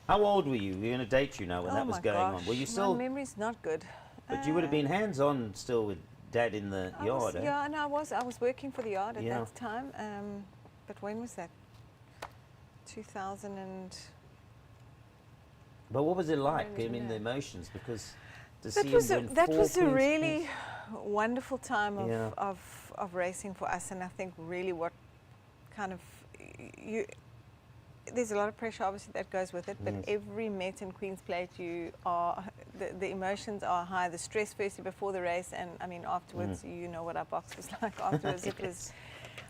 [SPEAKER 2] How old were you? We're going to date you now when
[SPEAKER 4] Oh
[SPEAKER 2] that was
[SPEAKER 4] my
[SPEAKER 2] going
[SPEAKER 4] gosh.
[SPEAKER 2] on. Were you
[SPEAKER 4] My
[SPEAKER 2] still,
[SPEAKER 4] memory's not good.
[SPEAKER 2] but you would have been hands-on still with Dad in the
[SPEAKER 4] I
[SPEAKER 2] yard,
[SPEAKER 4] was,
[SPEAKER 2] eh?
[SPEAKER 4] Yeah, no, I was working for the yard at
[SPEAKER 2] Yeah.
[SPEAKER 4] that time. But when was that? 2000 and...
[SPEAKER 2] But what was it like?
[SPEAKER 4] Really
[SPEAKER 2] I mean, the
[SPEAKER 4] know.
[SPEAKER 2] emotions, because to
[SPEAKER 4] That
[SPEAKER 2] see
[SPEAKER 4] was
[SPEAKER 2] him
[SPEAKER 4] a,
[SPEAKER 2] win
[SPEAKER 4] that
[SPEAKER 2] 4
[SPEAKER 4] was a
[SPEAKER 2] Queen's
[SPEAKER 4] really
[SPEAKER 2] Plates.
[SPEAKER 4] wonderful time of,
[SPEAKER 2] Yeah.
[SPEAKER 4] of racing for us, and I think really what kind of you. There's a lot of pressure, obviously, that goes with it. But
[SPEAKER 2] Yes.
[SPEAKER 4] every Met and Queen's Plate, you are the emotions are high. The stress firstly before the race, and I mean afterwards. You know what our box was like afterwards. It was,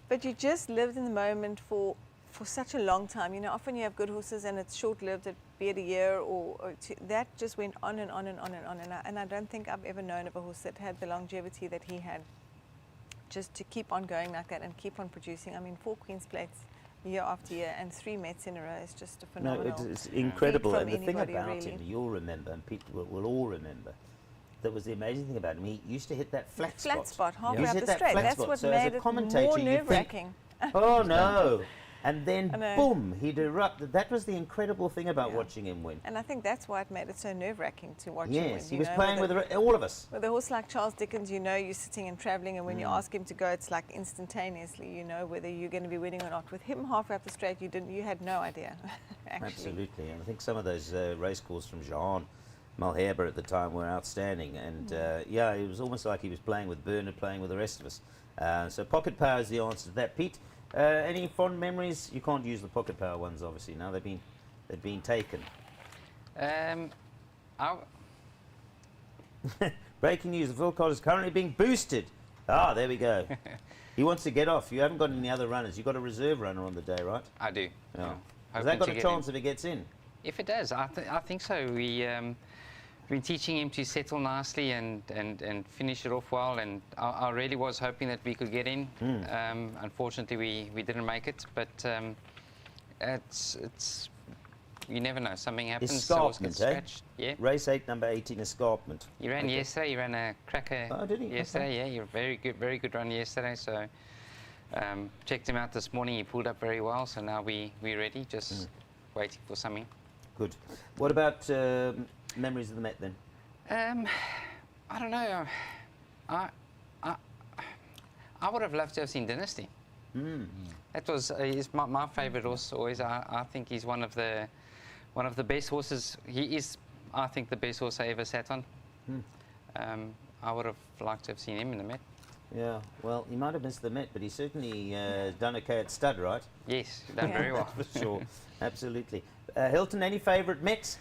[SPEAKER 4] but you just lived in the moment for such a long time. You know, often you have good horses and it's short-lived, be it a year or 2. That just went on and on and on and on. And I don't think I've ever known of a horse that had the longevity that he had, just to keep on going like that and keep on producing. I mean, 4 Queen's Plates year after year and 3 Mets in a row is just a
[SPEAKER 2] No,
[SPEAKER 4] phenomenal.
[SPEAKER 2] it's incredible.
[SPEAKER 4] from
[SPEAKER 2] And the thing
[SPEAKER 4] anybody,
[SPEAKER 2] about
[SPEAKER 4] really.
[SPEAKER 2] him, you'll remember, and people will all remember, that was the amazing thing about him. He used to hit that flat spot.
[SPEAKER 4] Flat spot,
[SPEAKER 2] He
[SPEAKER 4] halfway
[SPEAKER 2] used
[SPEAKER 4] up
[SPEAKER 2] to
[SPEAKER 4] the
[SPEAKER 2] hit that
[SPEAKER 4] straight.
[SPEAKER 2] flat
[SPEAKER 4] That's
[SPEAKER 2] spot.
[SPEAKER 4] what
[SPEAKER 2] So as
[SPEAKER 4] made
[SPEAKER 2] a
[SPEAKER 4] it
[SPEAKER 2] commentator,
[SPEAKER 4] more
[SPEAKER 2] you think,
[SPEAKER 4] nerve-wracking.
[SPEAKER 2] oh no. And then,
[SPEAKER 4] I know.
[SPEAKER 2] boom, he'd erupt. That was the incredible thing about
[SPEAKER 4] Yeah.
[SPEAKER 2] watching him win.
[SPEAKER 4] And I think that's why it made it so nerve-wracking to watch him win.
[SPEAKER 2] Yes, he
[SPEAKER 4] you
[SPEAKER 2] was
[SPEAKER 4] know,
[SPEAKER 2] playing with
[SPEAKER 4] a-
[SPEAKER 2] all of us.
[SPEAKER 4] With a horse like Charles Dickens, you know you're sitting and travelling, and when you ask him to go, it's like instantaneously, you know whether you're going to be winning or not. With him halfway up the straight, you had no idea, actually.
[SPEAKER 2] Absolutely. And I think some of those race calls from Jean Malherbe at the time were outstanding. And yeah, it was almost like he was playing with Bernard, playing with the rest of us. So Pocket Power is the answer to that. Pete, any fond memories? You can't use the Pocket Power ones, obviously. Now they've been taken. Breaking news: the Phil Cod is currently being boosted. Ah, there we go. He wants to get off. You haven't got any other runners. You've got a reserve runner on the day, right?
[SPEAKER 3] I do.
[SPEAKER 2] Yeah. Has
[SPEAKER 3] Hoping
[SPEAKER 2] that got
[SPEAKER 3] to
[SPEAKER 2] a
[SPEAKER 3] get
[SPEAKER 2] chance
[SPEAKER 3] in.
[SPEAKER 2] if it gets in?
[SPEAKER 3] If it does, I think so. We've been teaching him to settle nicely and finish it off well, and I really was hoping that we could get in. Unfortunately, we didn't make it, but it's you never know. Something happens. the horse gets
[SPEAKER 2] Escarpment, eh?
[SPEAKER 3] scratched. Yeah.
[SPEAKER 2] Race 8, number 18, Escarpment.
[SPEAKER 3] He ran
[SPEAKER 2] Okay.
[SPEAKER 3] yesterday. He ran a cracker
[SPEAKER 2] Oh, did he?
[SPEAKER 3] yesterday. Yeah, he very good run yesterday. So checked him out this morning. He pulled up very well. So now we're ready. Just waiting for something.
[SPEAKER 2] Good. What about memories of the Met then?
[SPEAKER 3] I don't know. I would have loved to have seen Dynasty. That was he's my favourite horse always. I think he's one of the one of the best horses. He is, I think, the best horse I ever sat on. I would have liked to have seen him in the Met.
[SPEAKER 2] Yeah, well, he might have missed the Met, but he's certainly done okay at stud, right?
[SPEAKER 3] Yes, done very well.
[SPEAKER 2] For sure, absolutely. Hilton, any favourite Mets?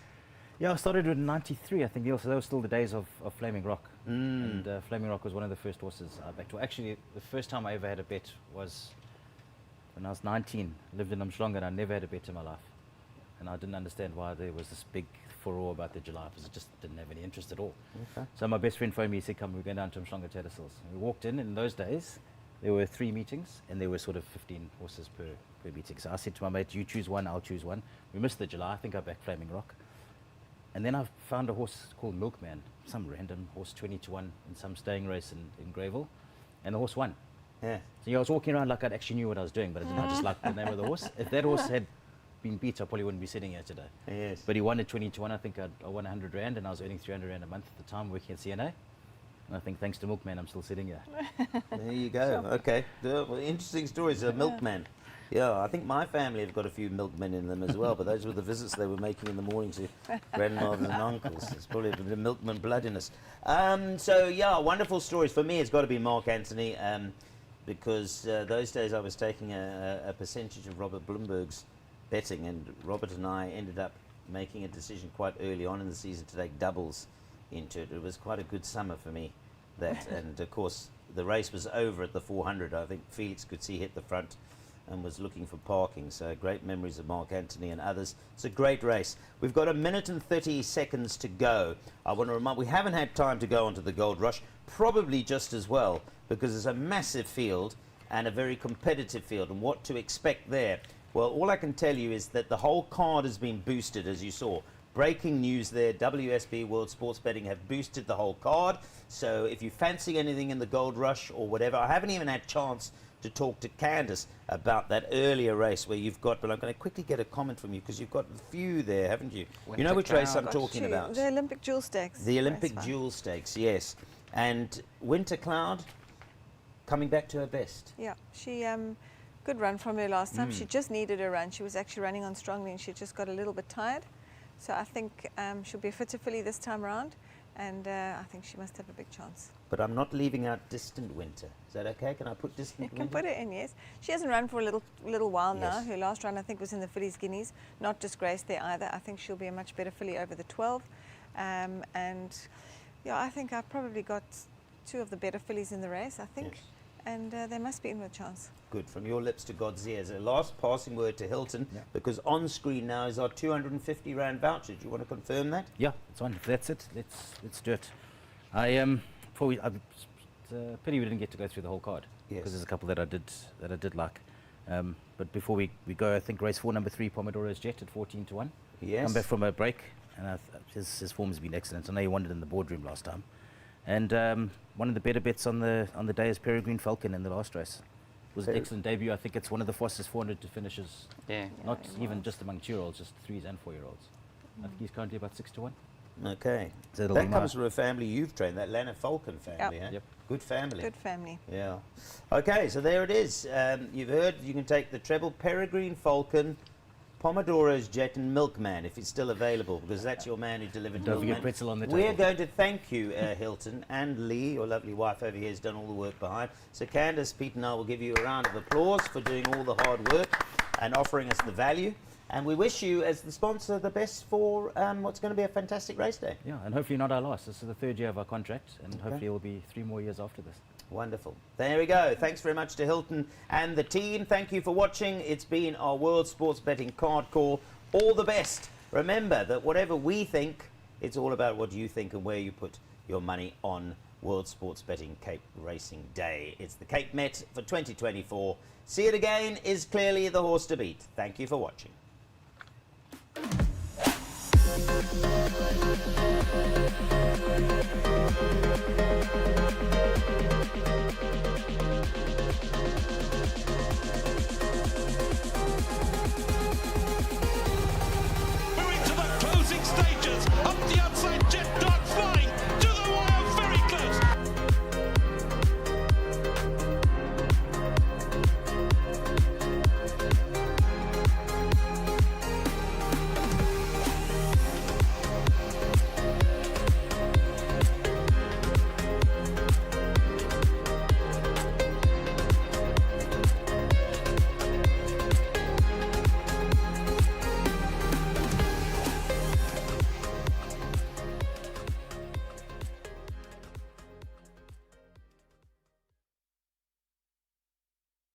[SPEAKER 5] Yeah, I started with 93, I think. So those were still the days of Flaming Rock. And Flaming Rock was one of the first horses I backed. Well, actually, the first time I ever had a bet was when I was 19. Lived in Umhlanga, and I never had a bet in my life. And I didn't understand why there was this big furore about the July, because I just didn't have any interest at all.
[SPEAKER 2] Okay.
[SPEAKER 5] So my best friend phoned me, he said, come, we're going down to Umhlanga Tattersalls. We walked in those days, there were 3 meetings, and there were sort of 15 horses per meeting. So I said to my mate, you choose one, I'll choose one. We missed the July, I think I backed Flaming Rock. And then I found a horse called Milkman, some random horse, 20-1 in some staying race in Greyville, and the horse won.
[SPEAKER 2] Yeah.
[SPEAKER 5] So I was walking around like I actually knew what I was doing, but I didn't. I just liked the name of the horse. If that horse had been beat, I probably wouldn't be sitting here today.
[SPEAKER 2] Yes.
[SPEAKER 5] But he won at 20-1. I think I won 100 Rand, and I was earning 300 Rand a month at the time working at CNA. And I think thanks to Milkman, I'm still sitting here.
[SPEAKER 2] There you go. Okay. Well, interesting stories. Milkman. Yeah, I think my family have got a few milkmen in them as well, but those were the visits they were making in the morning to grandmothers and uncles. It's probably a bit of milkman blood in us. So, yeah, wonderful stories. For me, it's got to be Mark Anthony, because those days I was taking a percentage of Robert Bloomberg's betting, and Robert and I ended up making a decision quite early on in the season to take doubles into it. It was quite a good summer for me, that. And, of course, the race was over at the 400. I think Felix could see hit the front and was looking for parking. So great memories of Mark Anthony and others. It's a great race. We've got 1 minute and 30 seconds to go. I want to remind, we haven't had time to go onto the Gold Rush, probably just as well, because it's a massive field and a very competitive field, and what to expect there. Well, all I can tell you is that the whole card has been boosted, as you saw. Breaking news there, WSB World Sports Betting have boosted the whole card. So if you fancy anything in the Gold Rush or whatever, I haven't even had chance to talk to Candace about that earlier race where you've got, but I'm going to quickly get a comment from you, because you've got a few there, haven't you? You know which race I'm talking about?
[SPEAKER 4] The Olympic Jewel Stakes.
[SPEAKER 2] The Olympic Jewel Stakes, yes. And Winter Cloud coming back to her best.
[SPEAKER 4] Yeah, she good run from her last time. She just needed a run. She was actually running on strongly, and she just got a little bit tired. So I think she'll be a fitter filly this time around, and I think she must have a big chance.
[SPEAKER 2] But I'm not leaving out Distant Winter. Is that okay? Can I put Distant
[SPEAKER 4] You
[SPEAKER 2] Winter?
[SPEAKER 4] can put it in, yes. She hasn't run for a little while now.
[SPEAKER 2] Yes.
[SPEAKER 4] Her last run, I think, was in the Fillies Guineas. Not disgraced there either. I think she'll be a much better filly over the 12. And yeah, I think I've probably got 2 of the better fillies in the race, I think.
[SPEAKER 2] Yes.
[SPEAKER 4] And they must be in with a chance.
[SPEAKER 2] Good. From your lips to God's ears. A last passing word to Hilton, because on screen now is our 250 Rand voucher. Do you want to confirm that?
[SPEAKER 5] Yeah, it's on. If that's it, let's do it. It's a pity we didn't get to go through the whole card,
[SPEAKER 2] Yes.
[SPEAKER 5] because there's a couple that I did like. But before we go, I think race 4, number 3, Pomodoro's Jet at 14-1.
[SPEAKER 2] Yes.
[SPEAKER 5] Come back from a break, and his form has been excellent. I know he won it in the boardroom last time. And one of the better bets on the day is Peregrine Falcon in the last race. It was an excellent debut. I think it's one of the fastest 400 to finishes.
[SPEAKER 3] Yeah.
[SPEAKER 5] Not
[SPEAKER 4] it
[SPEAKER 5] even
[SPEAKER 4] was.
[SPEAKER 5] just among 2-year-olds, just 3s and 4-year-olds. I think he's currently about 6-1.
[SPEAKER 2] Okay.
[SPEAKER 5] So it'll be
[SPEAKER 2] That
[SPEAKER 5] my-
[SPEAKER 2] comes from a family you've trained, that Lana Falcon family,
[SPEAKER 4] Yep.
[SPEAKER 2] eh?
[SPEAKER 5] Yep.
[SPEAKER 2] Good family.
[SPEAKER 4] Good family.
[SPEAKER 2] Yeah. Okay, so there it is. You've heard you can take the treble Peregrine Falcon, Pomodoro's Jet, and Milkman if it's still available, because that's your man who delivered
[SPEAKER 5] Don't
[SPEAKER 2] Milkman.
[SPEAKER 5] forget Pretzel on the
[SPEAKER 2] We're
[SPEAKER 5] table.
[SPEAKER 2] going to thank you, Hilton, and Lee, your lovely wife over here, has done all the work behind. So Candace, Pete and I will give you a round of applause for doing all the hard work and offering us the value. And we wish you, as the sponsor, the best for what's going to be a fantastic race day.
[SPEAKER 5] Yeah, and hopefully not our last. This is the 3rd year of our contract, and hopefully it will be 3 more years after this.
[SPEAKER 2] Wonderful. There we go. Thanks very much to Hilton and the team. Thank you for watching. It's been our World Sports Betting Card Call. All the best. Remember that whatever we think, it's all about what you think and where you put your money on World Sports Betting Cape Racing Day. It's the Cape Met for 2024. See It Again is clearly the horse to beat. Thank you for watching.